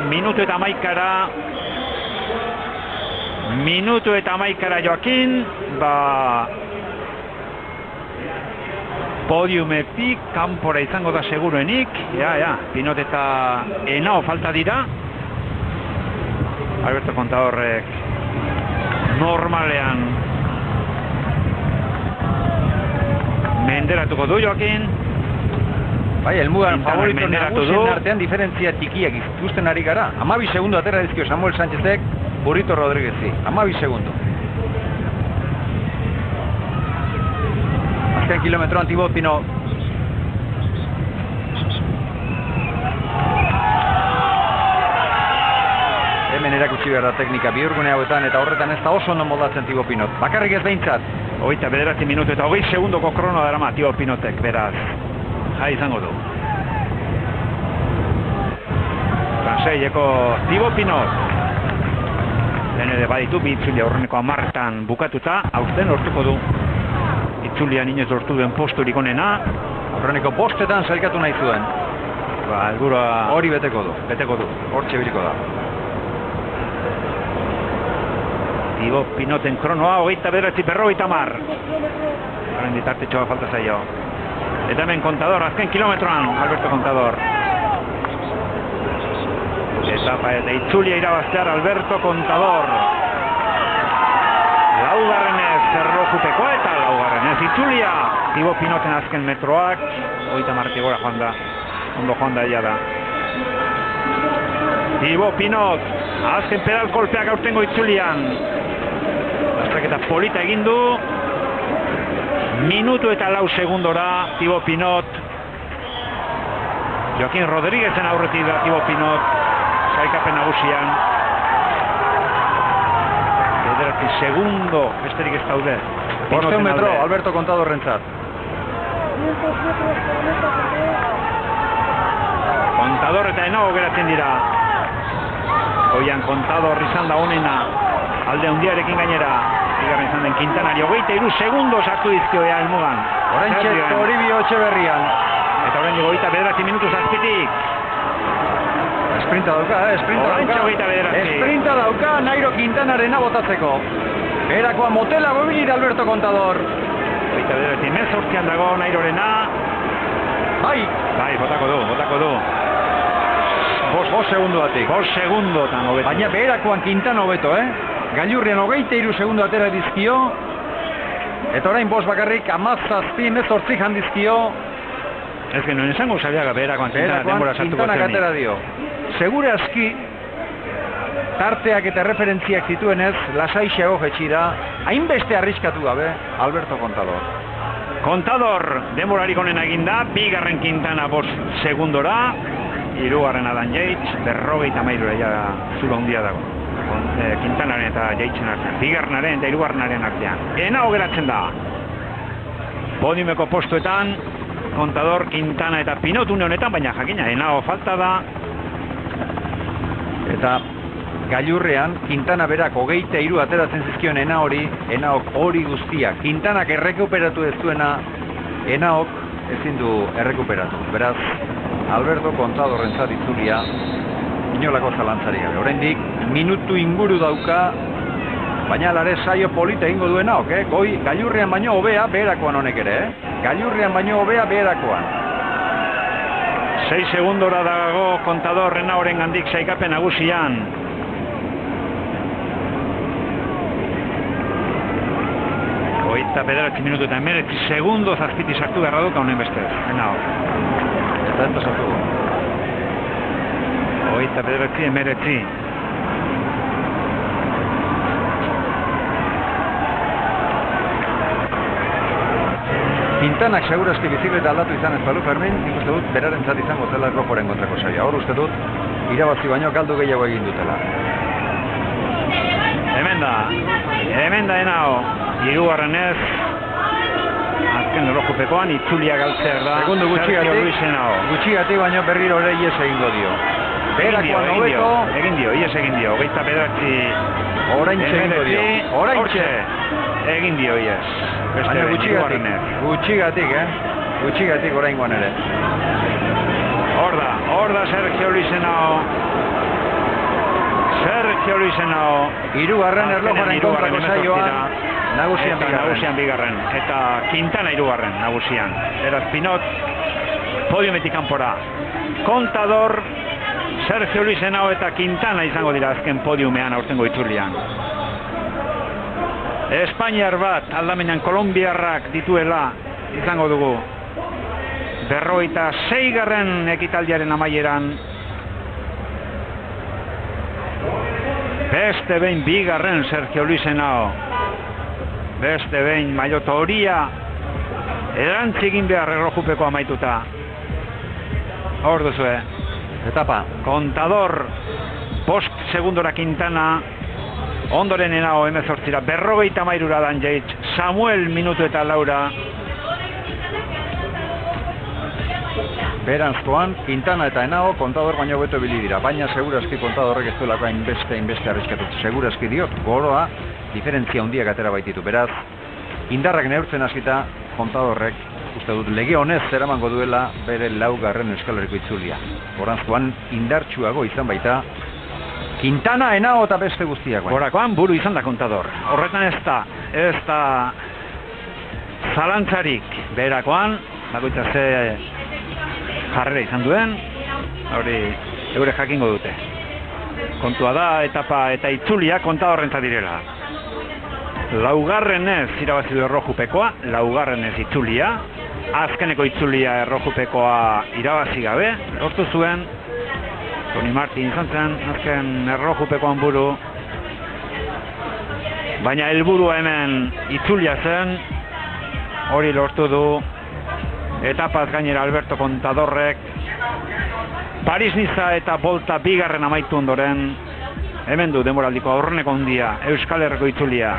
Minutu eta maikara Joaquín, podiumetik kanpora izango da seguruenik. Pinot eta Henao falta dira. Alberto Contadorrek normalean menderatuko du Joaquín. Bai, helmugan favorito nagusien artean diferentzia tikiak ikusten ari gara. 12 segundo atera dizkio Samuel Sánchezek Burrito Rodríguezi. 12 segundo. Azken kilometroan Thibaut Pinot. Hemen erakutsi behar da teknika bihurgune hauetan eta horretan ez da oso ondo moldatzen Thibaut Pinot. Bakarrik ez behintzat. 29 minutu eta 20 segundoko krono darama Thibaut Pinotek, beraz. Izango du. Franseileko Thibaut Pinot. Lehen baditu bi itzulia horreneko 10 bukatuta, aurten lortuko du. Itzulian inoiz lortu duen posturik onena. Horreneko 5etan sailkatu nahi zuen. Helburua hori beteko du. Hortxe biriko da. Thibaut Pinoten kronoa, 29:50. Horren ditartetxoa falta zaio. Eta hemen Contador, azken kilometroan, Alberto Contador. Etapa eta itzulia irabaztear Alberto Contador. Laugarrenez erlojupekoa eta laugarrenez itzulia. Thibaut Pinoten azken metroak, 30 gora joan da. Ondo joan da da. Thibaut Pinot, azken pedal kolpeak aurtengo itzulian. Astraketa polita egin du. Minutu eta 4 segundora Thibaut Pinot. Joaquín Rodríguezen aurretik da Thibaut Pinot. Sailkapen nagusian. 9 segundo besterik ez daude. 5 metro Alberto Contadorrentzat. Contador eta Henao geratzen dira. Oian Contador izan da honena. Alde handiarekin gainera. Bigarren izan den Quintanari 23 segundo sartu dizkio helmugan. Oraintxe Toribio Etxeberrian. Eta horrein digo, 29 minutu zazpitik. Esprinta dauka, Esprinta dauka, Nairo Quintanarena botatzeko. Berakoa motela gobili da Alberto Contador. 29 dago Nairorena. Bai, botako du. 5 segundoatik. 5 segundotan hobeto. Baina beherakoan Quintana hobeto, Gailurrean 23 segundo atera dizkio. Eta orain 5 bakarrik 17 handizkio. Ez genuen esango Usabiaga beherakoan Quintana atera dio. Segure aski tarteak eta referentziak zituenez lasaixeago jetxi da, hainbeste arriskatu gabe Alberto Contador. Contador denborarik onena eginda, bigarren Quintana 5 segundora, hirugarren Dan Yates, 53 ja zulo handia dago. Quintanaren eta Yatesen artean, bigarrenaren eta hirugarrenaren artean. Henao geratzen da. Podiumeko postuetan, Contador, Quintana eta Pinot une honetan, baina jakina, Henao falta da. Eta gailurrean, Quintana berak 23 ateratzen zizkion Henaok hori guztia. Quintanak errekuperatu ez duena, Henaok ezin du errekuperatu. Beraz, Alberto Contadorrentzat itzulia, inolako zalantzari gabe. Oraindik minutu inguru dauka, baina lare saio polita egingo du Henaok, Goi, gailurrean baino hobea beherakoan honek ere, Gailurrean baino hobea beherakoan. 6 segundora dago Contador Henaoren gandik saikapen nagusian. Eta 9 minutu eta 19 segundo zazpiti sartu beharra duka honen bestez. Henao. Eta ez sartu du. Eta 9 Quintanak segurazki bizikleta aldatu izan ez balu Fermin, nik uste dut berarentzat izango zela erlojoren kontrako saioa. Hor uste dut irabazi baino galdu gehiago egin dutela. Hemen da Henao. Hirugarrenez azken erlojupekoan itzulia galtzeak da. Segundu gutxigatik baino berriro ere ies egingo dio. Berakoan hobeto egin dio, 29 oraintxe egingo dio. Oraintxe egin dio ies. Baina gutxigatik oraingoan ere. Hor da Sergio Luis Henao. Hirugarren erlojoaren kontrako saioa. Nagusian bigarren. Eta Quintana hirugarren nagusian. Beraz Pinot podiumetik kanpora. Contador, Sergio Luis Henao eta Quintana izango dira azken podiumean aurtengo itzulian. Espainiar bat aldamenean kolombiarrak dituela izango dugu. 56. ekitaldiaren amaieran. Beste behin bigarren Sergio Luis Henao. Beste behin maillota horia erantzigin behar erlojupeko amaituta. Hor duzue. Etapa. Contador 5 segundora Quintana. Ondoren Henao 18ra. 53 Dan Yates. Samuel minutu eta laura. Beranzkoan, Quintana eta Henao Contador baino beto bili dira. Baina segurazki Contadorrek ez duelako hainbeste arriskatu. Segurazki diot, goroa diferentzia handiak atera baititu. Beraz, indarrak neurtzen hasita Contadorrek uste dut lege honez zeramango duela bere 4. Euskal Herriko itzulia. Goranzkoan indartsuago izan baita Quintana, Henao eta beste guztiak. Gorakoan buru izan da Contador. Horretan ez da zalantzarik. Berakoan, bakoitza ze jarrera izan duen, hori eure jakingo dute. Kontua da, etapa eta itzulia Contadorrentzat direla. 4. irabazi du erlojupekoa, 4. itzulia. Azkeneko itzulia erlojupekoa irabazi gabe, lortu zuen. Toni Martin izan zen, azken erlojupekoan buru. Baina helburua hemen itzulia zen, hori lortu du. Etapaz gainera Alberto Contadorrek. Paris-Niza eta Volta bigarren amaitu ondoren. Hemen du denboraldiko aurreneko handia, Euskal Herriko itzulia.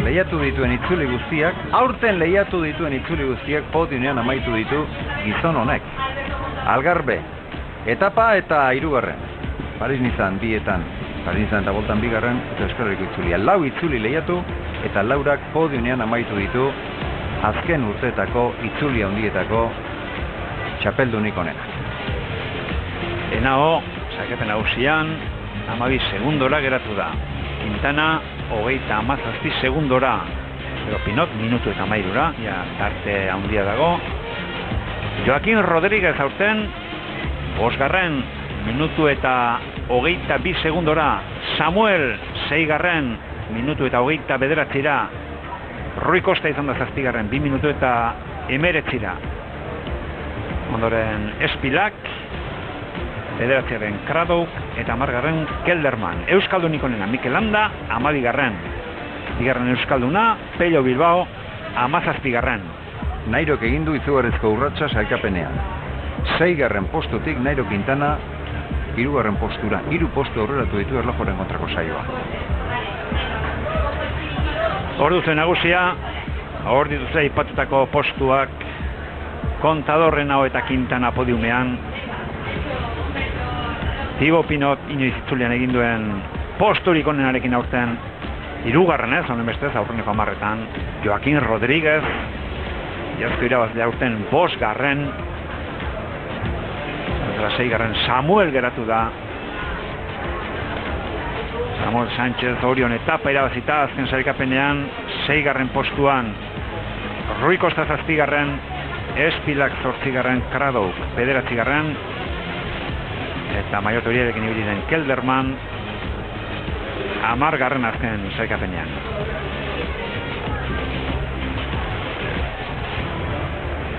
Lehiatu dituen itzuli guztiak, aurten lehiatu dituen itzuli guztiak podiumean amaitu ditu gizon honek. Algarbe, etapa eta 3. Paris-Nizan bietan, Paris-Nizan eta Voltan bigarren, eta Euskal Herriko itzulia. 4 itzuli lehiatu, eta 4ak podiumean amaitu ditu azken urteetako itzuli handietako txapeldunik onena. Enao, sakepen nagusian, 12 segundora geratu da. Quintana, 37 segundora. Pero Pinot, minutu eta mairura, ja, tarte handia dago. Joaquín Rodríguez aurten, 5. minutu eta 22 segundora. Samuel, 6. minutu eta 29. Rui Costa izan da 7. 2 minutu eta 19. Ondoren Espilak, 9. Kradok eta 10. Kelderman. Euskaldunik onena Mikel Landa, 12. 2. Euskalduna, Pello Bilbao, 17. Nairok egin du izugarrizko urratsa sailkapenean. 6. postutik Nairo Quintana 3. postura. 3 postu aurreratu ditu erlojoren kontrako saioa. Orduzen nagusia, hor dituzte aipatutako postuak, Contador, Henao eta Quintana podiumean. Thibaut Pinot inoiz itzulian egin duen posturik onenarekin aurten 3. Honen bestez, aurreneko 10etan. Joaquín Rodríguez, jazko irabazle aurten 5. Eta 6. Samuel geratu da. Samuel Sánchez Orion etapa irabazita azken sailkapenean 6. postuan. Rui Costa 7. Espilak 8. Kradok 9. Eta Maillot Horiarekin ibili den Kelderman 10. azken sailkapenean.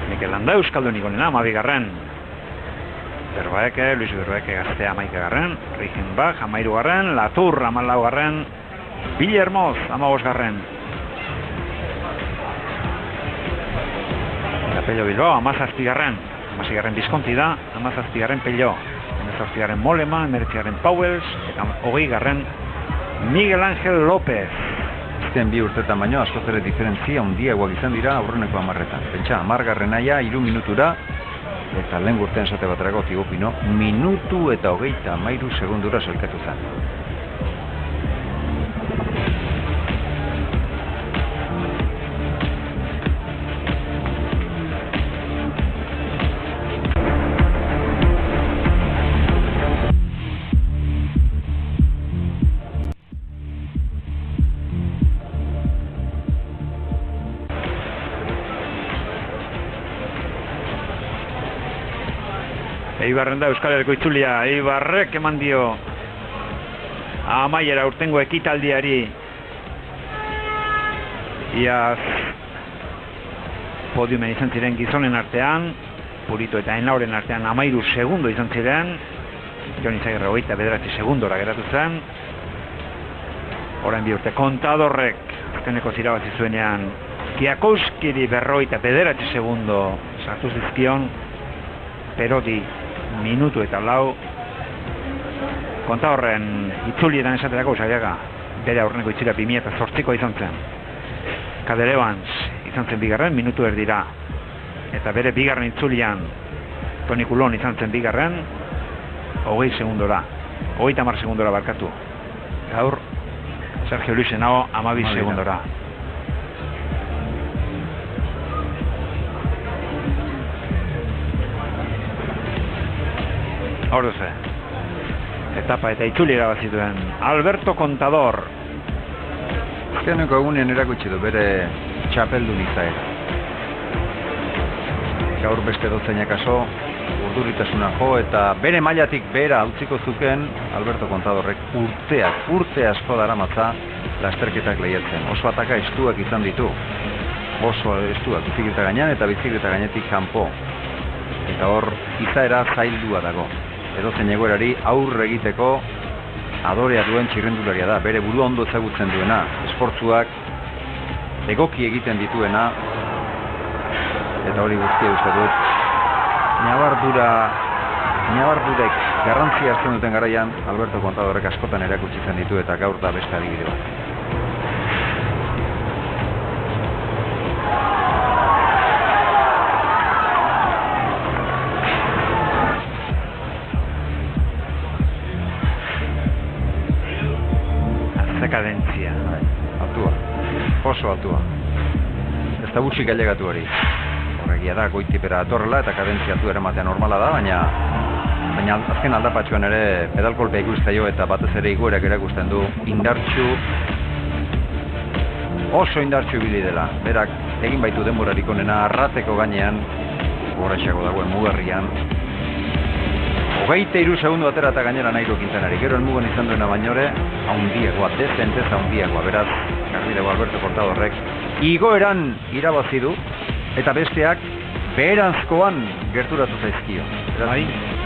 Mikel Landa Euskaldunik onena 12. Berbaeke, Luis Berbaeke gaztea 11. Reichenbach 13. Latour 14. Villermoz 15. Eta Pello Bilbao 17. 16. Visconti da, 17. Pello. 18. Mollema, 19. Pauwels eta 20. Miguel Ángel López. Azken 2 urtetan baino askoz ere diferentzia handiagoak izan dira aurreneko 10etan. Pentsa, 10. 3 minutura eta lehen urtean esate baterako Thibaut Pinot minutu eta 33 segundura sailkatu zen. Eibarren da Euskal Herriko itzulia, Eibarrek eman dio amaiera urtengo ekitaldiari. Iaz podiumen izan ziren gizonen artean, Purito eta Enauren artean 13 segundo izan ziren, Jon Izagirre 29 segundora geratu zen. Orain 2 urte Contadorrek azkeneko zirabazi zuenean Kiakowskiri 59 segundo sartu zizkion, Perodi minutu eta 4. Contadorren itzulietan esaterako Usaiaga bere aurreneko itzira 2008ko izan zen. Kader Evans izan zen 2. minutu erdira. Eta bere 2. itzulian Toni Coulon izan zen 2. 20 segundora. 30 segundora barkatu. Gaur Sergio Luis Henao 12 segundora. Horze, etapa eta itzuli irabazituen Alberto Contador. Azkeneko egunean erakutsi du bere txapeldun izaera. Gaur beste dozeina kaso, urduritasuna jo eta bere mailatik bera utziko zuken Alberto Contadorrek urte asko daramatza lasterketak lehiatzen. Oso ataka estuak izan ditu. Oso estuak bizikleta gainean eta bizikleta gainetik kanpo. Eta hor izaera zaildua dago. Edozein egoerari aurre egiteko adorea duen txirrendularia da, bere burua ondo ezagutzen duena, esportzuak egoki egiten dituena, eta hori guztia uste dut ñabardurek garrantzia hartzen duten garaian Alberto Contadorrek askotan erakutsitzen ditu eta gaur da beste adibide bat. Kadentzia. Altua. Oso altua. Ez ez da gutxi gailegatu hori. Horregia da, goitipera atorrela eta kadentziatu eramatea normala da, baina azken aldapatxoan ere pedalkolpea ikustaio eta batez ere igoerak erakusten du oso indartsu ibili dela. Berak egin baitu denborarik onena arrateko gainean, horrexako dagoen mugarrian. 23 segundu atera eta gainera Nairo Quintanari. Gero elmugan izan duena bainore, haundiagoa, dezentez haundiagoa. Beraz, garbi dago Alberto Contadorrek igoeran irabazi du, eta besteak beheranzkoan gerturatu zaizkio. Beraz,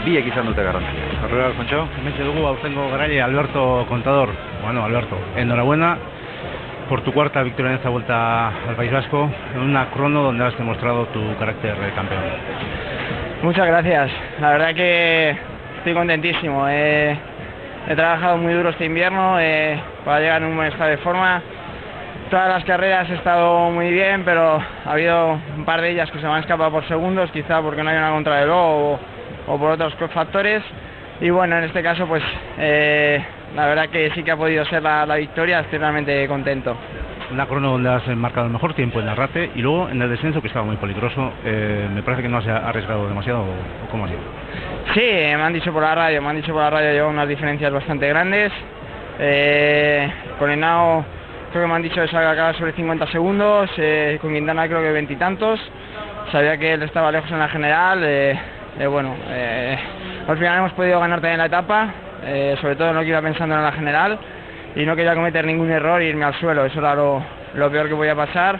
biek izan dute garantzia. Horrela, Alfonso, hementxe dugu aurtengo garaile Alberto Contador. Bueno, Alberto, enhorabuena por tu cuarta victoria en esta vuelta al País Vasco, en una crono donde has demostrado tu carácter de campeón. Muchas gracias, la verdad que estoy contentísimo. He trabajado muy duro este invierno para llegar en un buen estado de forma. Todas las carreras he estado muy bien, pero ha habido un par de ellas que se me han escapado por segundos, quizá porque no hay una contrarreloj o por otros factores. Y bueno, en este caso pues la verdad que sí que ha podido ser la victoria, estoy realmente contento. Una crono donde has marcado el mejor tiempo en Arrate y luego en el descenso, que estaba muy peligroso. Me parece que no has arriesgado demasiado, ¿o cómo ha sido? Sí, me han dicho por la radio llevo unas diferencias bastante grandes. Con Henao creo que me han dicho que salga acá sobre 50 segundos, con Quintana creo que 20 y tantos. Sabía que él estaba lejos en la general, al final hemos podido ganar también la etapa, sobre todo no que iba pensando en la general y no quería cometer ningún error e irme al suelo, eso era lo peor que podía pasar.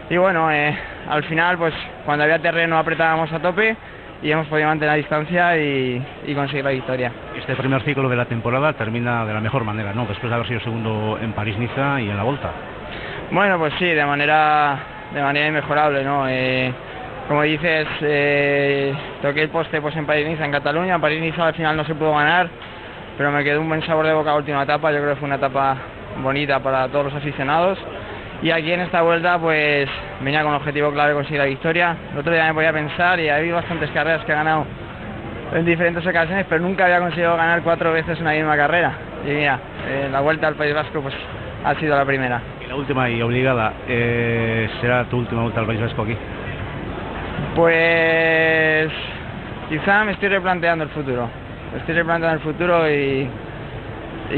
Y bueno, al final pues cuando había terreno apretábamos a tope y hemos podido mantener la distancia y conseguir la victoria. Este primer ciclo de la temporada termina de la mejor manera, ¿no? Después de haber sido segundo en París-Niza y en la Volta. Bueno, pues sí, de manera inmejorable, ¿no? Como dices, toqué el poste pues en París-Niza, en Cataluña. En París-Niza al final no se pudo ganar, pero me quedó un buen sabor de boca la última etapa. Yo creo que fue una etapa bonita para todos los aficionados. Y aquí en esta vuelta pues venía con el objetivo claro de conseguir la victoria. El otro día me podía pensar y había bastantes carreras que he ganado en diferentes ocasiones, pero nunca había conseguido ganar 4 veces una misma carrera. Y mira, la vuelta al País Vasco pues ha sido la primera. Y la última y obligada, ¿será tu última vuelta al País Vasco aquí? Pues quizá me estoy replanteando el futuro. Y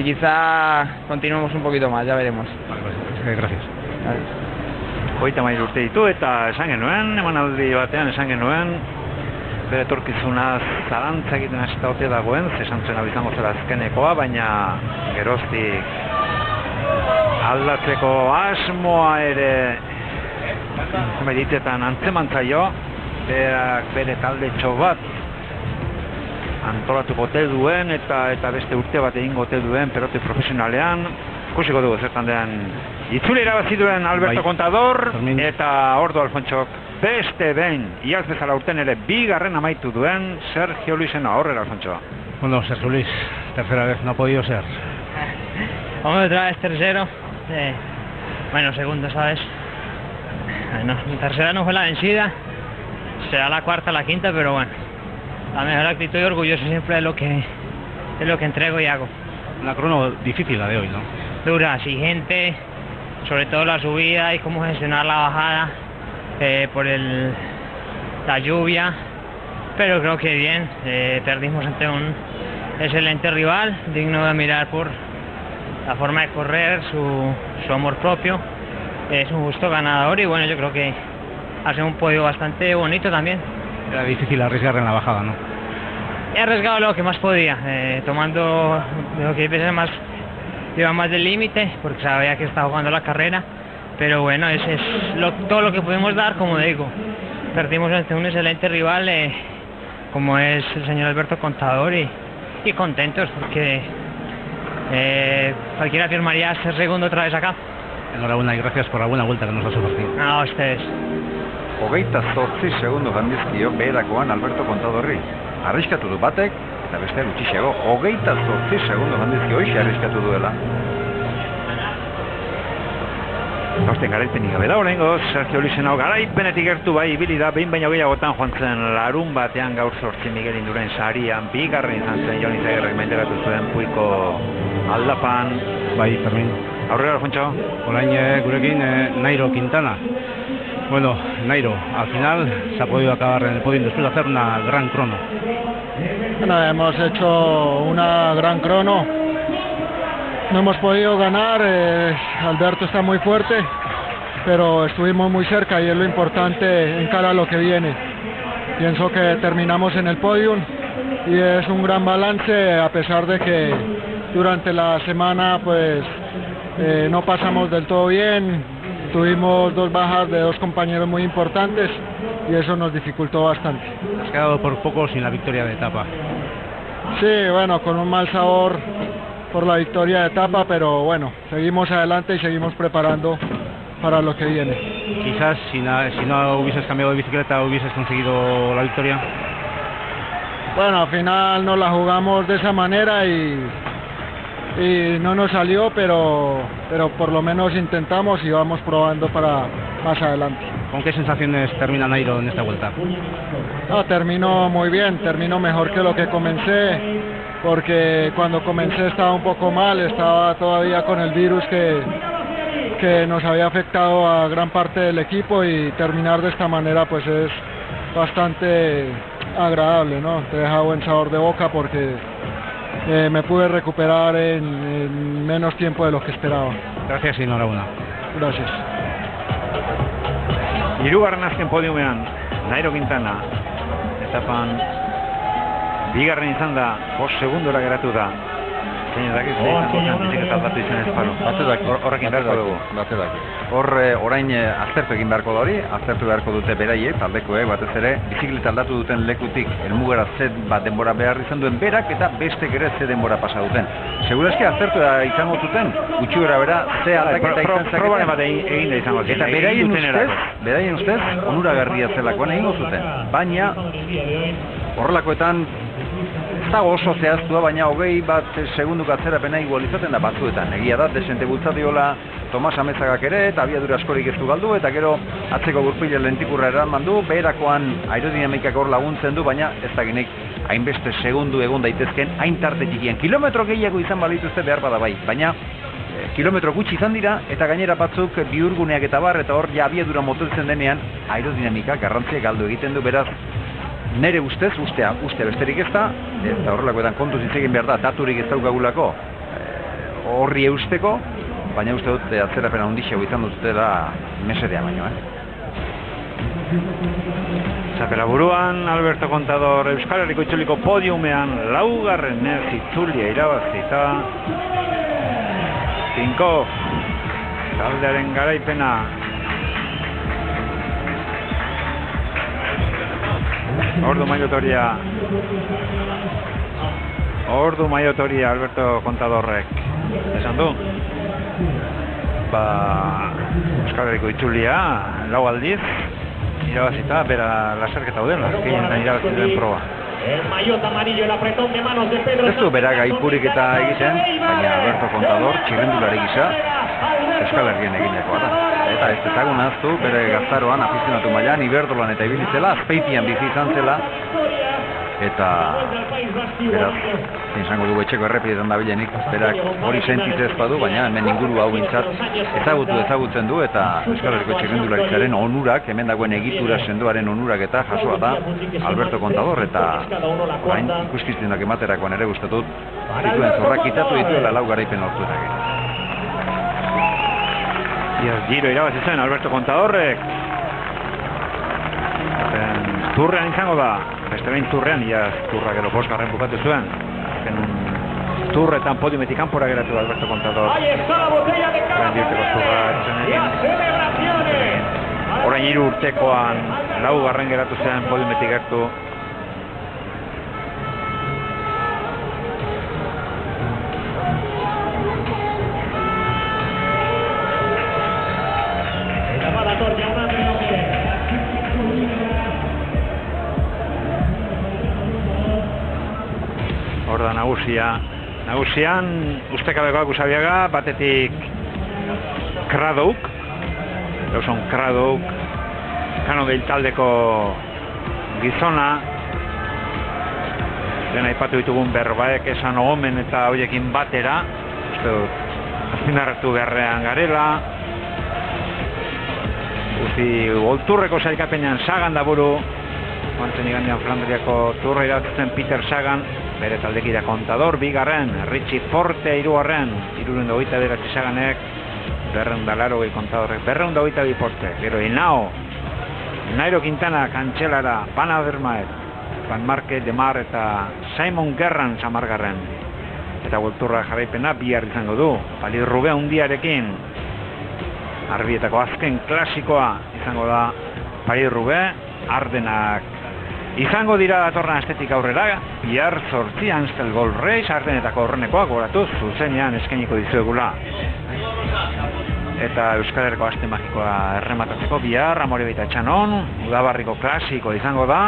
quizá continuemos un poquito más, ya veremos. Vale, pues, gracias. Hogeita hamairu urte ditu eta esan genuen, emanaldi batean esan genuen, bere etorkizunaz zalantza egiten hasta ote dagoen, esan zuen izango zela azkenekoa, baina geroztik aldatzeko asmoa ere meditetan antzeman zaio, bere taldetxo bat antolatuko ote duen eta beste urte bat egingo ote duen pelote profesionalean. Ikusiko dugu zertan den itzuli irabazi duen Alberto Contador eta ordu Alfontsok beste behin iaz bezala urten ere bigarren amaitu duen Sergio Luisena. Horrela, Alfontso. Bueno, Sergio Luis, tercera vez no ha podido ser. Hombre, otra vez tercero. Bueno, segundo, ¿sabes? Bueno, tercera no fue la vencida. Será la cuarta, la quinta, pero bueno. La mejor actitud y orgulloso siempre de lo que entrego y hago. Una crono difícil la de hoy, ¿no? Dura, exigente, sobre todo la subida y cómo gestionar la bajada por la lluvia, pero creo que bien, perdimos ante un excelente rival, digno de mirar por la forma de correr, su amor propio, es un justo ganador y bueno, yo creo que hace un podio bastante bonito también. Era difícil arriesgar en la bajada, ¿no? He arriesgado lo que más podía, tomando lo que veces más iba más del límite, porque sabía que estaba jugando la carrera, pero bueno, ese es todo lo que pudimos dar, como digo. Perdimos ante un excelente rival, como es el señor Alberto Contador, y contentos, porque cualquiera firmaría ser segundo otra vez acá. Enhorabuena y gracias por la buena vuelta que nos has ofrecido. No, a ustedes. 28 segundu handizkio beherakoan Alberto Contadorri. Arriskatu du batek, eta beste gutxiago, 28 segundu handizkio hoxe arriskatu duela. Hausten garaipenik gabe da horrengoz, Sergio Luisena garaipenetik gertu bai ibili da, behin baino gehiagotan joan zen larun batean gaur 8 Miguel Induren sarian, bigarren izan zen Jon Izaguirrek menderatu zuen Puiko aldapan. Bai, Fermin. Aurrera, Alfontso. Orain gurekin Nairo Quintana. Bueno, Nairo, al final se ha podido acabar en el podio después de hacer una gran crono. Bueno, hemos hecho una gran crono. No hemos podido ganar, Alberto está muy fuerte, pero estuvimos muy cerca y es lo importante en cara a lo que viene. Pienso que terminamos en el podium y es un gran balance, a pesar de que durante la semana pues no pasamos del todo bien. Tuvimos 2 bajas de 2 compañeros muy importantes y eso nos dificultó bastante. Has quedado por poco sin la victoria de etapa. Sí, bueno, con un mal sabor por la victoria de etapa, pero bueno, seguimos adelante y seguimos preparando para lo que viene. Quizás si no hubieses cambiado de bicicleta hubieses conseguido la victoria. Bueno, al final nos la jugamos de esa manera y no nos salió, pero por lo menos intentamos y vamos probando para más adelante. ¿Con qué sensaciones termina Nairo en esta vuelta? No, termino muy bien, termino mejor que lo que comencé, porque cuando comencé estaba un poco mal, estaba todavía con el virus que nos había afectado a gran parte del equipo, y terminar de esta manera pues es bastante agradable, ¿no? Te deja buen sabor de boca porque me pude recuperar en menos tiempo de lo que esperaba. Gracias y enhorabuena. Gracias. Hirugarren azken podiumean Nairo Quintana, etapan bigarren izan da, 5 segundora geratu da. Zein edakiz, biziketa aldatu izan ez paro. Horrekin beharko dugu. Orain aztertu egin beharko da hori, aztertu beharko dute beraiek, taldekoek batez ere, bizikleta aldatu duten lekutik helmugara ze bat denbora behar izan duen berak eta bestek ere ze denbora pasa duten. Segurazki aztertu da izango zuten, gutxi bera ze aldaketa izan zaketen. Probaren bat egin da izango zuten. Eta beraien ustez, onuragarria zelakoan egingo zuten. Baina, horrelakoetan, ez dago oso zehaztua, baina 21 segunduk atzerapena igual izaten da batzuetan. Egia da, desente bultzatiola Tomas Amezagak ere, eta abiadura askorik ez du galdu, eta gero atzeko gurpile lentikurra eraman du, beherakoan aerodinamikak hor laguntzen du, baina ez dakinik hainbeste segundu egon daitezken hain tarte txikian. Kilometro gehiago izan balituzte behar bada bai, baina kilometro gutxi izan dira, eta gainera batzuk bihurguneak eta bar, eta hor ja abiadura moteltzen denean aerodinamika garrantzia galdu egiten du, beraz nere uste besterik ez da, eta horrelakoetan kontuz hitz egin behar da, daturik ez daukagulako horri eusteko, baina uste dut atzerapena handixeago izan dutela mesedea baino, Txapela buruan, Alberto Contador Euskal Herriko itzuliko podiumean laugarren itzulia irabazita. 5 taldearen garaipena. Ordu maiotoria Alberto Contadorrek esan du. Euskal Herriko itzulia lau aldiz irabazita, bera laserketa udela, gehienetan irabazitaren proba. Ez du bera gaipurik eta egiten, baina Alberto Contador txirrendulari gisa Euskal Herrien eginekoa da. Eta ez ezagun ahaztu, bere gaztaroan afizionatu mailan, Iberdolan eta ibilizela, Azpeitian bizi izan zela, eta beraz, izango dugu etxeko errepietan da bilenik, berak hori sentiz ez badu, baina hemen inguru hau bintzat ezagutzen du, eta Euskal Herriko txirrendularitzaren onurak, hemen dagoen egitura sendoaren onurak eta jasoa da Alberto Contador, eta orain ikuskiztunak ematerakoan ere gustatut, zituen zorrak kitatu dituela lau garaipen lortuetak. Giro irabazitzen Alberto Contadorrek. Turrean izango da, beste behin turrean, turra gero 5. bukatu zuen. Turretan podiumetik kanpora geratu da Alberto Contador. Orain 3 urtekoan 4. geratu zen podiumetik gertu. Hor da nagusian ustekabekoak Usabiaga, batetik Kradouk, Kano Geil taldeko gizona, den aipatu ditugun Berbaek esan omen eta hoiekin batera, uste dut azpimarratu beharrean garela. Ikusi Olturreko sailkapenean Sagan da buru. Guantzen igandean Flandriako turra irabazitzen Peter Sagan, bere taldekidea Contador bigarren, Richie Forte hirugarren, 329 Saganek, 280 Contadorrek, 222 Forte, gero Henao, Nairo Quintana, Kantxelara, Van Avermaet, Van Marke, Demar eta Simon Gerrans 10garren. Eta Olturra jarraipena bihar izango du, Palais Roubaix hundiarekin. Arbietako azken klasikoa izango da Palais Roubaix, Ardenak izango dira datorren astetik aurrera, bihar 8 Amstel Gold Race, Ardenetako horrenekoak goratuz zuzenean eskainiko dizuegula. Eta Euskal Herriko aste magikoa errematatzeko bihar, Amorebieta Etxanon, Udabarriko klasiko izango da.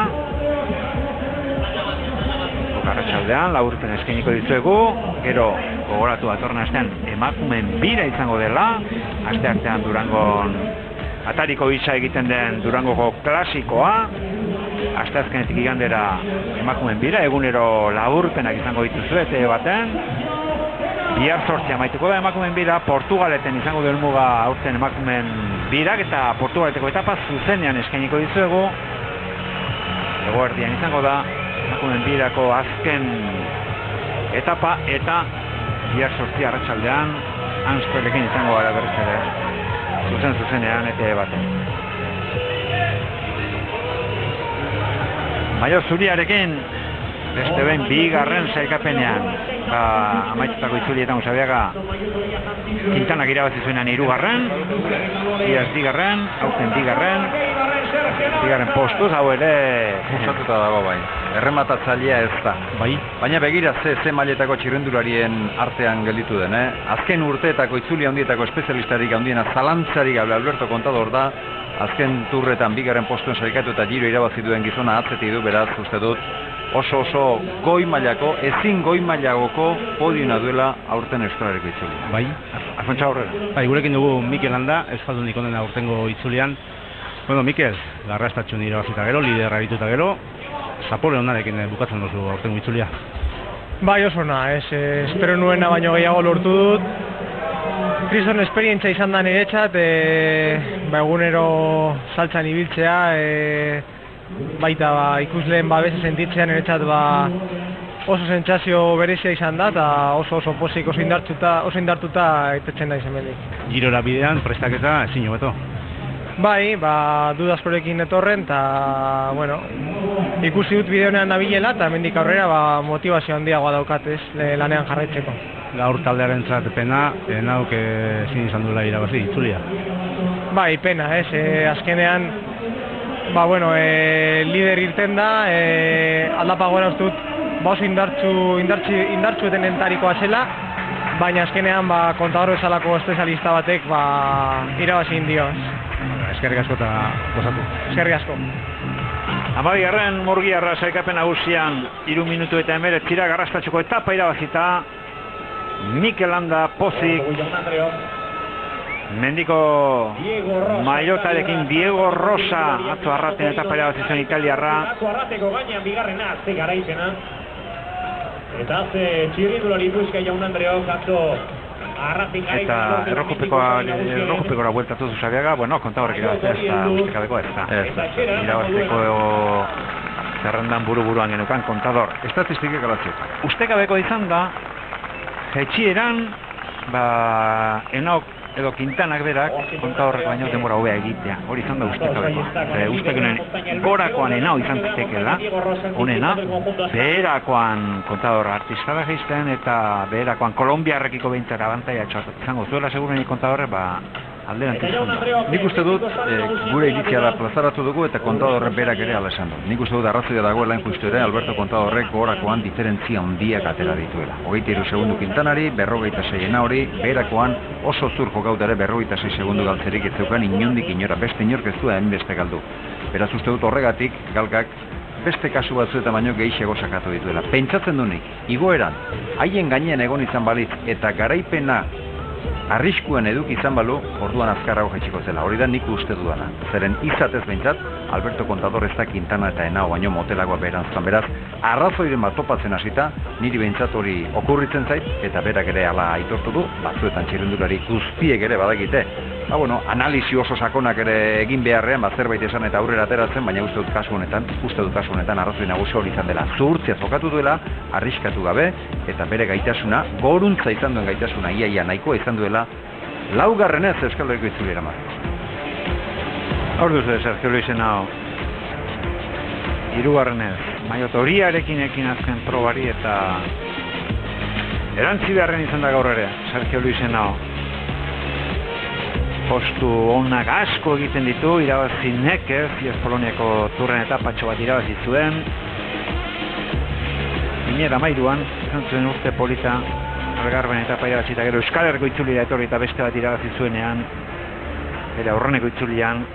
Arratsaldean laburpen eskainiko dizuegu, gero gogoratu datorren astean emakumeen bira izango dela, asteartean Durangon atariko gisa egiten den Durangoko klasikoa, asteazkenetik igandera emakumeen bira, egunero laburpenak izango dituzu ete baten. Bihar 8 amaituko da emakumeen bira, Portugaleten izango du helmuga aurten emakumeen birak eta Portugaleteko etapa zuzenean eskainiko dizuegu. Eguerdian izango da emakumeen birako azken etapa eta bihar 8 arratsaldean Amstelekin izango gara berriz ere. Zuzenean ete baten. Maio zuriarekin beste behin bigarren sailkapenean amaitutako itzulietan Usabiaga Quintanak irabazi zuenan 3garren, iaz bigarren, aurten bigarren postuz, hau ere Osatuta dago bai, errematatzailea ez da. Bai. Baina begira ze mailetako txirrendularien artean gelditu den, Azken urteetako itzuli handietako espezialistarik handiena zalantzarik gabe Alberto Contador da, azken turretan bigarren postuen sailkatu eta giro irabazi duen gizona atzetik du, beraz uste dut oso goi mailako, ezin goi mailagoko podiuna duela aurten Euskal Herriko itzuli. Bai. Alfontsa aurrera. Bai, gurekin dugu Mikel Landa, euskaldunik onena aurtengo itzulian. Bueno, Mikel, garrastatxun irabazita gero, liderra dituta gero, zapore onarekin bukatzen duzu aurtengo itzulia. Bai, oso ona, espero nuena baino gehiago lortu dut. Kriston esperientzia izan da niretzat, egunero saltzan ibiltzea, baita ikusleen babesa sentitzea niretzat oso sentsazio berezia izan da, eta oso pozik, oso indartuta etetzen da hemendik. Girora bidean, prestaketa ezin hobeto. Bai, dudaskorekin etorren, eta, bueno, ikusi dut bideonean nabilela, eta hemendik aurrera motivazio handiagoa daukat lanean jarraitzeko. Gaur taldearentzat pena, nauk ezin izan duela irabazi itzulia. Bai, pena, azkenean, lider irten da, aldapa gora uste dut, oso indartsueten entarikoa zela, baina azkenean Contador bezalako espezialista batek irabazi indio. Eskerrik asko eta gozatu. Eskerrik asko. 12. Murgiarra sailkapen nagusian 3 minutu eta 19 garrastatxoko etapa irabazita Mikel Landa pozik, mendiko mailotarekin Diego Rosa atzo arraten etapa irabazitzen italiarra. Arrateko gainean bigarrena azte garaipena. Eta azte txirrindulari Buizka Jaun Andreok atzo arraten garaipena. Eta errojupekora bueltatu Usabiaga, bueno, Contadorrek irabaztea ez da ustekabeko ez da. Irabazteko zerrendan buru-buruan genukan Contador. Estatistikek alatzeko. Ustekabeko izan da, jaitxieran, Enaok edo Quintanak berak Contadorrek baino denbora hobea egitea. Hori izan da ustekabekoa. Ustekenen gorakoan Enao izan zitekela, honena, beherakoan Contador artistara geizten eta beherakoan Kolombiarrekiko behintzara abantaia txotat. Izango zuela segurenik Contadorrek alderantziz ondo. Nik uste dut, gure iritzia da plazaratu dugu eta Contadorrek berak ere ala esan du. Nik uste dut arrazoia dagoela injustu ere Alberto Contadorrek gorakoan diferentzia handiak atera dituela. 23 segundu Quintanari, 46 hori, beherakoan oso zur jokaut ere 46 segundu galtzerik ez zeukan inondik inora, beste inork ez du hainbeste galdu. Beraz uste dut horregatik, galkak, beste kasu batzu eta baino gehiago sakatu dituela. Pentsatzen dunik, igoeran, haien gainean egon izan balitz eta garaipena arriskuen eduki izan balu, orduan azkarrago jaitsiko zela. Hori da nik uste dudana. Zeren izatez behintzat, Alberto Contador ez da Quintana eta Henao baino motelagoa berantzan. Beraz, arrazoiren bat topatzen hasita, niri behintzat hori okurritzen zait, eta berak ere ala aitortu du, batzuetan txirrindulari guztiek ere badakite, analisi oso sakonak ere egin beharrean, zerbait esan eta aurrera ateratzen, baina uste dut kasu honetan arrazoi nagusia hori izan dela. Zuhurtzia jokatu duela, arriskatu gabe, eta bere gaitasuna, goruntza izan duen gaitasuna, iaia nahikoa izan duela, laugarrenez Euskal Herriko itzuliera mar. Hor duzu, Sergio Luisen hau, hirugarrenez, Maiotoriarekin ekin azken probari eta erantzi beharren izan da gaur ere, Sergio Luisen hau. Postu onak asko egiten ditu, irabazi nekez, Iaz Poloniako turren etapatxo bat irabazi zuen. 2013an, izan zuen urte polita, Algarben etapa irabazi eta gero Euskal Herriko itzulira etorri eta beste bat irabazi zuenean, ere aurreneko itzulian.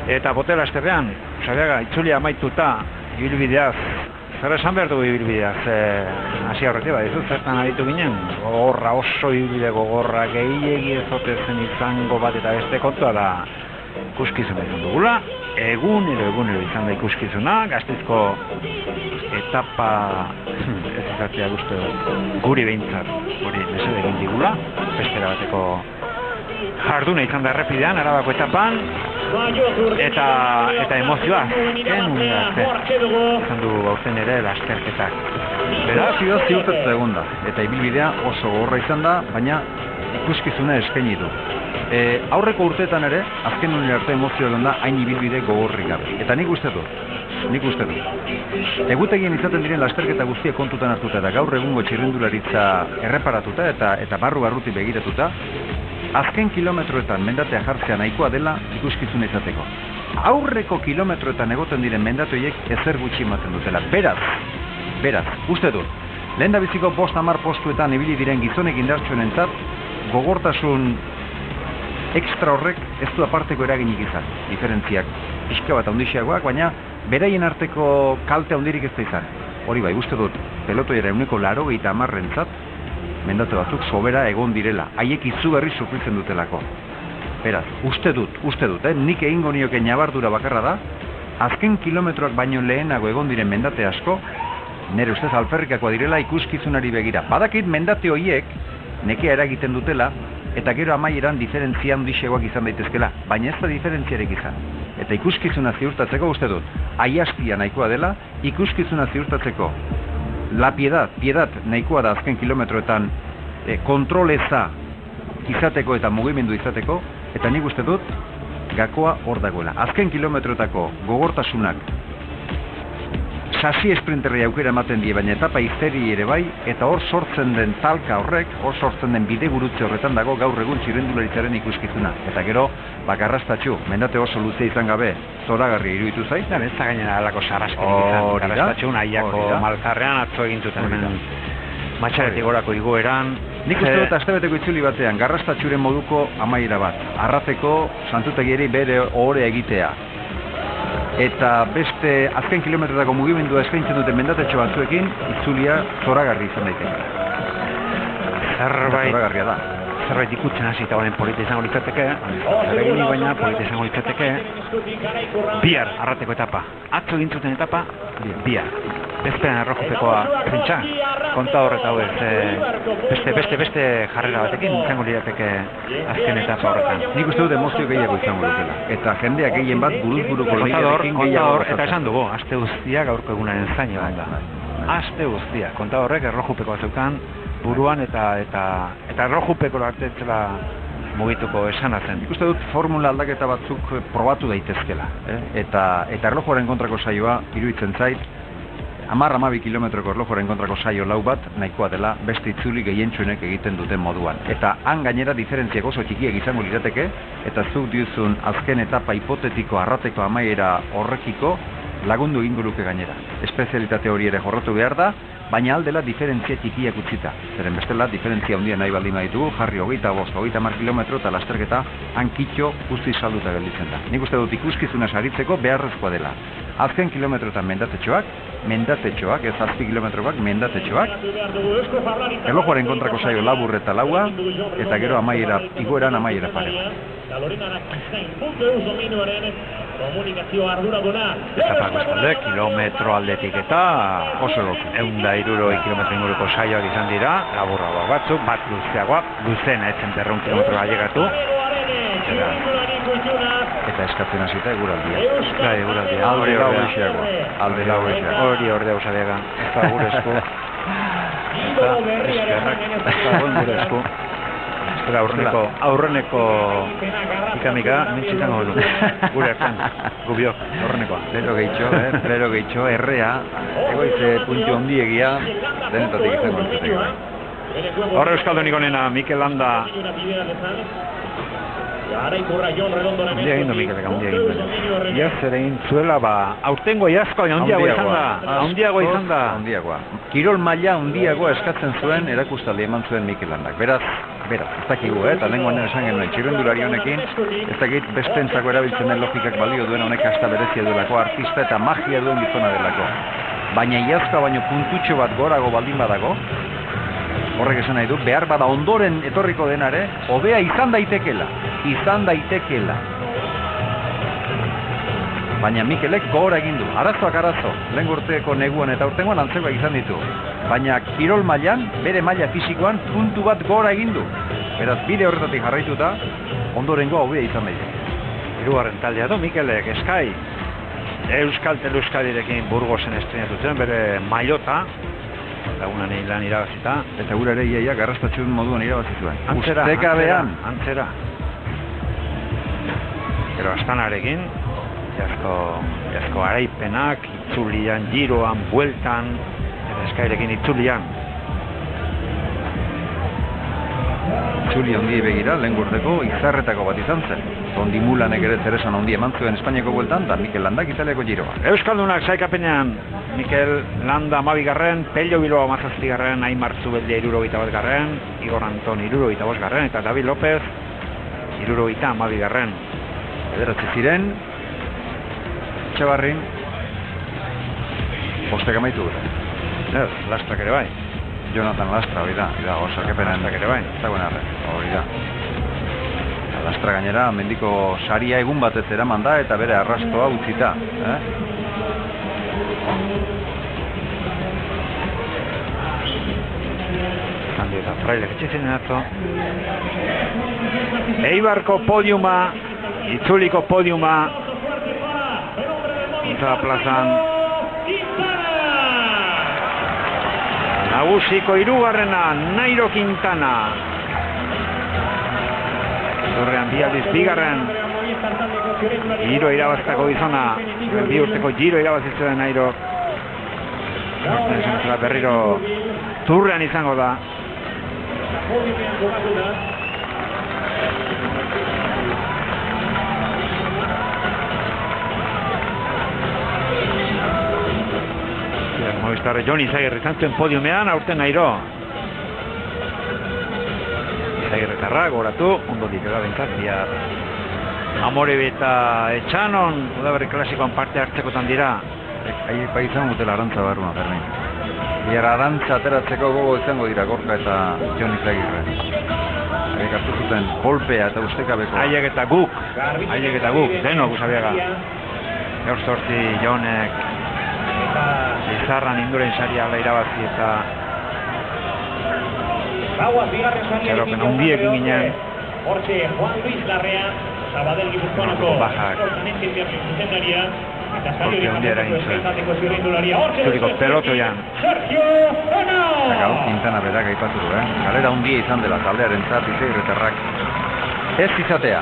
Eta Botela esterrean, Sabiaga, itzulia amaituta, ibilbideaz, zer esan behar dugu ibilbideaz, hasi aurretik bat, ez zertan aditu ginen, gogorra, oso ibilbide gogorra, gehiegi ez otezen izango bat eta beste kontua da ikuskizuna izan dugula, egunero izan da ikuskizuna, Gasteizko etapa, ez izatea guztu, guri behintzat, guri mesede egin digula, bestera bateko jarduna izan da errepidean, Arabako etapan, eta emozioa, izan du gaurten ere lasterketak. Beraz, ziurtatzen egon da, eta ibilbidea oso gogorra izan da, baina ikuskizuna eskaini du. Aurreko urteetan ere, azken unera arte emozioa egon da, hain ibilbide gogorrik gabe. Eta nik uste dut. Egutegien izaten diren lasterketa guztia kontutan hartuta eta gaur egungo txirrindularitza erreparatuta eta barru-barruti begiratuta, azken kilometroetan mendatea jartzea nahikoa dela ikuskizuna izateko. Aurreko kilometroetan egoten diren mendatoiek ezer gutxi ematen dutela. Beraz, uste dut, lehendabiziko 5-10 postuetan ibili diren gizonek indartsuenentzat gogortasun ekstra horrek ez du aparteko eraginik izan. Diferentziak pixka bat handixiagoak, baina beraien arteko kalte handirik ez da izan. Hori bai, uste dut, pelotoiera 80%-rentzat mendate batzuk sobera egon direla, haiek izugarri sufritzen dutelako. Beraz, uste dut, nik egingo nioke nabardura bakarra da, azken kilometroak baino lehenago egon diren mendate asko, nire ustez alferrikakoa direla ikuskizunari begira. Badakit mendate horiek nekea eragiten dutela, eta gero amaieran diferentzia handiagoak izan daitezkela, baina ez da diferentziarek izan. Eta ikuskizuna ziurtatzeko uste dut, aiaztia nahikoa dela, ikuskizuna ziurtatzeko la piedad nahikoa da azken kilometroetan kontroleza izateko eta mugimendu izateko, eta nik uste dut gakoa hor dagoela. Azken kilometroetako gogortasunak sasi esprinterri aukera ematen die, baina etapa izteri ere bai, eta hor sortzen den talka horrek, hor sortzen den bide gurutze horretan dago gaur egun txirrendularitzaren ikuskizuna. Eta gero, garrastatxu, mendate oso luze izan gabe, zoragarri iruditu zait. Ez da gainera alako sarraskerik izan, garrastatxu nahiako malkarrean atzo egin zuten matxaretik gorako igoeran. Nik uste dut astebeteko itzuli batean, garrastatxuren moduko amaiera bat, arrateko santutegieri bere ohore egitea. Eta beste azken kilometrotako mugimendua eskaintzen duten mendatetxo batzuekin, itzulia zoragarri izan daiteke. Zoragarria da. Zerbait ikutzen hasi eta honen polita izango litzateke, zeregini baina polita izango litzateke, bihar arrateko etapa. Atzo egin zuten etapa, bihar. Bezperan errojupekoa printxa, konta horreta hauez, beste jarrera batekin izango lirateke azken etapa horretan. Nik uste dut emozio gehiago izango dutela. Eta jendeak gehien bat buruz-buruko lehiarekin gehiago horretan. Eta esan dugu, aste guztia gaurko egunaren zaino da. Aste guztia, konta horrek errojupekoa zeukan buruan eta errojupeko artetzela mugituko esanatzen. Nik uste dut formula aldaketa batzuk probatu daitezkela. Eta erlojuaren kontrako saioa iruditzen zait, 10-12 kilometroko erlojuaren kontrako saio lau bat nahikoa dela beste itzuli gehientsuenek egiten duten moduan. Eta han gainera diferentziak oso txikiak izango lirateke, eta zuk diuzun azken etapa hipotetiko arrateko amaiera horrekiko lagundu egingo luke gainera. Espezialitate hori ere jorratu behar da, baina aldela diferentzia txikiak utzita. Zeren bestela, diferentzia handia nahi baldin baditugu, jarri 25-30 kilometro eta lasterketa hankitxo guzti salduta gelditzen da. Nik uste dut ikuskizuna saritzeko beharrezkoa dela. Azken kilometroetan mendatetxoak, ez azpi kilometroak, mendatetxoak, erlojuaren kontrako saio labur eta laua, eta gero igoeran amaiera pare. Etapa guztalde, kilometro aldetik eta oso egoki. 160 kilometro inguruko saioak izan dira, laburragoak batzuk, bat luzeagoak, luzena etzen 100 kilometroa llegatu. Eta eskatzen hasita eguraldia. Bai, eguraldia. Alde lau goizeago. Hori ordea usabiaga. Ez da gure esku. Eta eskerrak. Ez da gure esku. Espera, aurreneko ikamika mentxitan hori du. Gure hartan, gubiok, aurrenekoa. Lero gehitxo, errea, egoize puntu ondiegia, denetatik izango entzuteko. Horre Euskaldunik onena, Mikel Landa. Ondia egin du Mikelek, ondia egin du. Iaz ere egin zuela, aurtengo iazkoa, ondiagoa izan da. Ondiagoa. Kirol maila ondiagoa eskatzen zuen erakustaldi eman zuen Mikel Landak. Beraz, ez dakigu, eta lehenkoan esan genuen txirrendulari honekin, ez dakit bestentzako erabiltzen den logikak balio duen honek hasta berezia duelako, artista eta magia duen gizona delako. Baina iazka baino puntutxo bat gorago baldin badago, horrek esan nahi du, behar bada ondoren etorriko denare, hobea izan daitekela. Baina Mikelek gogora egin du, arazoak arazo, lehen urteko neguan eta urtengoan antzekoak izan ditu. Baina kirol mailan, bere maila fisikoan, puntu bat gogora egin du. Beraz, bide horretatik jarraituta, ondorengo hobea izan daiteke. Hirugarren taldea du Mikelek, Eskai. Euskal Euskadirekin Burgosen estrenatu zen, bere mailota. Lagunan lan irabazita. Eta gura ere iaia garrastatxun moduan irabazituen. Antzera. Gero Astanarekin, jasko araipenak, itzulian, giroan, bueltan, eta Eskairekin itzulian. Itzuli ondi begira, lehen gurteko izarretako bat izan zen. Ondi Mulanek ere zeresan ondi eman zuen Espainiako bueltan, eta Mikel Landak Italiako giroa. Euskaldunak saikapenean, Mikel Landa 12garren, Pello Bilbao 17garren, Aimar Zubeldia 71garren, Igor Anton 75garren, eta David López 72garren. Ederatzi ziren, Etxabarrin, postek amaitu dute. Lastrak ere bai. Jonathan Lastra, hori da, osakepenen Lastrak ere bai. Zagoen arre, hori da. Lastra gainera, mendiko saria egun batez eraman da eta bere arrastoa utzita. Handi eta Frailek etxezinen atzo. Eibarko podiuma, itzuliko podiuma, Eta plazan Nagusiko 3garrena, Nairo Quintana. Zorrean bi aldiz 2garren Giro irabaztako gizona, bi urteko Giro irabazitzen Nairo. Berriro Turrean izango da. Movistar Jon Izagirre izan zuen podiumean, aurten Nairo. Izagirretarra, goratu, ondo dikera bentzat, bihar Amorebe eta Etxanon, udaberri klasikoan parte hartzekotan dira. Aipa izan gutela arantza barruan, Fermin. Bihar arantza ateratzeko gogo izango dira Gorka eta Jon Izagirre. Haiek hartu zuten kolpea eta ustekabeko. Haiek eta guk, denok usabiaga. Gaur sorti Jonek Izarran Induren saria ala irabazi eta Zeropen handiekin ginen. Hortxe Juan Luis Larrea, Sabadell Gipuzkoanako Hortxe handiera egin Zuriko pelotoian Quintana berak aipatu du, galera handia izan dela taldearen zat Izagirretarrak ez izatea.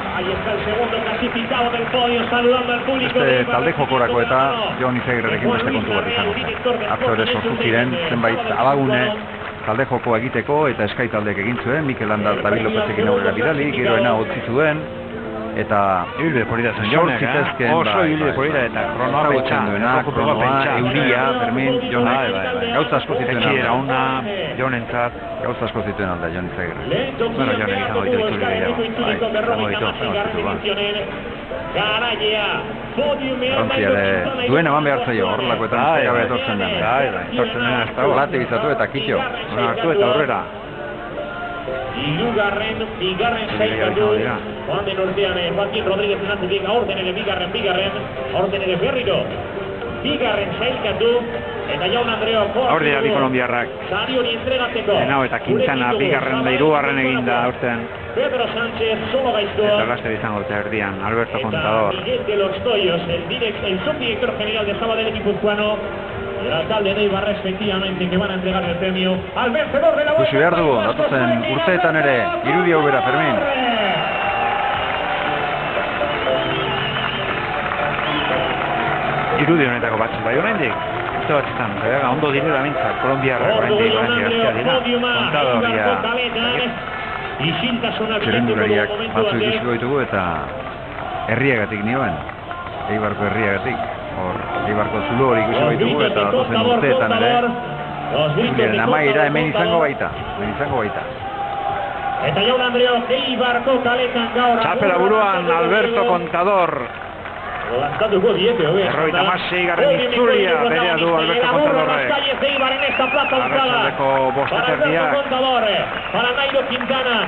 Beste talde jokorako eta Jon Izagirrerekin beste kontu bat izango zen. Atzo ere sortu ziren zenbait abagune talde joko egiteko eta Eskai taldeek egin zuen, Mikel Landa David Lopezekin aurrera bidali, giroena hotzi zuen, eta Ibilbide polita zen Jonek, oso ibilbide polita eta kronoa pentsa, euria, Fermin, Jonek, gauza asko zituen alda. Etxiera ona, Jonentzat, gauza asko zituen alda, Jon Izagirre. Bueno, Jonek izango ditu itzuli gehiago. Frantziare duen eman behar zaio, horrelakoetan zekabe etortzen den. Etortzen den ez dago. Late bizatu eta kitxo. Hartu eta aurrera. Bigarren sailkatu Juan den urtean Joaquin Rodríguez Nantutik aurten ere bigarren aurten ere berriro bigarren sailkatu, eta Jaun Andreok Hor dira bi kolombiarrak. sari hori entregatzeko. Henao eta Quintana bigarren da hirugarren eginda aurten. Pedro Sánchez, solo gaizto. Eta laster izango dute erdian, Alberto Contador. Miguel de los Toyos, el subdirector general de Sabadell guipuzcoano. El alcalde de Eibar respectivamente, que van a entregar el premio al vencedor de la Ikusi behar dugu, datozen urteetan ere, irudi hau bera, Fermin. Irudi honetako batzu bai oraindik. Urte batzutan, ondo direla mintzat, kolombiarrak oraindik gaztea dira. Contadoria. Txirrendulariak batzu ikusiko ditugu eta herriagatik nioen, Eibarko herriagatik. Hor, Eibarko zulo hori ikusiko ditugu eta datozen urteetan ere, Juliaren amaiera hemen izango baita. Eta Jaun Andreok Eibarko kaletan gaur. Txapela buruan Alberto Contador. Berroita masei garren itzulia berea du Alberto Contadorrek. Arratsaldeko bosteterdiak.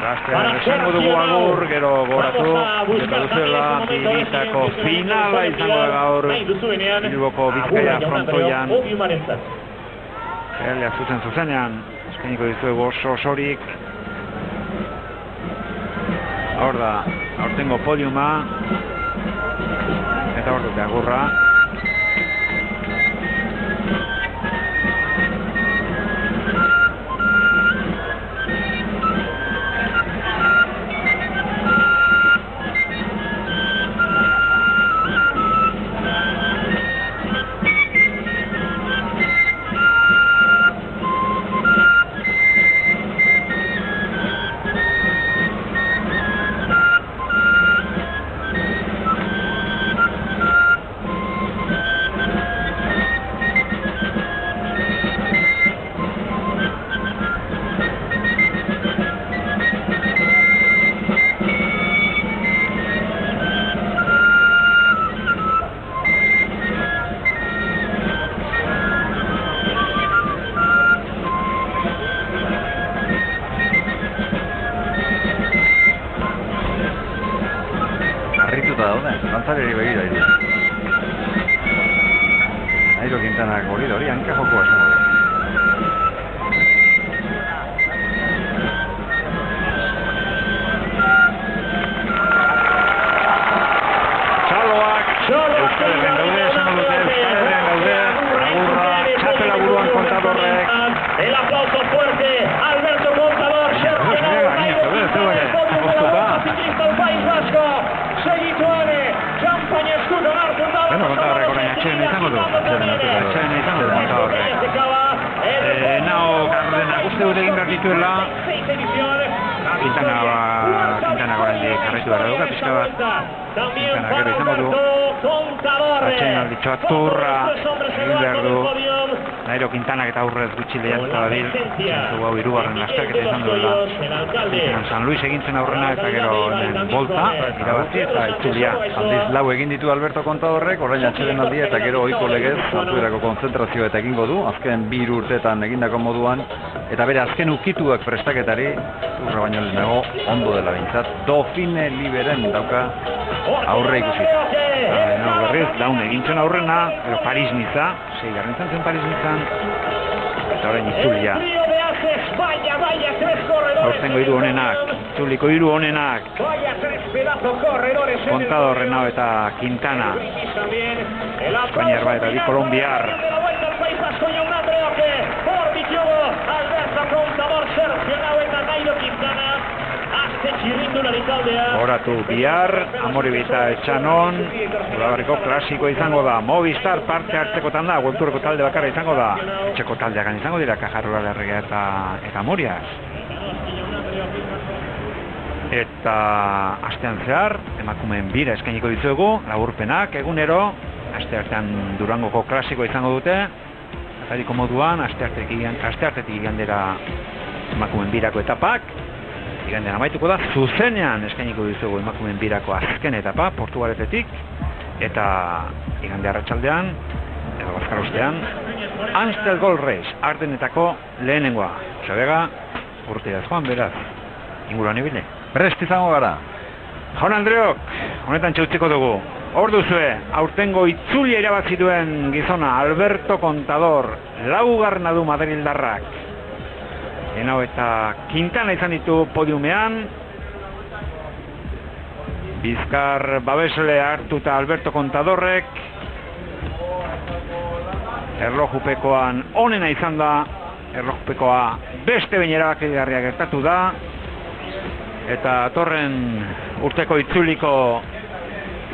Gaztean esango dugu agur, gero goratu, eta duzuela birritako finala izango da gaur Bilboko Bizkaia frontoian. Elea zuzenean, eskainiko dizuegu osorik. Hor da, aurtengo podiuma. Eta hor dute agurra. Dantzariari begira iri. Nairo Quintanak hori hanka jokoa esan du. Txaloak, Euskal Herrian daude, esango dute Euskal Herrian daude, agurra, txapela buruan Contadorrek. El aplauso fuerte, Alberto Contador, País Vasco, segituare, champaña eskuto hartu da. Contadorrek orain atxeden izango du. Atxeden izango du Contadorrek. Nao Gardenak uste dut egin behar dituela. Quintana oraindik jarraitu behar duka, pixka bat. Quintana gero izango du. Atxeden alditxo aturra egin behar du. Nairo Quintanak eta aurrez gutxi lehiatuta dabil. Zentu hau hirugarren lasterketa izan duela. San Luis egintzen aurrena eta gero hemen volta, irabazi eta itzulia. Aldiz lau egin ditu Alberto Contadorrek, orain atxeden aldia eta gero ohiko legez altuerako konzentrazioa eta egingo du. Azken 2 urteetan egindako moduan. Eta bere azken ukituak prestaketari, urra baino lehenago ondo dela bintzat. Dauphine Liberen dauka aurre ikusi. Berriz, daun egintzen aurrena, pero Paris-Niza, 6. zen Paris-Nizan, eta orain itzulia. Aurtengo hiru honenak, itzuliko hiru honenak, Contador, Renao eta Quintana, Espainiar bat eta bi kolombiar. Horatu bihar, Amoribita Etxanon, Urabarriko klasiko izango da. Movistar parte hartzekotan da, Guelturreko talde bakarra izango da. Etxeko taldeakan izango dira, Kajarrola Lerrega eta Moriaz. Eta astean zehar, emakumeen bira eskainiko dizuegu, laburpenak egunero, asteartean Durangoko klasiko izango dute, atariko moduan, asteartetik igandera emakumeen birako etapak, igandean amaituko da, zuzenean eskainiko dizugu emakumeen birako azken etapa, Portugaletetik, eta igande arratsaldean, edo bazkarostean, Amstel Gold Race, Ardenetako lehenengoa. Osabega, urtea joan beraz, inguruan ibile. Prest izango gara. Jaun Andreok, honetan txautziko dugu. Hor duzue, aurtengo itzulia irabazi duen gizona Alberto Contador, laugarrena du madrildarrak. Henao eta Quintana izan ditu podiumean. Bizkar babesle hartuta Alberto Contadorrek. Erlojupekoan onena izan da. Erlojupekoa beste behin erabakigarria gertatu da. Eta torren urteko itzuliko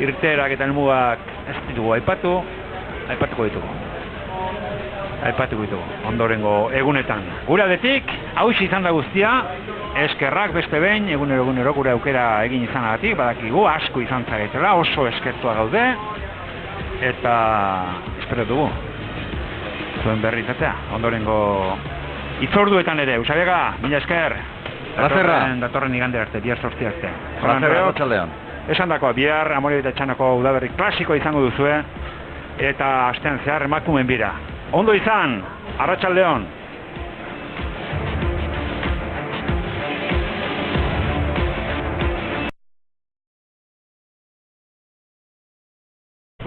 irteerak eta helmugak ez ditugu aipatuko ditugu ondorengo egunetan. Gure aldetik, hauxe izan da guztia, eskerrak beste behin, egunero gure aukera egin izanagatik, badakigu asko izan zaretela, oso eskertua gaude, eta espero dugu zuen berri izatea, ondorengo itzorduetan ere. Usabiaga, mila esker, datorren igande arte, bihar sortzi arte. Arratsaldean. Esan dakoa, bihar Amorebieta eta Etxanako udaberri klasikoa izango duzue, eta astean zehar emakumeen bira. Ondo izan, arratsaldeon!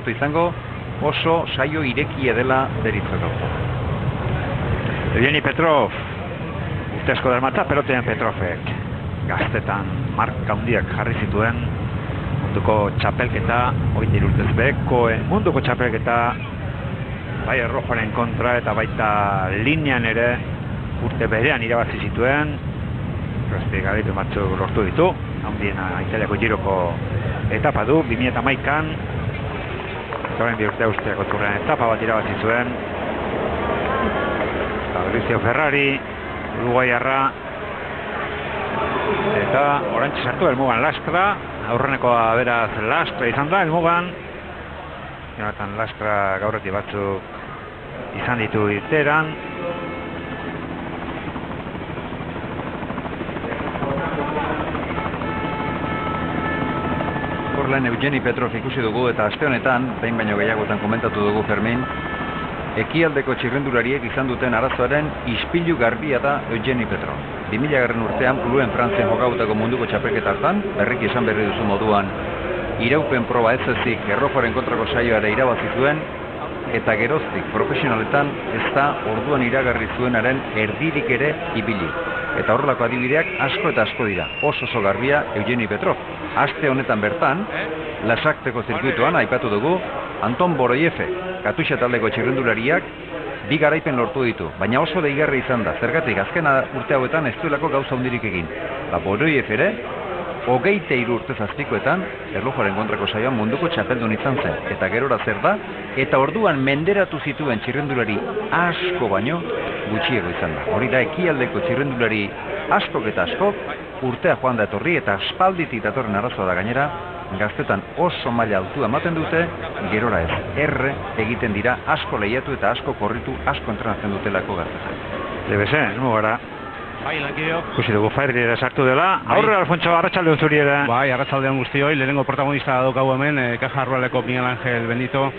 Izango oso saio irekia dela deritzeko. Evgeni Petrov, urteasko darmatza pelotean Petrovek. Gaztetan marka handiak jarri zituen, munduko txapelketa, 23 urtez bekoen munduko txapelketa, bai errojoaren kontra eta baita linean ere urte berean irabazi zituen. Rosti garaitu batzuk lortu ditu, handiena Italiako giroko etapa du, 2011an, orain bi urte Austriako turrean etapa bat irabazi zuen. Fabrizio Ferrari, uruguaiarra, eta orantxe sartu helmugan Lastra, aurrenekoa beraz Lastra izan da helmugan. Jonathan Lastra gaurreti batzuk izan ditu irteeran. Horren Evgeni Petrov ikusi dugu eta aste honetan, behin baino gehiagotan komentatu dugu Fermin, ekialdeko txirrendulariek izan duten arazoaren ispilu garbia da Evgeni Petrov. 2000 urtean Puluen Frantzian jokautako munduko txapelketa hartan, berriki esan berri duzu moduan, iraupen proba ez ezik errojoaren kontrako saioare irabazi zuen, eta geroztik profesionaletan ez da orduan iragarri zuenaren erdirik ere ibili. Eta horrelako adibideak asko eta asko dira, oso garbia Evgeni Petrov. Aste honetan bertan, Lasakteko zirkuituan aipatu dugu, Anton Boroyefe, Katusha taldeko txirrendulariak, bi garaipen lortu ditu, baina oso deigarri izan da, zergatik azken urte hauetan ez duelako gauza hundirik egin. Boroyefe ere, 23 urte zazpikoetan, erlojoaren kontrako saioan munduko txapeldun izan zen, eta gerora zer da, eta orduan menderatu zituen txirrendulari asko baino gutxiego izan da. Hori da ekialdeko txirrendulari askok eta askok, urtea joan da etorri eta aspalditik datorren arazoa da gainera, gaztetan oso maila altua ematen dute, gerora ez, erre egiten dira asko lehiatu eta asko korritu, asko entrenatzen dutelako gaztetan. Debese, nu gara. Bai, lankideo. Kusi dugu Fairri ere sartu dela. Aurre, Alfonso, arratsaldeon zuri ere. Bai, arratsaldeon guztioi, lehenengo protagonista daukagu hemen, Caja Rualeko Miguel Ángel Benito.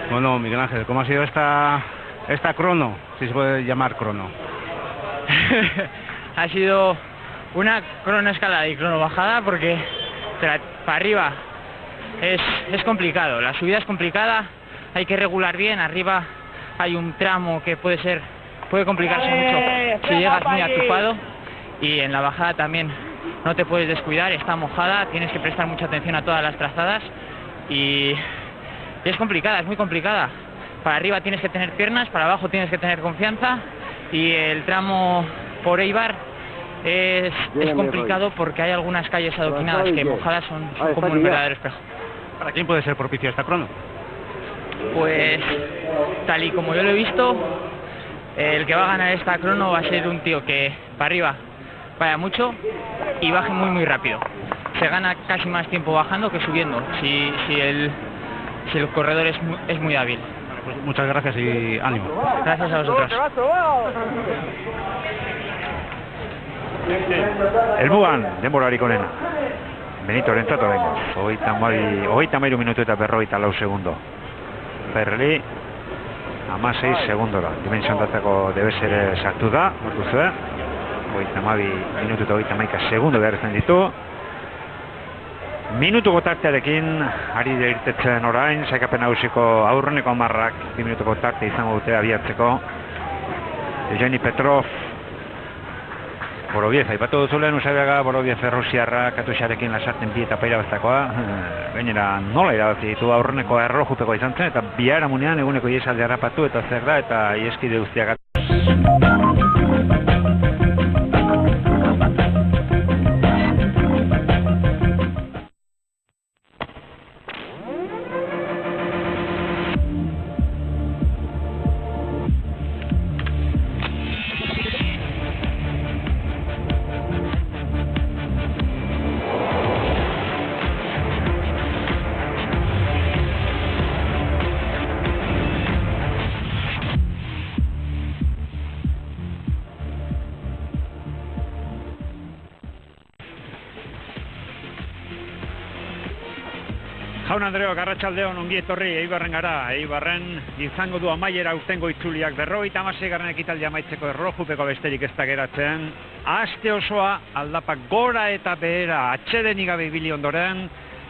Bueno, Miguel Ángel, ¿cómo ha sido esta crono? Si se puede llamar crono. Ha sido una crono escalada y crono bajada porque para arriba es complicado, la subida es complicada, hay que regular bien, arriba hay un tramo que puede complicarse mucho si llegas muy atupado, y en la bajada también no te puedes descuidar, está mojada, tienes que prestar mucha atención a todas las trazadas y es complicada, es muy complicada. Para arriba tienes que tener piernas, para abajo tienes que tener confianza, y el tramo por Eibar es complicado porque hay algunas calles adoquinadas que mojadas son como un verdadero espejo. ¿Para quién puede ser propicio esta crono? Pues tal y como yo lo he visto, el que va a ganar esta crono va a ser un tío que para arriba vaya mucho y baje muy rápido. Se gana casi más tiempo bajando que subiendo si el corredor es muy hábil. Bueno, pues muchas gracias y ánimo. Gracias a vosotros. Helmugan, denborarik onena. Benito rentzat oraingoz. 33 minutu eta 44 segundo. Ferrari 16 segundora. Dimension datako debes ere sartu da, hor duzue. 32 minutu eta 31 segundo behar izan ditu. Minutuko tartearekin ari da irtetzen orain, sailkapen nagusiko aurreneko 10 2 minutuko tarte izango dute abiatzeko. Eugeni Petrov, Borobiev, aipatu duzulen Usabiaga, Borobiev errusiarra, Katuxarekin lasarten bi etapa irabaztakoa, gainera nola irabazi ditu aurreneko erlojupeko izan zen, eta biharamunean eguneko iesalde harrapatu eta zer da, eta ieskide guztiak. Jaun Andreok, arratsaldeon ongi etorri Eibarren gara. Eibarren izango du amaiera urtengo itzuliak 56. ekitaldia amaitzeko erlojupeko besterik ez da geratzen. Aste osoa aldapak gora eta behera atsedenik gabe ibili ondoren,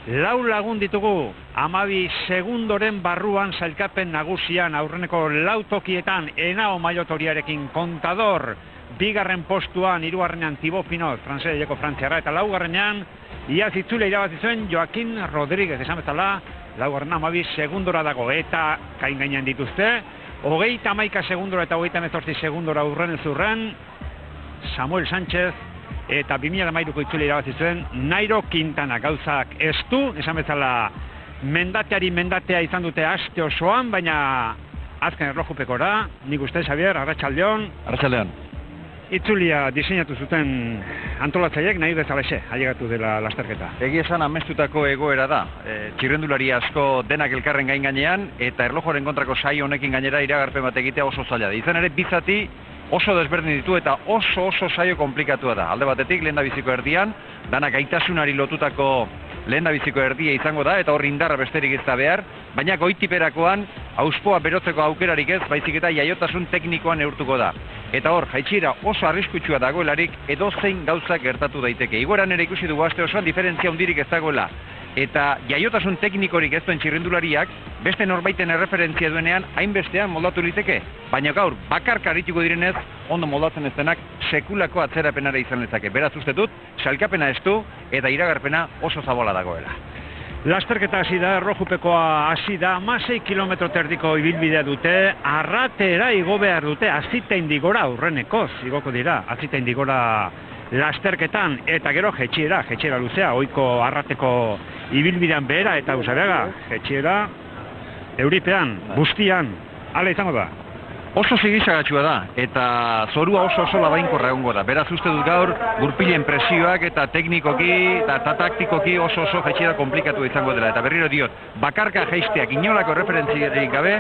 4 lagun ditugu 12 segundoren barruan sailkapen nagusian aurreneko 4 tokietan Henao Maiotoriarekin kontador, 2. postuan 3. Thibaut Pinot, Frantseseko Frantziarra, eta 4. Iaz itzule irabazi zuen Joaquin Rodríguez, esan bezala, 12 segundora dago, eta kain gainean dituzte, 31 segundora eta 28 segundora urren ez urren, Samuel Sánchez, eta 2013ko itzule irabazi zuen Nairo Quintana. Gauzak ez du, esan bezala, mendateari mendatea izan dute aste osoan, baina azken erlojupekora, nik uste, Xavier, arratsaldeon. Arratsaldeon. Itzulia diseinatu zuten antolatzaileek nahi bezalaxe, ailegatu dela lasterketa. Egia esan amestutako egoera da. Txirrendulari asko denak elkarren gainean eta erlojoren kontrako saio honekin gainera iragarpen bat egitea oso zaila da. Izan ere bizati oso desberdin ditu eta oso saio komplikatua da. Alde batetik lehendabiziko erdian, danak gaitasunari lotutako lehendabiziko erdia izango da eta hor indarra besterik ez da behar, baina goitiperakoan auspoa berotzeko aukerarik ez, baizik eta jaiotasun teknikoan neurtuko da. Eta hor, jaitsira oso arriskutsua dagoelarik edozein gauzak gertatu daiteke. Igoeran ere ikusi dugu aste osoan diferentzia hundirik ez dagoela. Eta jaiotasun teknikorik ez duen txirrendulariak beste norbaiten erreferentzia duenean hainbestean moldatu liteke. Baina gaur, bakarka arituko direnez, ondo moldatzen ez denak sekulako atzerapenara izan lezake. Beraz uste dut, sailkapena ez du eta iragarpena oso zabola dagoela. Lasterketa hasi da, erlojupekoa hasi da, 16 kilometro terdiko ibilbidea dute, arratera igo behar dute, azitaindigora aurrenekoz igoko dira, azitaindigora lasterketan, eta gero jetxiera luzea, ohiko arrateko ibilbidean behera, eta Usabiaga, jetxiera euripean, bustian, hala izango da. Oso zigizagatxua da, eta zorua oso labainkorra egongo da. Beraz uste dut gaur, gurpilen presioak eta teknikoki eta taktikoki oso jetxiera komplikatu izango dela. Eta berriro diot, bakarka jaisteak inolako referentziarik gabe,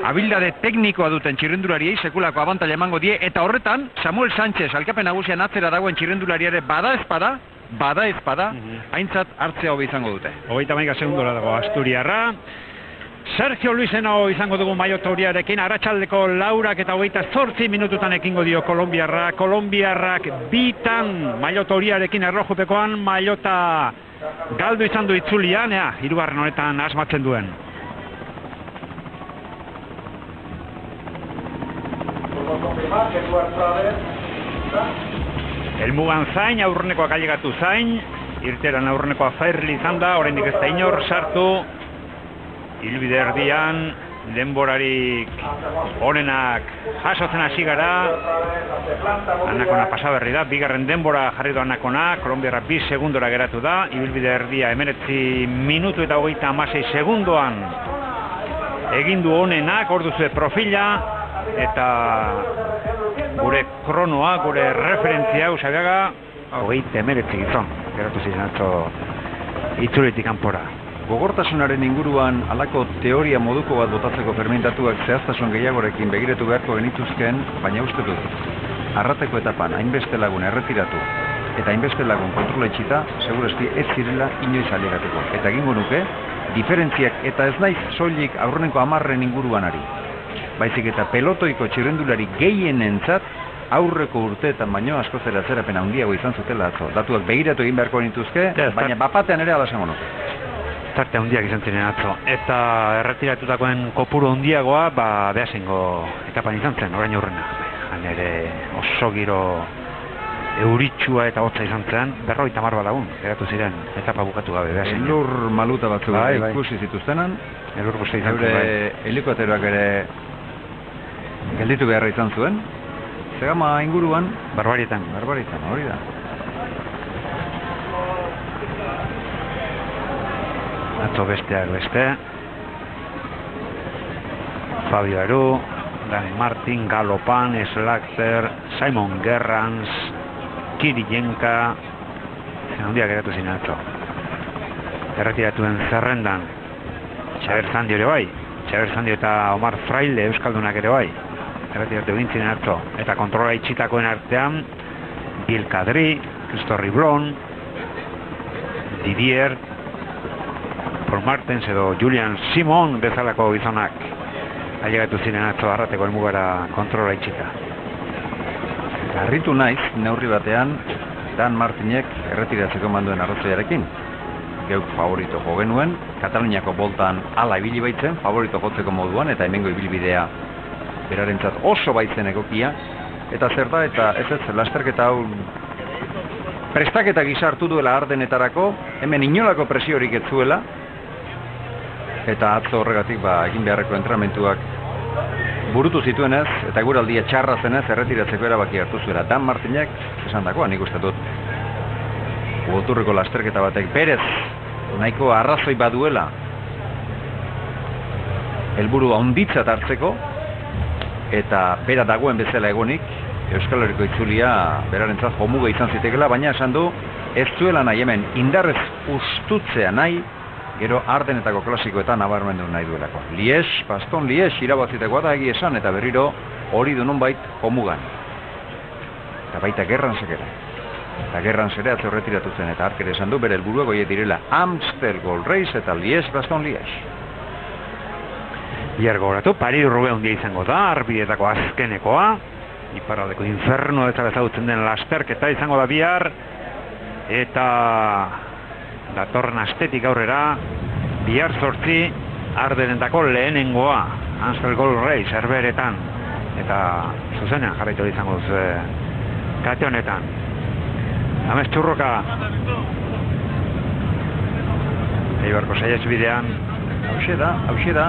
abildade teknikoa duten txirrendulariei sekulako abantaila emango die, eta horretan, Samuel Sánchez, sailkapen nagusian atzera dagoen txirrendulariare bada ezpada, aintzat hartzea hobi izango dute. 31 segundora dago Asturiarra. Sergio Luis Henao izango dugu Maiotoriarekin, arratsaldeko 4 eta 28 minututan ekingo dio Kolonbiarrak bitan Maiotoriarekin erlojupekoan, Maiota galdu izan du itzulian, 3. honetan asmatzen duen. Helmugan zain, aurrenekoak ailegatu zain, irteran aurrenekoa Fairli izan da, oraindik ez da inor sartu. Ilbide erdian, denborarik onenak jasotzen hasi gara. Anakona pasaberri da, 2. denbora jarri du Anakona, Kolonbiarra 2 segundora geratu da, ibilbide erdia 19 minutu eta 36 segundoan egin du onenak, hor duzue profila, eta gure kronoa, gure referentzia, Usabiaga, 29 gizon, geratu ziren atzo itzulitik kanpora. Gogortasunaren inguruan halako teoria moduko bat botatzeko fermentatuak zehaztasun gehiagorekin begiratu beharko genituzken, baina uste dut, arrateko etapan hainbeste lagun erretiratu eta hainbeste lagun kontroletxita, segurezki ez zirela inoiz alegatuko. Eta egingo nuke, diferentziak eta ez naiz soilik aurreneko 10 inguruan ari. Baizik eta pelotoiko txirrendulari gehienentzat aurreko urteetan baino askoz ere atzerapen handiago izan zutela atzo. Datuak begiratu egin beharko nituzke, baina bapatean ere ala esango nuke. Tarte handiak izan ziren atzo. Eta erretiratutakoen kopuru handiagoa, behasengo etapan izan zen, orain aurrena. Han ere oso giro euritsua eta hotza izan zen, 50 lagun, geratu ziren etapa bukatu gabe behasen. Elur maluta batzuk ikusi zituztenan, elur guzti izan zen. Eure helikopteroak ere gelditu beharra izan zuen. Zegama inguruan, Barbaritan, hori da. Atzo besteak beste. Fabio Aru, Dani Martin, Galopan, Slagter, Simon Gerrans, Kirienka, handiak geratu ziren atzo. Erretiratuen zerrendan, Xaber Zandio ere bai, Xaber Zandio eta Omar Fraile euskaldunak ere bai. Erretiratu egin ziren atzo. Eta kontrola itxitakoen artean, Bill Kadri, Christophe Riblon, Didier, Paul Martens edo Julian Simon bezalako gizonak ailegatu ziren atzo Arrateko helmugara kontrola itxita. Harritu naiz, neurri batean, Dan Martinek erretiratzeko manduen arrazoiarekin. Geuk favorito jo genuen, Kataluniako boltan ala ibili baitzen, favorito jotzeko moduan, eta hemengo ibilbidea berarentzat oso baitzen egokia, eta zer da, eta ez lasterketa hau prestaketa gisa hartu duela Ardenetarako, hemen inolako presiorik ez zuela, eta atzo horregatik egin beharreko entrenamentuak burutu zituenez, eta guraldia txarra zenez erretiratzeko erabaki hartu zuela. Dan Martinek, esan dagoa, nik uste dut Goturreko lasterketa batek berez nahiko arrazoi baduela helburu handitzat hartzeko, eta bera dagoen bezala egonik, Euskal Herriko itzulia berarentzat jomuga izan zitekela, baina esan du, ez zuela nahi hemen indarrez ustutzea nahi, gero Ardenetako klasikoetan nabarmendu nahi duelako. Baston Lies irabazitekoa da egi esan, eta berriro hori du nonbait jomugan. Eta baita Gerransek ere. Eta Gerrans ere atzo erretiratu zen, eta hark ere esan du, bere helburuak horiek direla Amstel Gold Race eta Baston Lies. Bihar gogoratu, Paris-Roubaix handia izango da, arbidetako azkenekoa, iparraldeko inferno ez ezagutzen den lasterketa izango da bihar, eta datorren astetik aurrera, bihar 8 Ardenetako lehenengoa, Amstel Gold Race, Herberetan, eta zuzenean jarraitu izango kate honetan. Amez Txurroka, Eibarko saiez bidean, hauxe da,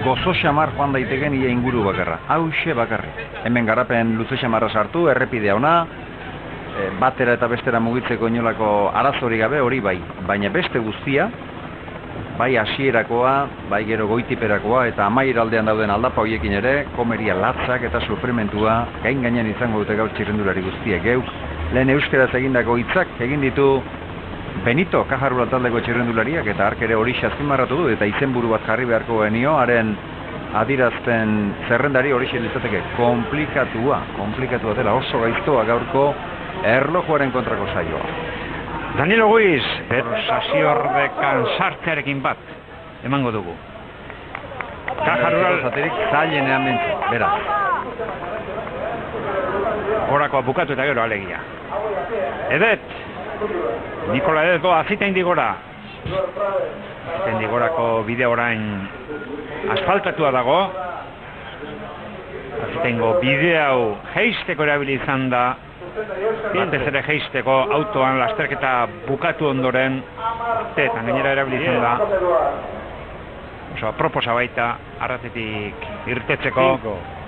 gozo xamar joan daiteken ia inguru bakarra. Hauxe bakarri. Hemen garapen luze xamarra sartu, errepidea ona, batera eta bestera mugitzeko inolako arazorik gabe hori bai. Baina beste guztia, bai hasierakoa, bai gero goitiperakoa eta amaieraldean dauden aldapa horiekin ere, komeria latzak eta suprimentua gainean izango dute gaur txirrendulari guztiek. Geuk lehen euskeraz egindako hitzak egin ditu Benito, Kajarura taldeko txirrendulariak, eta hark ere hori azpimarratu du, eta izenburu bat jarri beharko genio, haren adirazten zerrendari hori litzateke komplikatua dela, oso gaiztoa gaurko erlojuaren kontrako saioa. Danilo Guiz, Saziordekan sartzearekin bat, emango dugu. Kajarural zaterik zailenean bentzu, beraz. Gorakoa bukatu eta gero alegia. Edet! Nikola Edet doa, azita indigora. Azita indigorako bidea orain asfaltatua dago. Azita ingo bidea hau jeisteko erabili izan da. Batez ere jeisteko autoan lasterketa bukatu ondoren. Eta gainera erabili izan da. Oso, aproposa baita, Arratetik irtetzeko.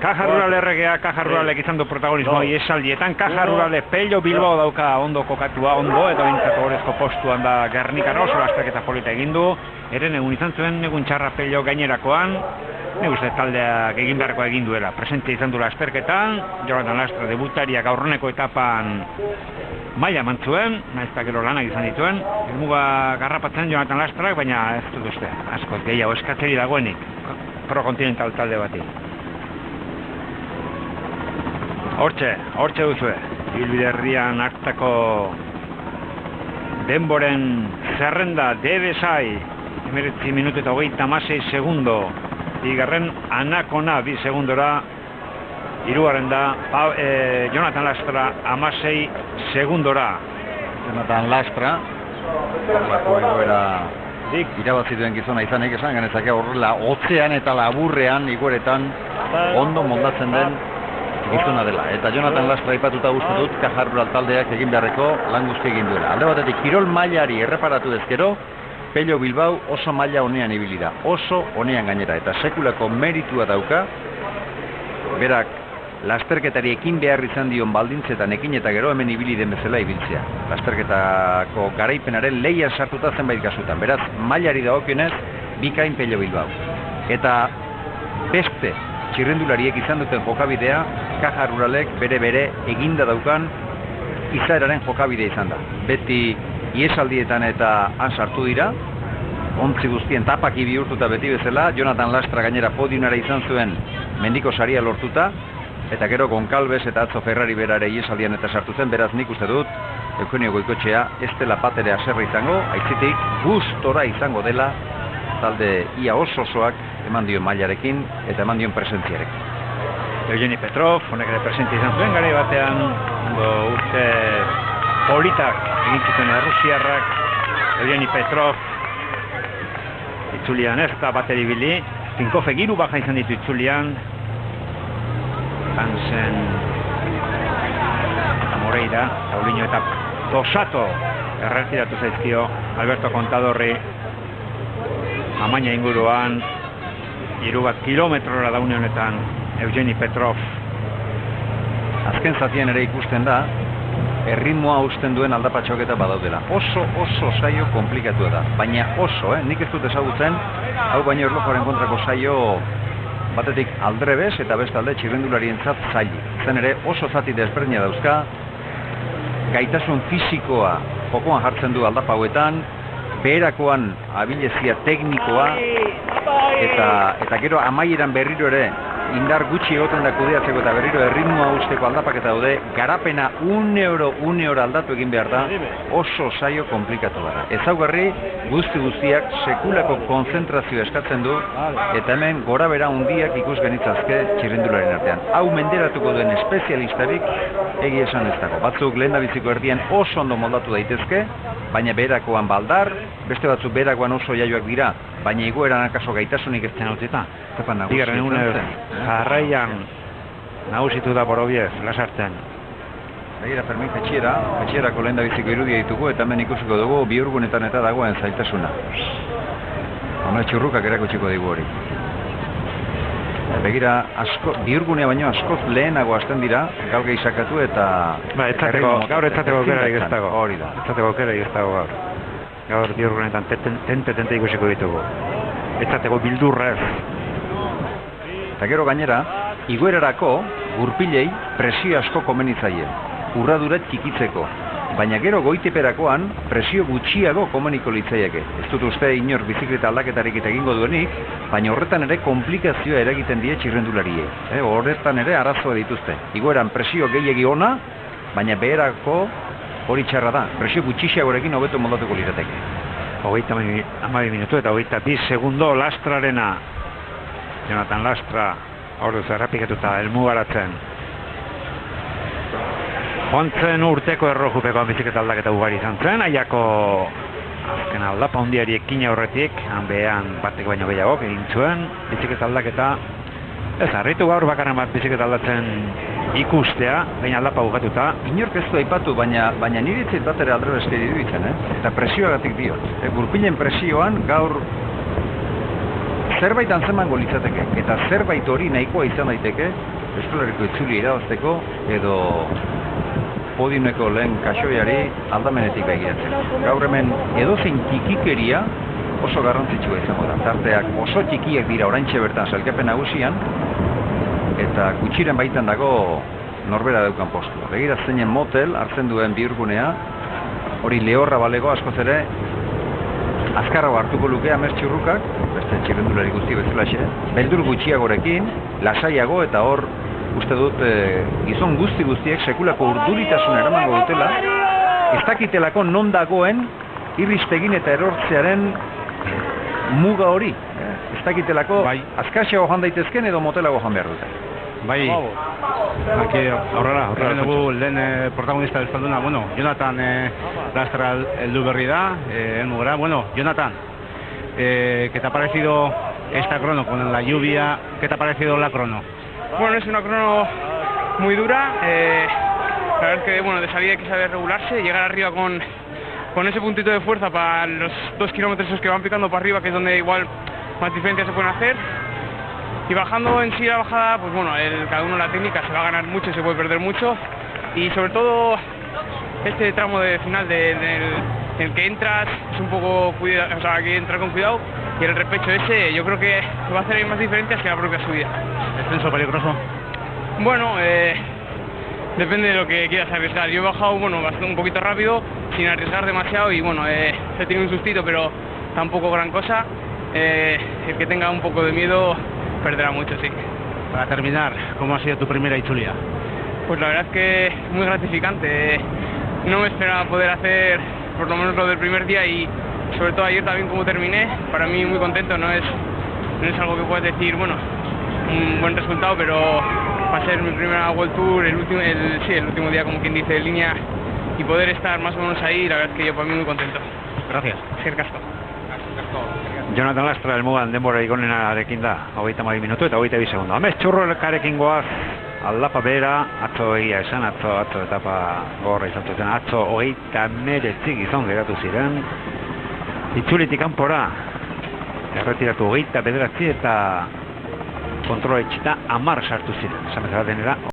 Caja Rural erregea, Caja Ruralek izan du protagonismo iesaldietan. Caja Rurale Pello Bilbao dauka ondo kokatua, ondo, eta bintzako horrezko postuan da Gernikan oso lasterketa polita egin du. Eren egun izan zuen, egun txarra Pello gainerakoan. Nik uste taldeak egin beharko egin duela. Presentzia izan du lasterketan, Jonathan Lastra debutariak aurreneko etapan maila eman zuen, naizta gero lanak izan dituen. Helmuga garrapatzen Jonathan Lastrak, baina ez dut uste, asko gehiago eskatzeri dagoenik, pro-kontinental talde bati. Hortxe duzue, ibilbide herrian hartako denboren zerrenda DBSai, 19 minutu eta 36 segundo, bigarren Anakona 2 segundora Hirugarren da Jonathan Lastra 16 segundora. Jonathan Lastra, horrelako egoera irabazi duen gizona izanik esan genezake horrela hotzean eta laburrean igoeretan ondo moldatzen den gizona dela. Eta Jonathan Lastra aipatuta uste dut Caja Rural taldeak egin beharreko lan guzti egin duela. Alde batetik kirol mailari erreparatu dezkero, Pello Bilbao oso maila honean ibili da, oso honean gainera, eta sekulako meritua dauka, berak lasterketari ekin behar izan dion baldintzetan ekin eta gero hemen ibili den bezala ibiltzea. Lasterketako garaipenaren lehian sartuta zenbait kasutan, beraz mailari dagokionez bikain Pello Bilbao. Eta beste txirrendulariek izan duten jokabidea, Caja Ruralek bere eginda daukan izaeraren jokabidea izan da. Beti iesaldietan eta han sartu dira, ontzi guztien tapaki bihurtuta beti bezala, Jonathan Lastra gainera podiumera izan zuen mendiko saria lortuta, eta gero Goncalves eta atzo Ferrari berare iesaldian eta sartu zen, beraz nik uste dut, Eugenio Goikotxea ez dela patere aserra izango, aitzitik gustora izango dela, talde ia osoak eman dion mailarekin eta eman dion presentziarekin. Eugeni Petrov, honek ere presentzia izan zuen, garai batean, urte politak egin zuten errusiarrak, Eugeni Petrov, itzulian ez da bateri bili, Tinkofe giru baja izan ditu itzulian, Hansen, eta Moreira, Taulino eta Tosato erretiratu zaizkio, Alberto Contadorri, Amaina inguruan, 1 kilometrora daune honetan, Eugeni Petrov. Azken zatien ere ikusten da, erritmoa usten duen aldapatxoketa badaudela. Oso saio komplikatua da, baina oso, nik ez dut ezagutzen, hau baino erlojuaren kontrako saio batetik aldrebes eta bestalde txirrendularientzat zaili. Zen ere oso zati desberdina dauzka, gaitasun fisikoa jokoan jartzen du aldapa hauetan, beherakoan abilezia teknikoa, eta gero amaieran berriro ere indar gutxi egoten da kudeatzeko eta berriro erritmoa usteko aldapaketa daude, garapena une oro aldatu egin behar da, oso saio komplikatu da. Ezaugarri guztiak sekulako konzentrazio eskatzen du, eta hemen gora bera hundiak ikus genitzazke txirrendularen artean. Hau menderatuko duen espezialistarik egi esan ez dago. Batzuk lehendabiziko erdian oso ondo moldatu daitezke, baina beherakoan baldar, beste batzuk beherakoan oso jaioak dira, baina igoeran akaso gaitasunik ez zen utzita. Bigarren eguner, jarraian nagusitu da Borobiez, lasartzen. Begira, Fermin Petxierako lehendabiziko irudia ditugu, eta hemen ikusiko dugu bihurgunetan eta dagoen zailtasuna. Hona txurrukak erakutsiko digu hori. Begira, bihurgunea baino askoz lehenago hasten dira, gaur gehizakatu eta... Gaur etzateko aukerarik ez dago. Hori da. Etzateko aukerarik ez dago gaur. Gaur bihurgunetan tente ikusiko ditugu. Etzateko bildurrez. Eta gero gainera, igoerarako gurpilei presio asko komenitzaie, urraduret txikitzeko, baina gero goiteperakoan presio gutxiago komeniko litzaieke. Ez dut uste inor bizikleta aldaketarik egingo duenik, baina horretan ere komplikazioa eragiten die txirrendularie. Horretan ere arazoa dituzte. Igoeran presio gehiegi ona, baina beherako hori txarra da. Presio gutxiagorekin hobeto moldatuko lirateke. 32 minutu eta 22 segundo Lastrarena. Jonathan Lastra, hor duz errapiketuta, elmugaratzen. Joantzen urteko errojupekoan bizikleta aldaketa ugari izan zen, aiako azken aldapa hundiari ekin aurretik, hanbean bateko baino gehiagok egin zuen, bizikleta aldaketa. Ez, harritu gaur bakarren bat bizikleta aldatzen ikustea, baina aldapa bukatuta. Inork ez du aipatu, baina nire itzit bat ere aldrebezke diruditzen, eta presioagatik diot. Gurpilen presioan gaur zerbait antzemango litzateke, eta zerbait hori nahikoa izan daiteke Euskal Herriko itzuli irabazteko edo podiumeko lehen kaxoiari aldamenetik begiratzen. Gaur hemen edozein txikikeria oso garrantzitsua izango da. Tarteak oso txikiak dira oraintxe bertan sailkapen nagusian, eta gutxiren baitan dago norbera daukan postua. Begira zeinen motel hartzen duen bihurgunea, hori lehorra balego askoz ere azkarrago hartuko luke amertxurrukak, beste txirrendulari guzti bezalaxe, beldur gutxiagorekin, lasaiago eta hor uste dut gizon guztiek sekulako urduritasuna eramango dutela, ez dakitelako non dagoen irristegin eta erortzearen muga hori. Ez dakitelako azkaxeago joan daitezken edo motelago joan behar dute. bai, aquí aurrera dugu lehen protagonista euskalduna, bueno, Jonathan Lastra heldu berri da, helmugara, bueno, Jonathan, ¿qué te ha parecido esta crono con la lluvia? ¿Qué te ha parecido la crono? Bueno, es una crono muy dura, la verdad es que bueno, de salida hay que saber regularse, llegar arriba con ese puntito de fuerza para los 2 kilómetros esos que van picando para arriba, que es donde igual más diferencias se pueden hacer. Y bajando en sí la bajada, pues bueno, cada uno la técnica se va a ganar mucho y se puede perder mucho. Y sobre todo este tramo de final en el que entras es un poco cuidado, o sea, hay que entrar con cuidado. Y el repecho ese yo creo que va a hacer más diferencias que la propia subida. ¿Descenso peligroso? Bueno, depende de lo que quieras arriesgar. Yo he bajado, bueno, bastante un poquito rápido, sin arriesgar demasiado y bueno, he tenido un sustito, pero tampoco gran cosa. El que tenga un poco de miedo perderá mucho, sí. Para terminar, ¿cómo ha sido tu primera Itzulia? Pues la verdad es que muy gratificante. No me esperaba poder hacer por lo menos lo del primer día y sobre todo ayer también como terminé. Para mí muy contento, no es algo que puedas decir, bueno, un buen resultado, pero va a ser mi primera World Tour, el último día como quien dice en línea y poder estar más o menos ahí, la verdad es que yo para mí muy contento. Gracias. Eskerrik asko. Jonathan Lastra helmugan denbora igonenarekin da, 32 minutu eta 22 segundo. Amets txurrokarekin goaz, aldapa bera, atzo egia esan, atzo etapa gorra izan zuten, atzo 29 gizon geratu ziren, itzulitik kanpora, erretiratu 29 eta kontrola itxita 10 sartu ziren, esan bezala denera